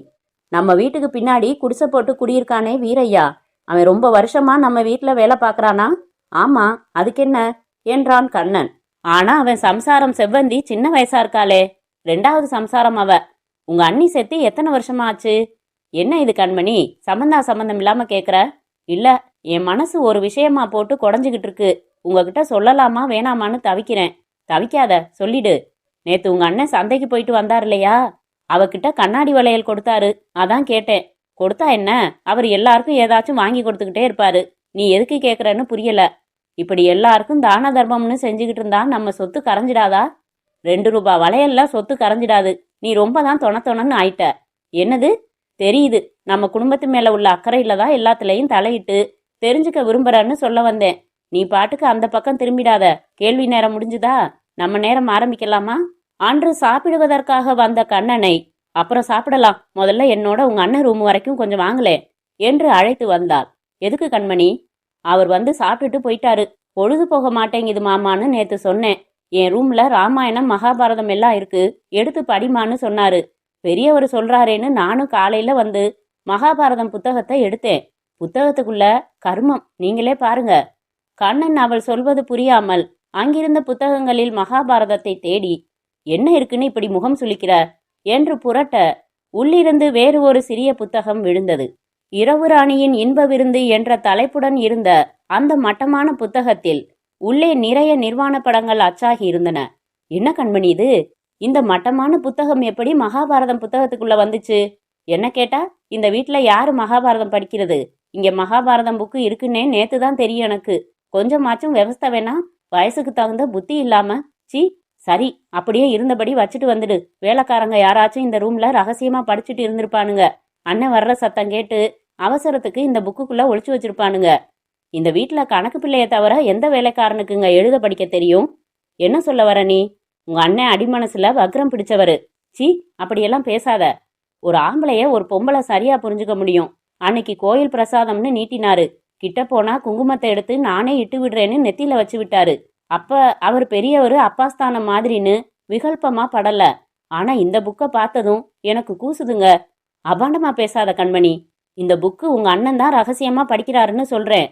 நம்ம வீட்டுக்கு பின்னாடி குடிசை போட்டு குடியிருக்கானே வீரையா, அவன் ரொம்ப வருஷமா நம்ம வீட்டுல வேலை பார்க்கறானா? ஆமா, அதுக்கென்ன என்றான் கண்ணன். ஆனா அவன் சம்சாரம் செவ்வந்தி சின்ன வயசா இருக்காளே, 2வது சம்சாரம் அவ. உங்க அண்ணி செத்து எத்தனை வருஷமா ஆச்சு? என்ன இது கண்மணி, சம்பந்தம் இல்லாம கேக்குற? இல்ல, என் மனசு ஒரு விஷயமா போட்டு குடஞ்சுகிட்டு இருக்கு. உங்ககிட்ட சொல்லலாமா வேணாமான்னு தவிக்கிறேன். தவிக்காத, சொல்லிடு. நேத்து உங்க அண்ணன் சந்தைக்கு போயிட்டு வந்தார் இல்லையா, அவகிட்ட கண்ணாடி வளையல் கொடுத்தாரு, அதான் கேட்டேன். கொடுத்தா என்ன, அவர் எல்லாருக்கும் ஏதாச்சும் வாங்கி கொடுத்துக்கிட்டே இருப்பாரு. நீ எதுக்கு கேக்குறன்னு புரியல. இப்படி எல்லாருக்கும் தான தர்மம்னு செஞ்சுக்கிட்டு இருந்தா நம்ம சொத்து கரைஞ்சிடாதா? 2 ரூபாய் வளையல்ல சொத்து கரைஞ்சிடாது. நீ ரொம்ப தான் தொணன்னு ஆயிட்ட. என்னது? தெரியுது, நம்ம குடும்பத்து மேல உள்ள அக்கறையில தான் எல்லாத்துலயும் தலையிட்டு தெரிஞ்சுக்க விரும்புறன்னு சொல்ல வந்தேன். நீ பாட்டுக்கு அந்த பக்கம் திரும்பிடாத. கேள்வி நேரம் முடிஞ்சுதா? நம்ம நேரம் ஆரம்பிக்கலாமா? அன்று சாப்பிடுவதற்காக வந்த கண்ணனை, அப்புறம் சாப்பிடலாம், முதல்ல என்னோட உங்க அண்ணன் ரூம் வரைக்கும் கொஞ்சம் வாங்கலே என்று அழைத்து வந்தாள். எதுக்கு கண்மணி? அவர் வந்து சாப்பிட்டுட்டு போயிட்டாரு. பொழுது போக மாட்டேங்குது மாமான்னு நேத்து சொன்னேன். என் ரூம்ல ராமாயணம் மகாபாரதம் எல்லாம் இருக்கு, எடுத்து படிமான்னு சொன்னாரு. பெரியவர் சொல்றாரேன்னு நானும் காலையில வந்து மகாபாரதம் புத்தகத்தை எடுத்தேன். புத்தகத்துக்குள்ள கர்மம், நீங்களே பாருங்க. கண்ணன் அவள் சொல்வது புரியாமல் அங்கிருந்த புத்தகங்களில் மகாபாரதத்தை தேடி, என்ன இருக்குன்னு இப்படி முகம் சுளிக்கிற என்று புரட்ட உள்ளிருந்து வேறு ஒரு சிறிய புத்தகம் விழுந்தது. இரவு ராணியின் இன்ப விருந்து என்ற தலைப்புடன் இருந்த அந்த மட்டமான புத்தகத்தில் உள்ளே நிறைய நிர்வாண படங்கள் அச்சாகி இருந்தன. என்ன கண்மணி இது? இந்த மட்டமான புத்தகம் எப்படி மகாபாரதம் புத்தகத்துக்குள்ள வந்துச்சு? என்ன கேட்டா, இந்த வீட்டுல யாரு மகாபாரதம் படிக்கிறது? இங்க மகாபாரதம் புக்கு இருக்குன்னே நேத்து தான் தெரியும் எனக்கு. கொஞ்சமாச்சும் விவஸ்தை வேணா? வயசுக்கு தகுந்த புத்தி இல்லாம. சி, சரி, அப்படியே இருந்தபடி வச்சுட்டு வந்துடு. வேலைக்காரங்க யாராச்சும் இந்த ரூம்ல ரகசியமா படிச்சுட்டு இருந்திருப்பானுங்க. அண்ணன் வர்ற சத்தம் கேட்டு அவசரத்துக்கு இந்த புக்குக்குள்ள ஒளிச்சு வச்சிருப்பானுங்க. இந்த வீட்டுல கணக்கு பிள்ளைய தவிர எந்த வேலைக்காரனுக்குங்க எழுத படிக்க தெரியும்? என்ன சொல்ல வர நீ? உங்க அண்ணன் அடிமனசுல வக்ரம் பிடிச்சவரு. சி, அப்படியெல்லாம் பேசாத. ஒரு ஆம்பளைய ஒரு பொம்பளை சரியா புரிஞ்சுக்க முடியும். அன்னைக்கு கோயில் பிரசாதம்னு நீட்டினாரு. கிட்ட போனா குங்குமத்தை எடுத்து நானே இட்டு விடுறேன்னு நெத்தியில வச்சு விட்டாரு. அப்ப அவர் பெரியவரு அப்பாஸ்தானம் மாதிரின்னு விகல்பமா படல. ஆனா இந்த புக்கை பார்த்ததும் எனக்கு கூசுதுங்க. அபாண்டமா பேசாத கண்மணி. இந்த புக்கு உங்க அண்ணன் தான் ரகசியமா படிக்கிறாருன்னு சொல்றேன்.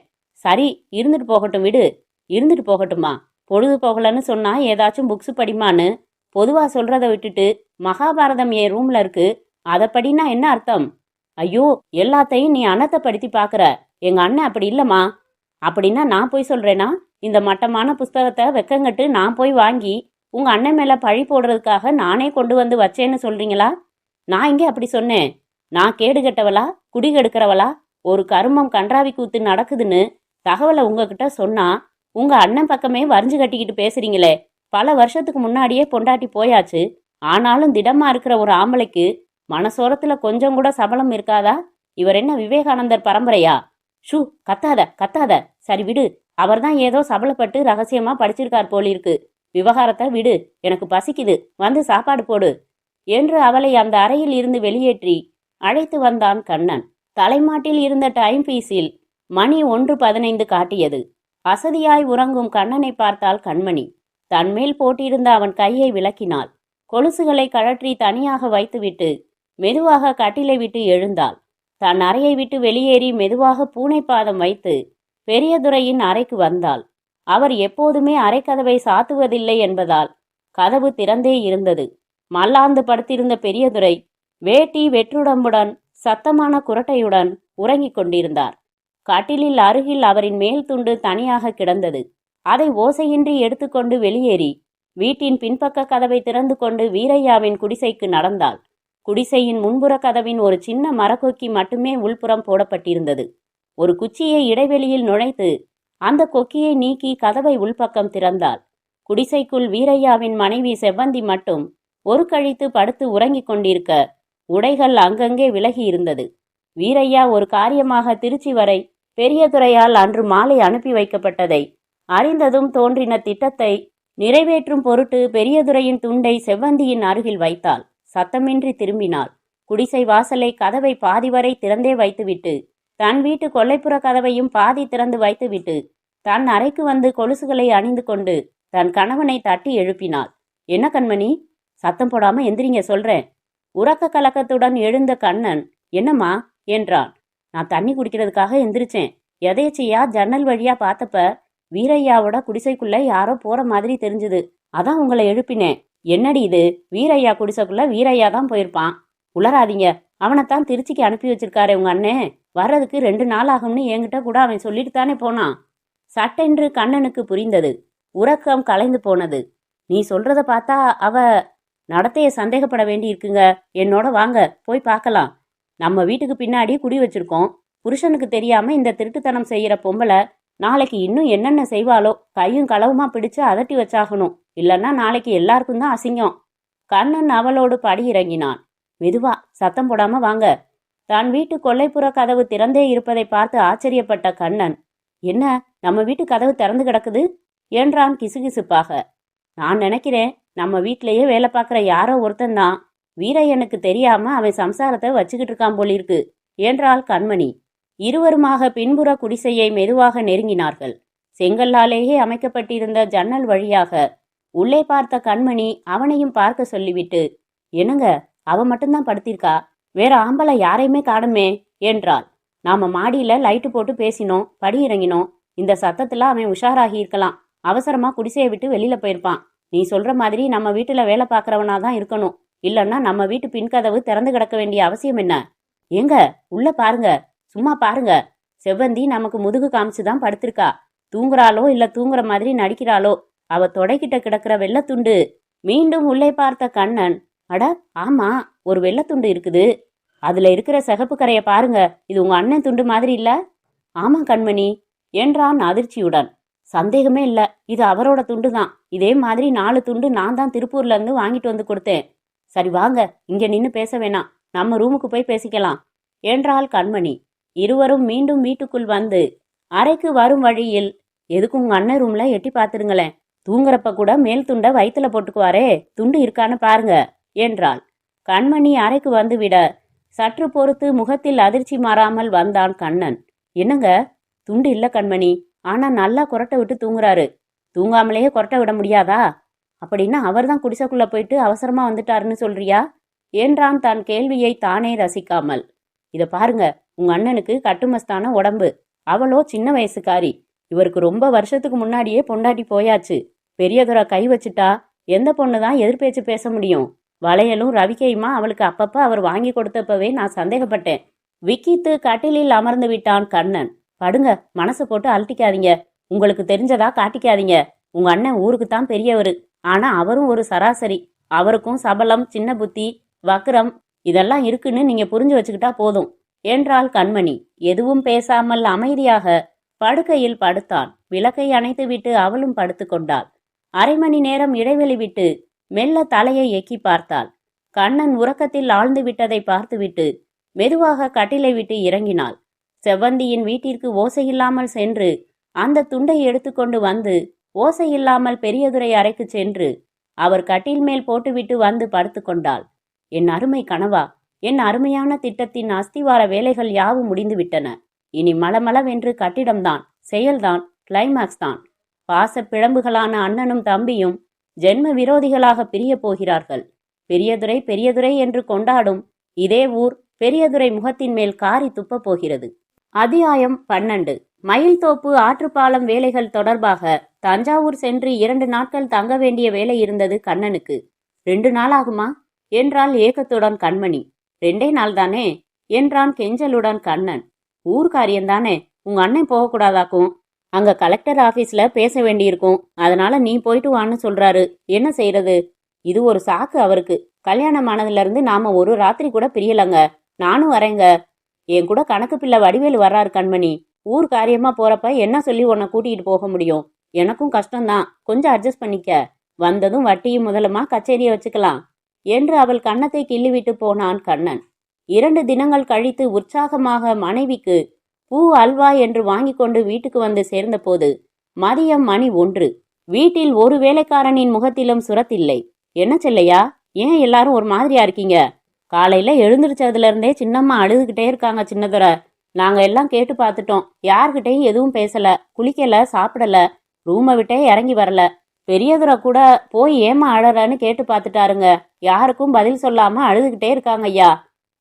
சரி, இருந்துட்டு போகட்டும், விடு. இருந்துட்டு போகட்டுமா? பொழுது போகலன்னு சொன்னா ஏதாச்சும் புக்ஸ் படிமான்னு பொதுவா சொல்றத விட்டுட்டு மகாபாரதம் என் ரூம்ல இருக்கு, அதை படினா என்ன அர்த்தம்? ஐயோ, எல்லாத்தையும் நீ அனத்தை படுத்தி பாக்குற. எங்க அண்ணன் அப்படி இல்லம்மா. அப்படின்னா நான் போய் சொல்றேனா? இந்த மட்டமான புஸ்தகத்தை வெக்கங்கட்டு நான் போய் வாங்கி உங்க அண்ணன் மேல பழி போடுறதுக்காக நானே கொண்டு வந்து வச்சேன்னு சொல்றீங்களா? நான் இங்கே அப்படி சொன்னேன்? நான் கேடு கெட்டவளா, குடி கெடுக்கிறவளா, ஒரு கருமம் கன்றாவி கூத்து நடக்குதுன்னு தகவலை உங்ககிட்ட சொன்னா உங்க அண்ணன் பக்கமே வரிஞ்சு கட்டிக்கிட்டு பேசுறீங்களே. பல வருஷத்துக்கு முன்னாடியே பொண்டாட்டி போயாச்சு. ஆனாலும் திடமா இருக்கிற ஒரு ஆம்பளைக்கு மனசோரத்துல கொஞ்சம் கூட சபலம் இருக்காதா? இவர் என்ன விவேகானந்தர் பரம்பரையா? ஷூ, கத்தாத கத்தாத. சரி விடு, அவர்தான் ஏதோ சபலப்பட்டு ரகசியமா படிச்சிருக்கார் போலிருக்கு. விவகாரத்தை விடு, எனக்கு பசிக்குது, வந்து சாப்பாடு போடு என்று அவளை அந்த அறையில் இருந்து வெளியேற்றி அழைத்து வந்தான் கண்ணன். தலைமாட்டில் இருந்த டைம் பீஸில் மணி 1:15 காட்டியது. அசதியாய் உறங்கும் கண்ணனை பார்த்தாள் கண்மணி. தன்மேல் போட்டிருந்த அவன் கையை விலக்கினாள். கொலுசுகளை கழற்றி தனியாக வைத்துவிட்டு மெதுவாக கட்டிலை விட்டு எழுந்தாள். தன் அறையை விட்டு வெளியேறி மெதுவாக பூனைப்பாதம் வைத்து பெரியதுரையின் அறைக்கு வந்தாள். அவர் எப்போதுமே அறைக்கதவை சாத்துவதில்லை என்பதால் கதவு திறந்தே இருந்தது. மல்லாந்து படுத்திருந்த பெரியதுரை வேட்டி வெற்றுடம்புடன் சத்தமான குரட்டையுடன் உறங்கிக் கொண்டிருந்தார். கட்டிலில் அருகில் அவரின் மேல் துண்டு தனியாக கிடந்தது. அதை ஓசையின்றி எடுத்துக்கொண்டு வெளியேறி வீட்டின் பின்பக்க கதவை திறந்து கொண்டு வீரையாவின் குடிசைக்கு நடந்தாள். குடிசையின் முன்புற கதவின் ஒரு சின்ன மரக்கொக்கி மட்டுமே உள்புறம் போடப்பட்டிருந்தது. ஒரு குச்சியை இடைவெளியில் நுழைத்து அந்த கொக்கியை நீக்கி கதவை உள்பக்கம் திறந்தாள். குடிசைக்குள் வீரையாவின் மனைவி செவ்வந்தி மட்டும் ஒரு கழித்து படுத்து உறங்கிக் கொண்டிருக்க உடைகள் அங்கங்கே விலகி இருந்தது. வீரையா ஒரு காரியமாக திருச்சி வரை பெரியதுரையால் அன்று மாலை அனுப்பி வைக்கப்பட்டதை அறிந்ததும் தோன்றின திட்டத்தை நிறைவேற்றும் பொருட்டு பெரியதுரையின் துண்டை செவ்வந்தியின் அருகில் வைத்தாள். சத்தமின்றி திரும்பினாள். குடிசை வாசலை கதவை பாதி வரை திறந்தே வைத்துவிட்டு தன் வீட்டு கொல்லைப்புற கதவையும் பாதி திறந்து வைத்துவிட்டு தன் அறைக்கு வந்து கொலுசுகளை அணிந்து கொண்டு தன் கணவனை தட்டி எழுப்பினாள். என்ன கண்மணி, சத்தம் போடாம எந்திரிங்க சொல்றேன். உறக்க கலக்கத்துடன் எழுந்த கண்ணன் என்னம்மா என்றான். நான் தண்ணி குடிக்கிறதுக்காக எந்திரிச்சேன். எதேச்சியா ஜன்னல் வழியா பார்த்தப்ப வீரையாவோட குடிசைக்குள்ள யாரோ போற மாதிரி தெரிஞ்சுது. அதான் உங்களை எழுப்பினேன். என்னடி இது, வீரையா குடிசைக்குள்ள வீரையா தான் போயிருப்பான். உளராதீங்க, அவனைத்தான் திருச்சிக்கு அனுப்பி வச்சிருக்காரு உங்க அண்ணே. வர்றதுக்கு 2 நாள் ஆகும்னு என்கிட்ட கூட அவன் சொல்லிட்டு தானே போனான். சட்டென்று கண்ணனுக்கு புரிந்தது. உறக்கம் கலைந்து போனது. நீ சொல்றத பார்த்தா அவ நடத்தைய சந்தேகப்பட வேண்டி இருக்குங்க. என்னோட வாங்க, போய் பார்க்கலாம். நம்ம வீட்டுக்கு பின்னாடி குடி வச்சிருக்கோம். புருஷனுக்கு தெரியாம இந்த திருட்டுத்தனம் செய்யற பொம்பளை நாளைக்கு இன்னும் என்னென்ன செய்வாளோ. கையும் களவுமா பிடிச்சு அதட்டி வச்சாகணும். இல்லைன்னா நாளைக்கு எல்லாருக்கும் தான் அசிங்கம். கண்ணன் அவளோடு படி இறங்கினான். மெதுவா, சத்தம் போடாம வாங்க. தான் வீட்டு கொல்லைப்புற கதவு திறந்தே இருப்பதை பார்த்து ஆச்சரியப்பட்ட கண்ணன், என்ன நம்ம வீட்டு கதவு திறந்து கிடக்குது என்றான் கிசுகிசுப்பாக. நான் நினைக்கிறேன் நம்ம வீட்டிலேயே வேலை பார்க்குற யாரோ ஒருத்தன்தான் வீரையனுக்கு தெரியாம அவன் சம்சாரத்தை வச்சுக்கிட்டு இருக்கான் போலிருக்கு என்றாள் கண்மணி. இருவருமாக பின்புற குடிசையை மெதுவாக நெருங்கினார்கள். செங்கல்லாலேயே அமைக்கப்பட்டிருந்த ஜன்னல் வழியாக உள்ளே பார்த்த கண்மணி அவனையும் பார்க்க சொல்லிவிட்டு, என்னங்க அவ மட்டும்தான் படுத்திருக்கா, வேற ஆம்பளை யாரையுமே காணுமே என்றாள். நாம மாடியில லைட்டு போட்டு பேசினோம், படி இறங்கினோம். இந்த சத்தத்துல அவன் உஷாராகி இருக்கலாம். அவசரமா குடிசையை விட்டு வெளியில போயிருப்பான். நீ சொல்ற மாதிரி நம்ம வீட்டுல வேலை பார்க்கறவனாதான் இருக்கணும். இல்லன்னா நம்ம வீட்டு பின்கதவு திறந்து கிடக்க வேண்டிய அவசியம் என்ன? ஏங்க உள்ள பாருங்க, சும்மா பாருங்க. செவ்வந்தி நமக்கு முதுகு காமிச்சுதான் படுத்திருக்கா. தூங்குறாளோ இல்ல தூங்குற மாதிரி நடிக்கிறாளோ. அவ தொடைக்கிட்ட கிடக்கிற வெள்ளத்துண்டு. மீண்டும் உள்ளே பார்த்த கண்ணன், அட ஆமா, ஒரு வெள்ளத்துண்டு இருக்குது. அதுல இருக்கிற சிகப்பு கரைய பாருங்க. இது உங்க அண்ணன் துண்டு மாதிரி இல்ல? ஆமா கண்மணி என்றான் அதிர்ச்சியுடன். சந்தேகமே இல்ல, இது அவரோட துண்டு தான். இதே மாதிரி 4 துண்டு நான் தான் திருப்பூர்ல இருந்து வாங்கிட்டு வந்து கொடுத்தேன். சரி வாங்க, இங்க நின்னு பேச வேணாம், நம்ம ரூமுக்கு போய் பேசிக்கலாம் என்றாள் கண்மணி. இருவரும் மீண்டும் வீட்டுக்குள் வந்து அறைக்கு வரும் வழியில், எதுக்கு உங்க அண்ணன் ரூம்ல எட்டி பார்த்துருங்களேன். தூங்குறப்ப கூட மேல் துண்டை வயிற்றுல போட்டுக்குவாரே, துண்டு இருக்கான்னு பாருங்க என்றாள். கண்மணி அறைக்கு வந்துவிட சற்று பொறுத்து முகத்தில் அதிர்ச்சி மாறாமல் வந்தான் கண்ணன். என்னங்க, துண்டு இல்ல கண்மணி, ஆனா நல்லா குரட்டை விட்டு தூங்குறாரு. தூங்காமலேயே குரட்டை விட முடியாதா? அப்படின்னா அவர் தான் குடிசைக்குள்ள போயிட்டு அவசரமா வந்துட்டாருன்னு சொல்றியா என்றான் தன் கேள்வியை தானே ரசிக்காமல். இத பாருங்க, உங்க அண்ணனுக்கு கட்டுமஸ்தான உடம்பு, அவளோ சின்ன வயசுக்காரி. இவருக்கு ரொம்ப வருஷத்துக்கு முன்னாடியே பொண்டாட்டி போயாச்சு. பெரியதுரை கை வச்சுட்டா எந்த பொண்ணுதான் எதிர்பேச்சு பேச முடியும்? வளையலும் ரவிக்கையுமா அவளுக்கு அப்பப்ப அவர் வாங்கி கொடுத்தப்பவே நான் சந்தேகப்பட்டேன். விக்கித்து கட்டிலில் அமர்ந்து விட்டான் கண்ணன். படுங்க, மனசை போட்டு அழட்டிக்காதீங்க. உங்களுக்கு தெரிஞ்சதா காட்டிக்காதீங்க. உங்க அண்ணன் ஊருக்குத்தான் பெரியவரு, ஆனா அவரும் ஒரு சராசரி. அவருக்கும் சபலம், சின்ன புத்தி, வக்ரம் இதெல்லாம் இருக்குன்னு நீங்க புரிஞ்சு வச்சுக்கிட்டா போதும் என்றாள் கண்மணி. எதுவும் பேசாமல் அமைதியாக படுக்கையில் படுத்தான். விளக்கை அணைத்துவிட்டு அவளும் படுத்து கொண்டாள். அரை மணி நேரம் இடைவெளி விட்டு மெல்ல தலையை எக்கி பார்த்தாள். கண்ணன் உறக்கத்தில் ஆழ்ந்து விட்டதை பார்த்துவிட்டு மெதுவாக கட்டிலை விட்டு இறங்கினாள். செவ்வந்தியின் வீட்டிற்கு ஓசையில்லாமல் சென்று அந்த துண்டை எடுத்துக்கொண்டு வந்து ஓசையில்லாமல் பெரியதுரை அறைக்கு சென்று அவர் கட்டில் மேல் போட்டுவிட்டு வந்து படுத்து கொண்டாள். என் அருமை கனவா, என் அருமையான திட்டத்தின் அஸ்திவார வேலைகள் யாவும் முடிந்துவிட்டன. இனி மளமளவென்று கட்டிடம்தான், செயல்தான், கிளைமாக்ஸ் தான். பாச பிழம்புகளான அண்ணனும் தம்பியும் ஜென்ம விரோதிகளாக பிரிய போகிறார்கள். பெரியதுரை பெரியதுரை என்று கொண்டாடும் இதே ஊர் பெரியதுரை முகத்தின் மேல் காரி துப்ப போகிறது. அத்தியாயம் 12. மயில்தோப்பு ஆற்றுப்பாலம் வேலைகள் தொடர்பாக தஞ்சாவூர் சென்று 2 நாட்கள் தங்க வேண்டிய வேலை இருந்தது கண்ணனுக்கு. 2 நாள் ஆகுமா என்றாள் ஏக்கத்துடன் கண்மணி. 2 நாள் தானே என்றான் கெஞ்சலுடன் கண்ணன். ஊர்காரியந்தானே, உங்க அண்ணன் போகக்கூடாதாக்கும். அங்க கலெக்டர் ஆபீஸ்ல பேச வேண்டியிருக்கும். அதனால நீ போயிட்டு வான்னு சொல்றாரு. என்ன செய்யறது? இது ஒரு சாக்கு அவருக்கு. கல்யாணம் ஆனதுல இருந்து நாம ஒரு ராத்திரி கூட பிரியலங்க. நானும் வரேங்க. என் கூட கணக்கு பிள்ளை வடிவேலு வர்றாரு கண்மணி. ஊர் காரியமா போறப்ப என்ன சொல்லி உன்னை கூட்டிகிட்டு போக முடியும்? எனக்கும் கஷ்டம்தான், கொஞ்சம் அட்ஜஸ்ட் பண்ணிக்க. வந்ததும் வட்டியும் முதலுமா கச்சேரியை வச்சுக்கலாம் என்று அவள் கன்னத்தை கிள்ளிவிட்டு போனான் கண்ணன். 2 தினங்கள் கழித்து உற்சாகமாக மனைவிக்கு பூ அல்வா என்று வாங்கி கொண்டு வீட்டுக்கு வந்து சேர்ந்தபோது மதியம் மணி 1. வீட்டில் ஒரு வேலைக்காரனின் முகத்திலும் சுரத்தில்லை. என்ன செல்லையா, ஏன் எல்லாரும் ஒரு மாதிரியா இருக்கீங்க? காலையில எழுந்திருச்சதுல இருந்தே சின்னம்மா அழுதுகிட்டே இருக்காங்க சின்னதுரை. நாங்க எல்லாம் கேட்டு பார்த்துட்டோம். யார்கிட்டையும் எதுவும் பேசல, குளிக்கல, சாப்பிடல, ரூமை விட்டே இறங்கி வரல. பெரியதுரை கூட போய் ஏமா அழறன்னு கேட்டு பார்த்துட்டாருங்க. யாருக்கும் பதில் சொல்லாம அழுதுகிட்டே இருக்காங்க ஐயா.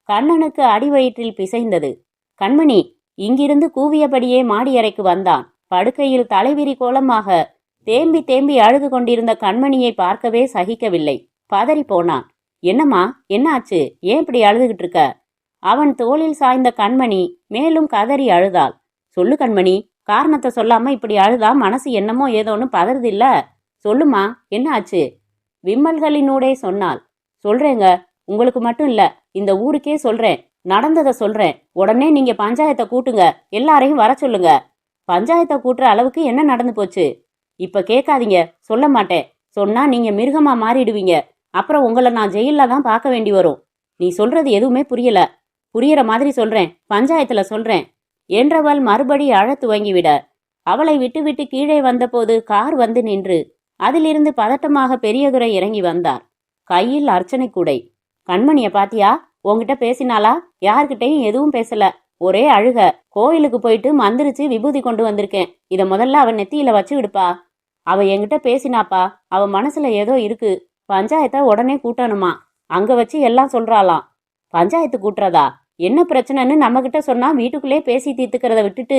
கண்ணனுக்கு அடி வயிற்றில் பிசைந்தது. கண்மணி இங்கிருந்து கூவியபடியே மாடியறைக்கு வந்தான். படுக்கையில் தலைவிரி கோலமாக தேம்பி தேம்பி அழுது கொண்டிருந்த கண்மணியை பார்க்கவே சகிக்கவில்லை. பதறி போனான். என்னம்மா, என்ன ஆச்சு? ஏன் இப்படி அழுதுகிட்டு இருக்க? அவன் தோளில் சாய்ந்த கண்மணி மேலும் கதறி அழுதாள். சொல்லு கண்மணி, காரணத்தை சொல்லாம இப்படி அழுதா மனசு என்னமோ ஏதோன்னு பதறுதில்ல. சொல்லுமா, என்ன ஆச்சு? விம்மல்களினூடே சொன்னாள். சொல்றேங்க, உங்களுக்கு மட்டும் இல்ல, இந்த ஊருக்கே சொல்றேன். நடந்ததை சொல்றேன். உடனே நீங்க பஞ்சாயத்தை கூட்டுங்க, எல்லாரையும் வர சொல்லுங்க. பஞ்சாயத்தை கூட்டுற அளவுக்கு என்ன நடந்து போச்சு? இப்ப கேட்காதீங்க, சொல்ல மாட்டேன். சொன்னா நீங்க மிருகமா மாறிடுவீங்க. அப்புறம் உங்களை நான் ஜெயில தான் பார்க்க வேண்டி வரும். நீ சொல்றது எதுவுமே புரியல. புரியற மாதிரி சொல்றேன், பஞ்சாயத்துல சொல்றேன் என்றவள் மறுபடி அழத் துவங்கிவிட அவளை விட்டுவிட்டு கீழே வந்தபோது கார் வந்து நின்று அதிலிருந்து பதட்டமாக பெரியதுரை இறங்கி வந்தார். கையில் அர்ச்சனை கூடை. கண்மணிய பாத்தியா? உங்ககிட்ட பேசினாளா? யார்கிட்டையும் எதுவும் பேசல. ஒரே அழுக. கோயிலுக்கு போயிட்டு மந்திரிச்சு விபூதி கொண்டு வந்திருக்கேன். இத முதல்ல அவன் நெத்தியில வச்சு விடுப்பா. அவ என்கிட்ட பேசினாப்பா. அவ மனசுல ஏதோ இருக்கு. பஞ்சாயத்தை உடனே கூட்டணுமா? அங்க வச்சு எல்லாம் சொல்றாளாம். பஞ்சாயத்து கூட்டுறதா? என்ன பிரச்சனைன்னு நம்ம கிட்ட சொன்னா வீட்டுக்குள்ளே பேசி தீர்த்துக்கிறத விட்டுட்டு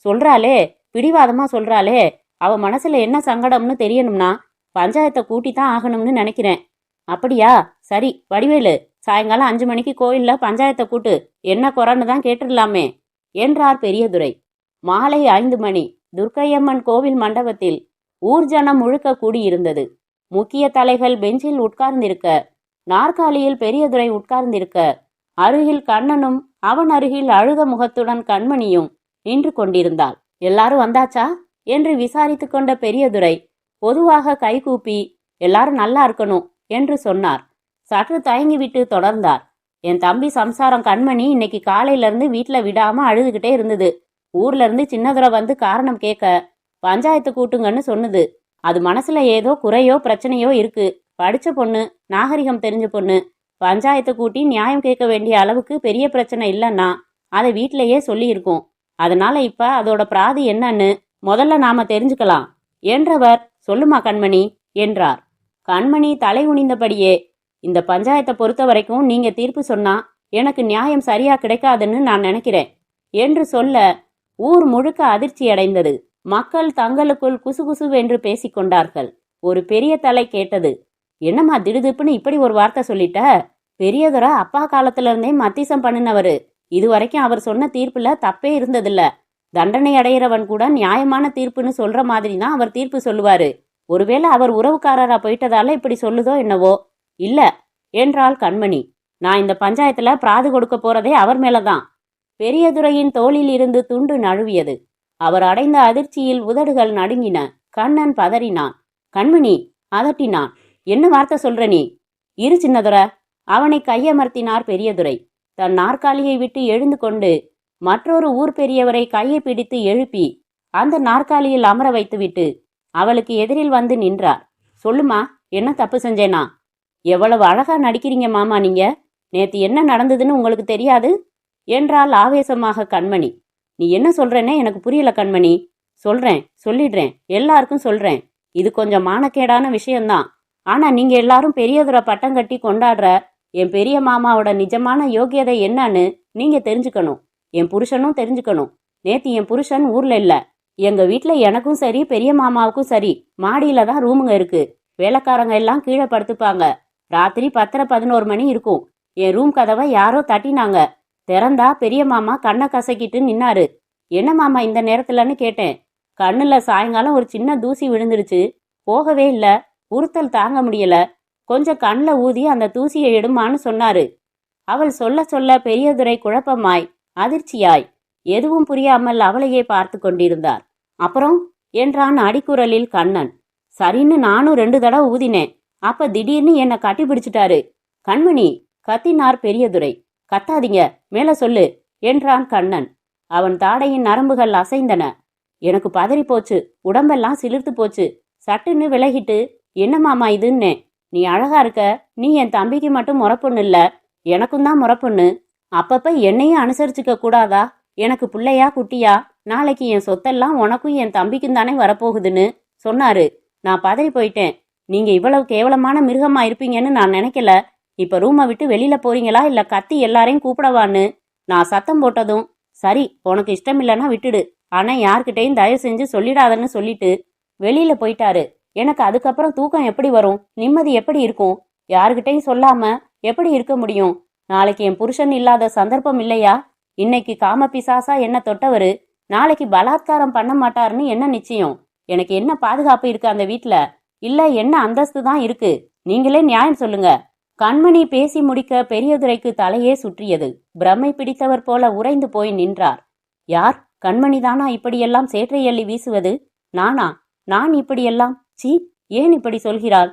சொல்றாளே, பிடிவாதமா சொல்றாளே. அவ மனசுல என்ன சங்கடம்னு தெரியணும்னா பஞ்சாயத்தை கூட்டித்தான் ஆகணும்னு நினைக்கிறேன். அப்படியா? சரி வடிவேலு, சாயங்காலம் 5 மணிக்கு கோயில்ல பஞ்சாயத்தை கூட்டு. என்ன குறைன்னு தான் கேட்டுடலாமே என்றார் பெரியதுரை. மாலை 5 மணி. துர்க்கையம்மன் கோவில் மண்டபத்தில் ஊர்ஜனம் முழுக்க கூடியிருந்தது. முக்கிய தலைகள் பெஞ்சில் உட்கார்ந்திருக்க, நாற்காலியில் பெரியதுரை உட்கார்ந்திருக்க, அருகில் கண்ணனும் அவன் அருகில் அழுத முகத்துடன் கண்மணியும் நின்று கொண்டிருந்தாள். எல்லாரும் வந்தாச்சா என்று விசாரித்து கொண்ட பெரியதுரை பொதுவாக கைகூப்பி எல்லாரும் நல்லா இருக்கணும் என்று சொன்னார். சற்று தயங்கிவிட்டு தொடர்ந்தார். என் தம்பி சம்சாரம் கண்மணி இன்னைக்கு காலையில இருந்து வீட்டுல விடாம அழுதுகிட்டே இருந்தது. ஊர்ல இருந்து சின்னதுரை வந்து காரணம் கேட்க பஞ்சாயத்து கூட்டுங்கன்னு சொன்னது. அது மனசுல ஏதோ குறையோ பிரச்சனையோ இருக்கு. படிச்ச பொண்ணு, நாகரிகம் தெரிஞ்ச பொண்ணு. பஞ்சாயத்து கூட்டி நியாயம் கேட்க வேண்டிய அளவுக்கு பெரிய பிரச்சனை இல்லைன்னா அதை வீட்டிலேயே சொல்லியிருக்கோம். அதனால இப்ப அதோட பிராதி என்னன்னு முதல்ல நாம தெரிஞ்சுக்கலாம் என்றவர் சொல்லுமா கண்மணி என்றார். கண்மணி தலை குனிந்தபடியே, இந்த பஞ்சாயத்தை பொறுத்த வரைக்கும் நீங்க தீர்ப்பு சொன்னா எனக்கு நியாயம் சரியா கிடைக்காதுன்னு நான் நினைக்கிறேன் என்று சொல்ல ஊர் முழுக்க அதிர்ச்சி அடைந்தது. மக்கள் தங்களுக்குள் குசுகுசுவென்று பேசிக்கொண்டார்கள். ஒரு பெரிய தலை கேட்டது. என்னம்மா திடுதிப்புன்னு இப்படி ஒரு வார்த்தை சொல்லிட்ட? பெரியதுரை அப்பா காலத்துல இருந்தே மத்திசம் பண்ணினவரு. இதுவரைக்கும் அவர் சொன்ன தீர்ப்புல தப்பே இருந்ததில்ல. தண்டனை அடையிறவன் கூட நியாயமான தீர்ப்புன்னு சொல்ற மாதிரி தான் அவர் தீர்ப்பு சொல்லுவாரு. ஒருவேளை அவர் உறவுக்காரரா போயிட்டதால இப்படி சொல்லுதோ என்னவோ. இல்ல என்றாள் கண்மணி. நான் இந்த பஞ்சாயத்துல பிராது கொடுக்க போறதே அவர் மேலதான். பெரியதுரையின் தோளில் இருந்து துண்டு நழுவியது. அவர் அடைந்த அதிர்ச்சியில் உதடுகள் நடுங்கின. கண்ணன் பதறினான். கண்மணி அதட்டினான். என்ன வார்த்தை சொல்ற நீ? இரு சின்னதுரை. அவனை கையமர்த்தினார் பெரியதுரை. தன் நாற்காலியை விட்டு எழுந்து கொண்டு மற்றொரு ஊர் பெரியவரை கையை பிடித்து எழுப்பி அந்த நாற்காலியில் அமர வைத்துவிட்டு அவளுக்கு எதிரில் வந்து நின்றார். சொல்லுமா, என்ன தப்பு செஞ்சேனா? எவ்வளவு அழகா நடிக்கிறீங்க மாமா நீங்க. நேத்து என்ன நடந்ததுன்னு உங்களுக்கு தெரியாது என்றாள் ஆவேசமாக கண்மணி. நீ என்ன சொல்றேன்னே எனக்கு புரியல கண்மணி. சொல்றேன், சொல்லிடுறேன், எல்லாருக்கும் சொல்றேன். இது கொஞ்சம் மானக்கேடான விஷயம்தான். ஆனா நீங்க எல்லாரும் பெரியதுரை பட்டம் கட்டி கொண்டாடுற என் பெரிய மாமாவோட நிஜமான யோகியதை என்னன்னு நீங்க தெரிஞ்சுக்கணும். என் புருஷனும் தெரிஞ்சுக்கணும். நேத்து என் புருஷன் ஊர்ல இல்ல. எங்க வீட்டுல எனக்கும் சரி பெரிய மாமாவுக்கும் சரி மாடியில தான் ரூமுங்க இருக்கு. வேலைக்காரங்க எல்லாம் கீழே படுத்துப்பாங்க. ராத்திரி 10:11 மணி இருக்கும். என் ரூம் கதவை யாரோ தட்டினாங்க. திறந்தா பெரிய மாமா கண்ணை கசக்கிட்டு நின்னாரு. என்ன மாமா இந்த நேரத்துலன்னு கேட்டேன். கண்ணுல சாயங்காலம் ஒரு சின்ன தூசி விழுந்துருச்சு. போகவே இல்ல. உறுத்தல் தாங்க முடியல. கொஞ்சம் கண்ணில் ஊதி அந்த தூசியை எடுமான்னு சொன்னாரு. அவள் சொல்ல சொல்ல பெரியதுரை குழப்பமாய் அதிர்ச்சியாய் எதுவும் புரியாமல் அவளையே பார்த்து கொண்டிருந்தார். அப்புறம் என்றான் அடிக்குரலில் கண்ணன். சரின்னு நானும் 2 தடவை ஊதினேன். அப்ப திடீர்னு என்னை கட்டி பிடிச்சிட்டாரு. கண்மணி கத்தினார் பெரியதுரை. கத்தாதீங்க, மேல சொல்லு என்றான் கண்ணன். அவன் தாடையின் நரம்புகள் அசைந்தன. எனக்கு பதறி போச்சு. உடம்பெல்லாம் சிலிர்த்து போச்சு. சட்டுன்னு விலகிட்டு என்ன மாமா இதுன்னே. நீ அழகா இருக்க. நீ என் தம்பிக்கு மட்டும் முறப்பொண்ணு இல்ல, எனக்கும் தான் முறப்பொண்ணு. அப்பப்ப என்னையும் அனுசரிச்சுக்க கூடாதா? எனக்கு பிள்ளையா குட்டியா? நாளைக்கு என் சொத்தெல்லாம் உனக்கும் என் தம்பிக்கும் தானே வரப்போகுதுன்னு சொன்னாரு. நான் பதறி போயிட்டேன். நீங்க இவ்வளவு கேவலமான மிருகமா இருப்பீங்கன்னு நான் நினைக்கல. இப்ப ரூமை விட்டு வெளியில போறீங்களா இல்ல கத்தி எல்லாரையும் கூப்பிடவான்னு நான் சத்தம் போட்டதும் சரி உனக்கு இஷ்டம் இல்லைன்னா விட்டுடு, ஆனா யார்கிட்டையும் தயவு செஞ்சு சொல்லிடாதன்னு சொல்லிட்டு வெளியில போயிட்டாரு. எனக்கு அதுக்கப்புறம் தூக்கம் எப்படி வரும்? நிம்மதி எப்படி இருக்கும்? யாருகிட்டையும் சொல்லாம எப்படி இருக்க முடியும்? நாளைக்கு என் புருஷன் இல்லாத சந்தர்ப்பம் இல்லையா? இன்னைக்கு காம பிசாசா என்ன தொட்டவரு நாளைக்கு பலாத்காரம் பண்ண மாட்டாருன்னு என்ன நிச்சயம்? எனக்கு என்ன பாதுகாப்பு இருக்கு அந்த வீட்டுல? இல்ல என்ன அந்தஸ்து தான் இருக்கு? நீங்களே நியாயம் சொல்லுங்க. கண்மணி பேசி முடிக்க பெரியதுரைக்கு தலையே சுற்றியது. பிரமை பிடித்தவர் போல உறைந்து போய் நின்றார். யார்? கண்மணிதானா இப்படியெல்லாம் சேற்றை அள்ளி வீசுவது? நானா? நான் இப்படியெல்லாம்? சீ, ஏன் இப்படி சொல்கிறாள்?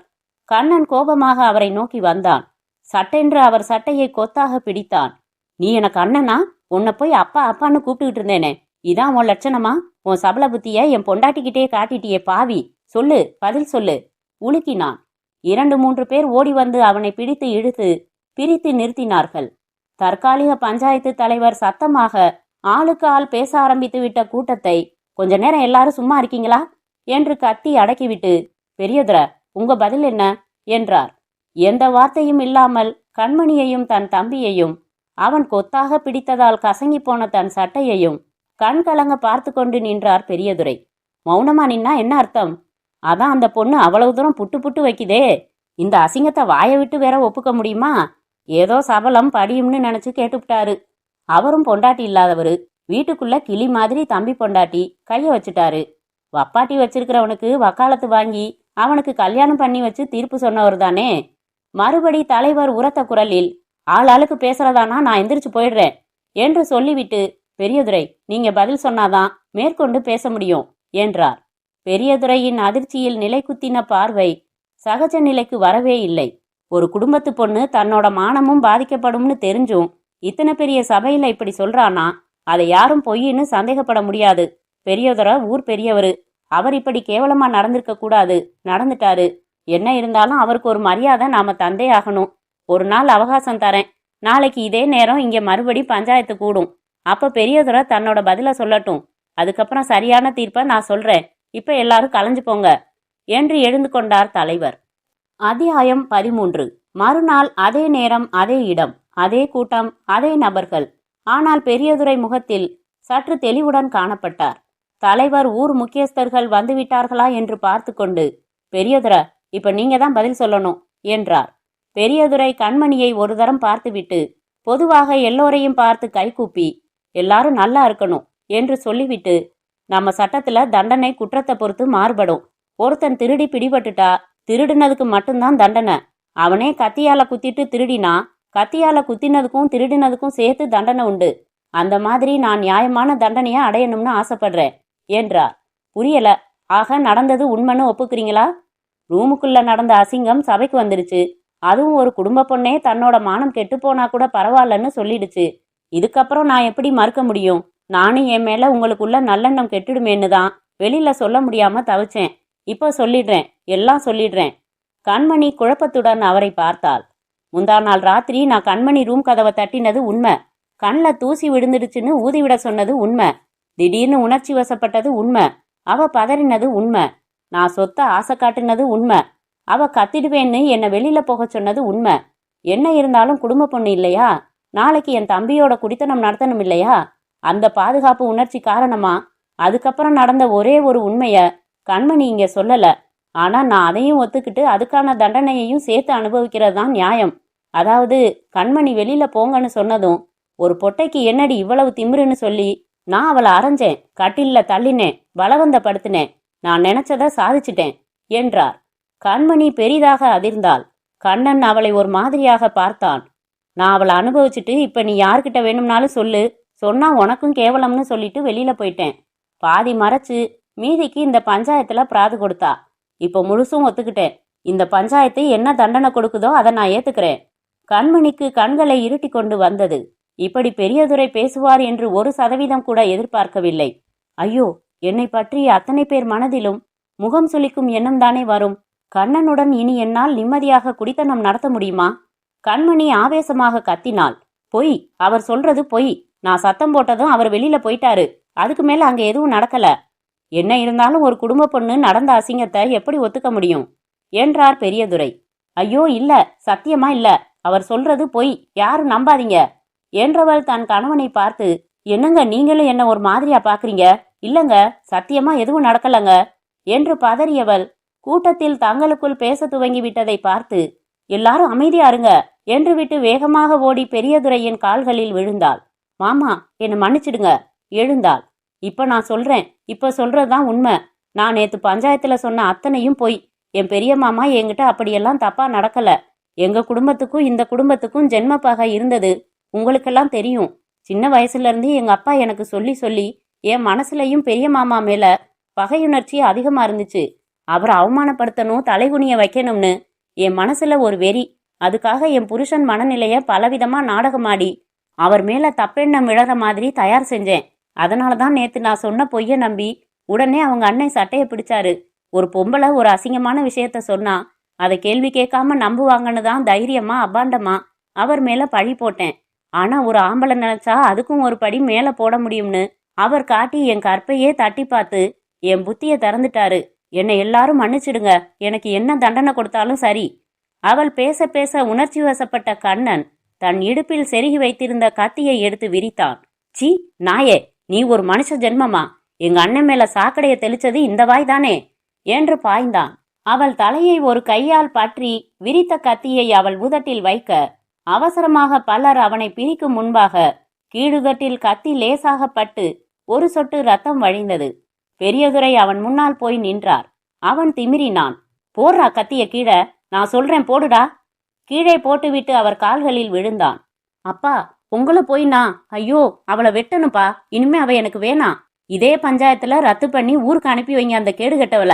கண்ணன் கோபமாக அவரை நோக்கி வந்தான். சட்டென்று அவர் சட்டையை கொத்தாக பிடித்தான். நீ எனக்கு அண்ணனா? உன்னை போய் அப்பா அப்பான்னு கூப்பிட்டுக்கிட்டு இருந்தேனே, இதான் உன் லட்சணமா? உன் சபல புத்திய என் பொண்டாட்டிக்கிட்டே காட்டிட்டியே பாவி. சொல்லு, பதில் சொல்லு. உலுக்கினான். 2-3 பேர் ஓடி வந்து அவனை பிடித்து இழுத்து பிரித்து நிறுத்தினார்கள். தற்காலிக பஞ்சாயத்து தலைவர் சத்தமாக ஆளுக்கு ஆள் பேச ஆரம்பித்து விட்ட கூட்டத்தை கொஞ்ச நேரம் எல்லாரும் சும்மா இருக்கீங்களா என்று கத்தி அடக்கிவிட்டு, பெரியதுரை உங்க பதில் என்ன என்றார். எந்த வார்த்தையும் இல்லாமல் கண்மணியையும் தன் தம்பியையும் அவன் கொத்தாக பிடித்ததால் கசங்கி போன தன் சட்டையையும் கண் கலங்க பார்த்து கொண்டு நின்றார் பெரியதுரை. மௌனமா நின்னா என்ன அர்த்தம்? அதான் அந்த பொண்ணு அவ்வளவு தூரம் புட்டு புட்டு வைக்குதே. இந்த அசிங்கத்தை வாயை விட்டு வேற ஒப்புக்க முடியுமா? ஏதோ சபலம் படியும்னு நினைச்சு கேட்டுவிட்டாரு. அவரும் பொண்டாட்டி இல்லாதவரு. வீட்டுக்குள்ள கிளி மாதிரி தம்பி பொண்டாட்டி கைய வச்சுட்டாரு. வப்பாட்டி வச்சிருக்கிறவனுக்கு வக்காலத்து வாங்கி அவனுக்கு கல்யாணம் பண்ணி வச்சு தீர்ப்பு சொன்னவர் தானே. மறுபடி தலைவர் உரத்த குரலில், ஆளாளுக்கு பேசுறதானா நான் எந்திரிச்சு போயிடுறேன் என்று சொல்லிவிட்டு, பெரியதுரை நீங்க பதில் சொன்னாதான் மேற்கொண்டு பேச முடியும் என்றார். பெரியதுரையின் அதிர்ச்சியில் நிலை குத்தின பார்வை சகஜ நிலைக்கு வரவே இல்லை. ஒரு குடும்பத்து பொண்ணு தன்னோட மானமும் பாதிக்கப்படும்னு தெரிஞ்சும் இத்தனை பெரிய சபையில இப்படி சொல்றானா அதை யாரும் பொய்ன்னு சந்தேகப்பட முடியாது. பெரியதுரை ஊர் பெரியவரு. அவர் இப்படி கேவலமா நடந்திருக்க கூடாது. நடந்துட்டாரு. என்ன இருந்தாலும் அவருக்கு ஒரு மரியாதை நாம தந்தே ஆகணும். ஒரு நாள் அவகாசம் தரேன். நாளைக்கு இதே நேரம் இங்க மறுபடி பஞ்சாயத்து கூடும். அப்ப பெரியதுரை தன்னோட பதில சொல்லட்டும். அதுக்கப்புறம் சரியான தீர்ப்பை நான் சொல்றேன். இப்ப எல்லாரும் கலைஞ்சு போங்க என்று எழுந்து கொண்டார் தலைவர். அத்தியாயம் 13. மறுநாள் அதே நேரம் அதே இடம் அதே கூட்டம் அதே நபர்கள். ஆனால் பெரியதுரை முகத்தில் சற்று தெளிவுடன் காணப்பட்டார். தலைவர் ஊர் முக்கியஸ்தர்கள் வந்துவிட்டார்களா என்று பார்த்து கொண்டு, பெரியதுரை இப்ப நீங்க தான் பதில் சொல்லணும் என்றார். பெரியதுரை கண்மணியை ஒரு தரம் பார்த்துவிட்டு பொதுவாக எல்லோரையும் பார்த்து கைகூப்பி, எல்லாரும் நல்லா இருக்கணும் என்று சொல்லிவிட்டு, நம்ம சட்டத்துல தண்டனை குற்றத்தை பொறுத்து மாறுபடும். ஒருத்தன் திருடி பிடிபட்டுட்டா திருடினதுக்கு மட்டும்தான் தண்டனை. அவனே கத்தியால குத்திட்டு திருடினா கத்தியால குத்தினதுக்கும் திருடினதுக்கும் சேர்த்து தண்டனை உண்டு. அந்த மாதிரி நான் நியாயமான தண்டனையை அடையணும்னு ஆசைப்படுறேன் என்றார். புரியல. ஆக நடந்தது உண்மைன்னு ஒப்புக்கிறீங்களா? ரூமுக்குள்ள நடந்த அசிங்கம் சபைக்கு வந்துருச்சு. அதுவும் ஒரு குடும்ப பொண்ணே தன்னோட மானம் கெட்டு போனா கூட பரவாயில்லன்னு சொல்லிடுச்சு. இதுக்கப்புறம் நான் எப்படி மறுக்க முடியும்? நானும் என் மேல உங்களுக்குள்ள நல்லெண்ணம் கெட்டுடுமேன்னு தான் வெளியில சொல்ல முடியாம தவிச்சேன். இப்போ சொல்லிடுறேன், எல்லாம் சொல்லிடுறேன். கண்மணி குழப்பத்துடன் அவரை பார்த்தாள். முந்தா நாள் ராத்திரி நான் கண்மணி ரூம் கதவை தட்டினது உண்மை. கண்ணில் தூசி விழுந்துடுச்சுன்னு ஊதிவிட சொன்னது உண்மை. திடீர்னு உணர்ச்சி வசப்பட்டது உண்மை. அவ பதறினது உண்மை. நான் சொத்தை ஆசை காட்டுனது உண்மை. அவ கத்திடுவேன்னு என்னை வெளியில போக சொன்னது உண்மை. என்ன இருந்தாலும் குடும்ப பொண்ணு இல்லையா? நாளைக்கு என் தம்பியோட குடித்தனம் நடத்தணும் இல்லையா? அந்த பாதுகாப்பு உணர்ச்சி காரணமா அதுக்கப்புறம் நடந்த ஒரே ஒரு உண்மைய கண்மணி இங்க சொல்லல. ஆனா நான் அதையும் ஒத்துக்கிட்டு அதுக்கான தண்டனையையும் சேர்த்து அனுபவிக்கிறது தான் நியாயம். அதாவது கண்மணி வெளியில போங்கன்னு சொன்னதும் ஒரு பொட்டைக்கு என்னடி இவ்வளவு திமிருன்னு சொல்லி நான் அவளை அரைஞ்சேன், கட்டில்ல தள்ளினேன், பலவந்தப்படுத்தினேன். நான் நினைச்சதை சாதிச்சிட்டேன் என்றார். கண்மணி பெரிதாக அதிர்ந்தாள். கண்ணன் அவளை ஒரு மாதிரியாக பார்த்தான். நான் அவளை அனுபவிச்சுட்டு இப்ப நீ யார்கிட்ட வேணும்னாலும் சொல்லு, சொன்னா உனக்கும் கேவலம்னு சொல்லிட்டு வெளியில போயிட்டேன். பாதி மறைச்சு மீதிக்கு இந்த பஞ்சாயத்துல பிராது கொடுத்தா. இப்ப முழுசும் ஒத்துக்கிட்டேன். இந்த பஞ்சாயத்து என்ன தண்டனை கொடுக்குதோ அதை நான் ஏத்துக்கிறேன். கண்மணிக்கு கண்களை இருட்டி கொண்டு வந்தது. இப்படி பெரியதுரை பேசுவார் என்று 1% கூட எதிர்பார்க்கவில்லை. ஐயோ, என்னை பற்றி அத்தனை பேர் மனதிலும் முகம் சுளிக்கும் எண்ணம் தானே வரும். கண்ணனுடன் இனி என்னால் நிம்மதியாக குடித்தனம் நடத்த முடியுமா? கண்மணி ஆவேசமாக கத்தினாள். பொய், அவர் சொல்றது பொய். நான் சத்தம் போட்டதும் அவர் வெளியில போயிட்டாரு. அதுக்கு மேல அங்க எதுவும் நடக்கல. என்ன இருந்தாலும் ஒரு குடும்ப பொண்ணு நடந்த அசிங்கத்தை எப்படி ஒத்துக்க முடியும் என்றார் பெரியதுரை. ஐயோ இல்ல, சத்தியமா இல்ல, அவர் சொல்றது பொய், யாரும் நம்பாதீங்க என்றவள் தன் கணவனை பார்த்து, என்னங்க நீங்களும் என்ன ஒரு மாதிரியா பாக்குறீங்க? இல்லங்க, சத்தியமா எதுவும் நடக்கலங்க என்று பதறியவள் கூட்டத்தில் தங்களுக்குள் பேச துவங்கி விட்டதை பார்த்து, எல்லாரும் அமைதியா இருங்க என்று விட்டு வேகமாக ஓடி பெரியதுரையின் கால்களில் விழுந்தாள். மாமா, என்னை மன்னிச்சிடுங்க. எழுந்தாள். இப்ப நான் சொல்றேன், இப்ப சொல்றதுதான் உண்மை. நான் நேத்து பஞ்சாயத்துல சொன்ன அத்தனையும் பொய். என் பெரிய மாமா என்கிட்ட அப்படியெல்லாம் தப்பா நடக்கல. எங்க குடும்பத்துக்கும் இந்த குடும்பத்துக்கும் ஜென்ம பகை இருந்தது. உங்களுக்கெல்லாம் தெரியும். சின்ன வயசுல இருந்து எங்க அப்பா எனக்கு சொல்லி சொல்லி என் மனசுலயும் பெரிய மாமா மேல பகையுணர்ச்சி அதிகமா இருந்துச்சு. அவரை அவமானப்படுத்தணும், தலைகுனிய வைக்கணும்னு என் மனசுல ஒரு வெறி. அதுக்காக என் புருஷன் மனநிலைய பலவிதமா நாடகமாடி அவர் மேல தப்பெண்ணம் விழற மாதிரி தயார் செஞ்சேன். அதனாலதான் நேத்து நான் சொன்ன பொய்ய நம்பி உடனே அவங்க அண்ணன் சட்டையை பிடிச்சாரு. ஒரு பொம்பளை ஒரு அசிங்கமான விஷயத்த சொன்னா அதை கேள்வி கேட்காம நம்புவாங்கன்னு தான் தைரியமா அபாண்டமா அவர் மேல பழி போட்டேன். ஆனா ஒரு ஆம்பளை நினைச்சா அதுக்கும் ஒரு படி மேல போட முடியும்னு அவர் காட்டி என் கற்பையே தட்டி பார்த்து என் புத்திய திறந்துட்டாரு. என்னை எல்லாரும் மன்னிச்சிடுங்க. எனக்கு என்ன தண்டனை கொடுத்தாலும் சரி. அவள் பேச பேச உணர்ச்சி வசப்பட்ட கண்ணன் தன் இடுப்பில் செருகி வைத்திருந்த கத்தியை எடுத்து விரித்தான். சி நாயே, நீ ஒரு மனுஷ ஜென்மமா? எங்க அண்ணன் மேல சாக்கடைய தெளிச்சது இந்த வாய் தானே என்று பாய்ந்தான். அவள் தலையை ஒரு கையால் பற்றி விரித்த கத்தியை அவள் உதட்டில் வைக்க அவசரமாக பலர் அவனை பிரிக்கும் முன்பாக கீழுதட்டில் கத்தி லேசாக பட்டு ஒரு சொட்டு ரத்தம் வழிந்தது. பெரியதுரை அவன் முன்னால் போய் நின்றார். அவன் திமிரினான். போடுறா கத்திய கீழே, நான் சொல்றேன் போடுடா. கீழே போட்டுவிட்டு அவர் கால்களில் விழுந்தான். அப்பா, உங்களை போய் நான் ஐயோ அவளை வெட்டணுப்பா. இனிமே அவ எனக்கு வேணாம். இதே பஞ்சாயத்துல ரத்து பண்ணி ஊருக்கு அனுப்பி வைங்க அந்த கேடு கட்டவள.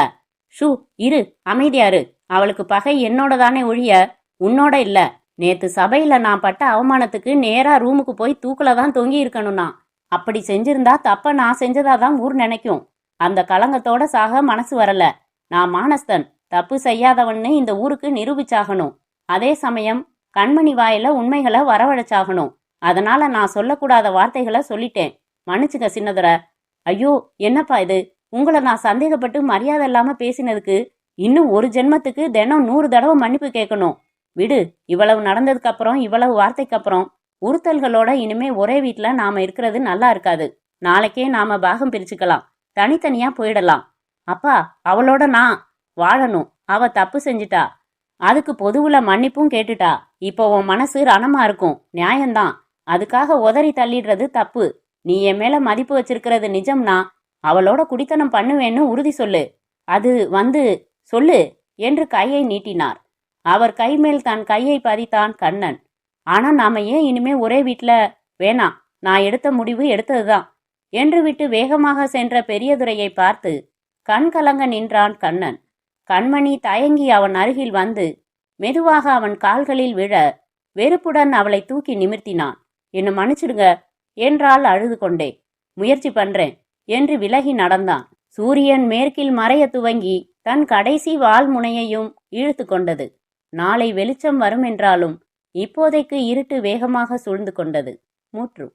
ஷூ, இரு, அமைதியாரு. அவளுக்கு பகை என்னோட தானே ஒழிய உன்னோட இல்ல. நேத்து சபையில நான் பட்ட அவமானத்துக்கு நேரா ரூமுக்கு போய் தூக்குல தான் தொங்கி இருக்கணும்னா. அப்படி செஞ்சிருந்தா தப்ப நான் செஞ்சதாதான் ஊர் நினைக்கும். அந்த களங்கத்தோட சாக மனசு வரல. நான் மானஸ்தன், தப்பு செய்யாதவன்னு இந்த ஊருக்கு நிரூபிச்சாகணும். அதே சமயம் கண்மணி வாயில உண்மைகளை வரவழைச்சாகணும். அதனால நான் சொல்லக்கூடாத வார்த்தைகளை சொல்லிட்டேன். மன்னிச்சுங்க சின்னதுர. ஐயோ என்னப்பா இது? உங்களை நான் சந்தேகப்பட்டு மரியாதை இல்லாம பேசினதுக்கு இன்னும் ஒரு ஜென்மத்துக்கு தினம் 100 தடவை மன்னிப்பு கேட்கணும். விடு, இவ்வளவு நடந்ததுக்கு அப்புறம், இவ்வளவு வார்த்தைக்கு அப்புறம் உறுத்தல்களோட இனிமே ஒரே வீட்டுல நாம இருக்கிறது நல்லா இருக்காது. நாளைக்கே நாம பாகம் பிரிச்சுக்கலாம், தனித்தனியா போயிடலாம். அப்பா, அவளோட நான் வாழணும். அவ தப்பு செஞ்சிட்டா, அதுக்கு பொதுவுல மன்னிப்பும் கேட்டுட்டா. இப்போ உன் மனசு ரணமா இருக்கும், நியாயம்தான். அதுக்காக உதறி தள்ளிடுறது தப்பு. நீ என் மேல மதிப்பு வச்சிருக்கிறது நிஜம்னா அவளோட குடித்தனம் பண்ணுவேன்னு உறுதி சொல்லு. அது சொல்லு என்று கையை நீட்டினார். அவர் கைமேல் தன் கையை பதித்தான் கண்ணன். ஆனா நாம ஏன் இனிமே ஒரே வீட்ல? வேணாம், நான் எடுத்த முடிவு எடுத்ததுதான் என்று விட்டு வேகமாக சென்ற பெரியதுரையை பார்த்து கண் கலங்க நின்றான் கண்ணன். கண்மணி தயங்கி அவன் அருகில் வந்து மெதுவாக அவன் கால்களில் விழ வெறுப்புடன் அவளை தூக்கி நிமிர்த்தினான். என்ன மன்னிச்சிடுங்க என்றாள் அழுது கொண்டே. முயற்சி பண்றேன் என்று விலகி நடந்தான். சூரியன் மேற்கில் மறைய துவங்கி தன் கடைசி வால் முனையையும் இழுத்து கொண்டது. நாளை வெளிச்சம் வரும் என்றாலும் இப்போதைக்கு இருட்டு வேகமாக சூழ்ந்து கொண்டது. மூன்று.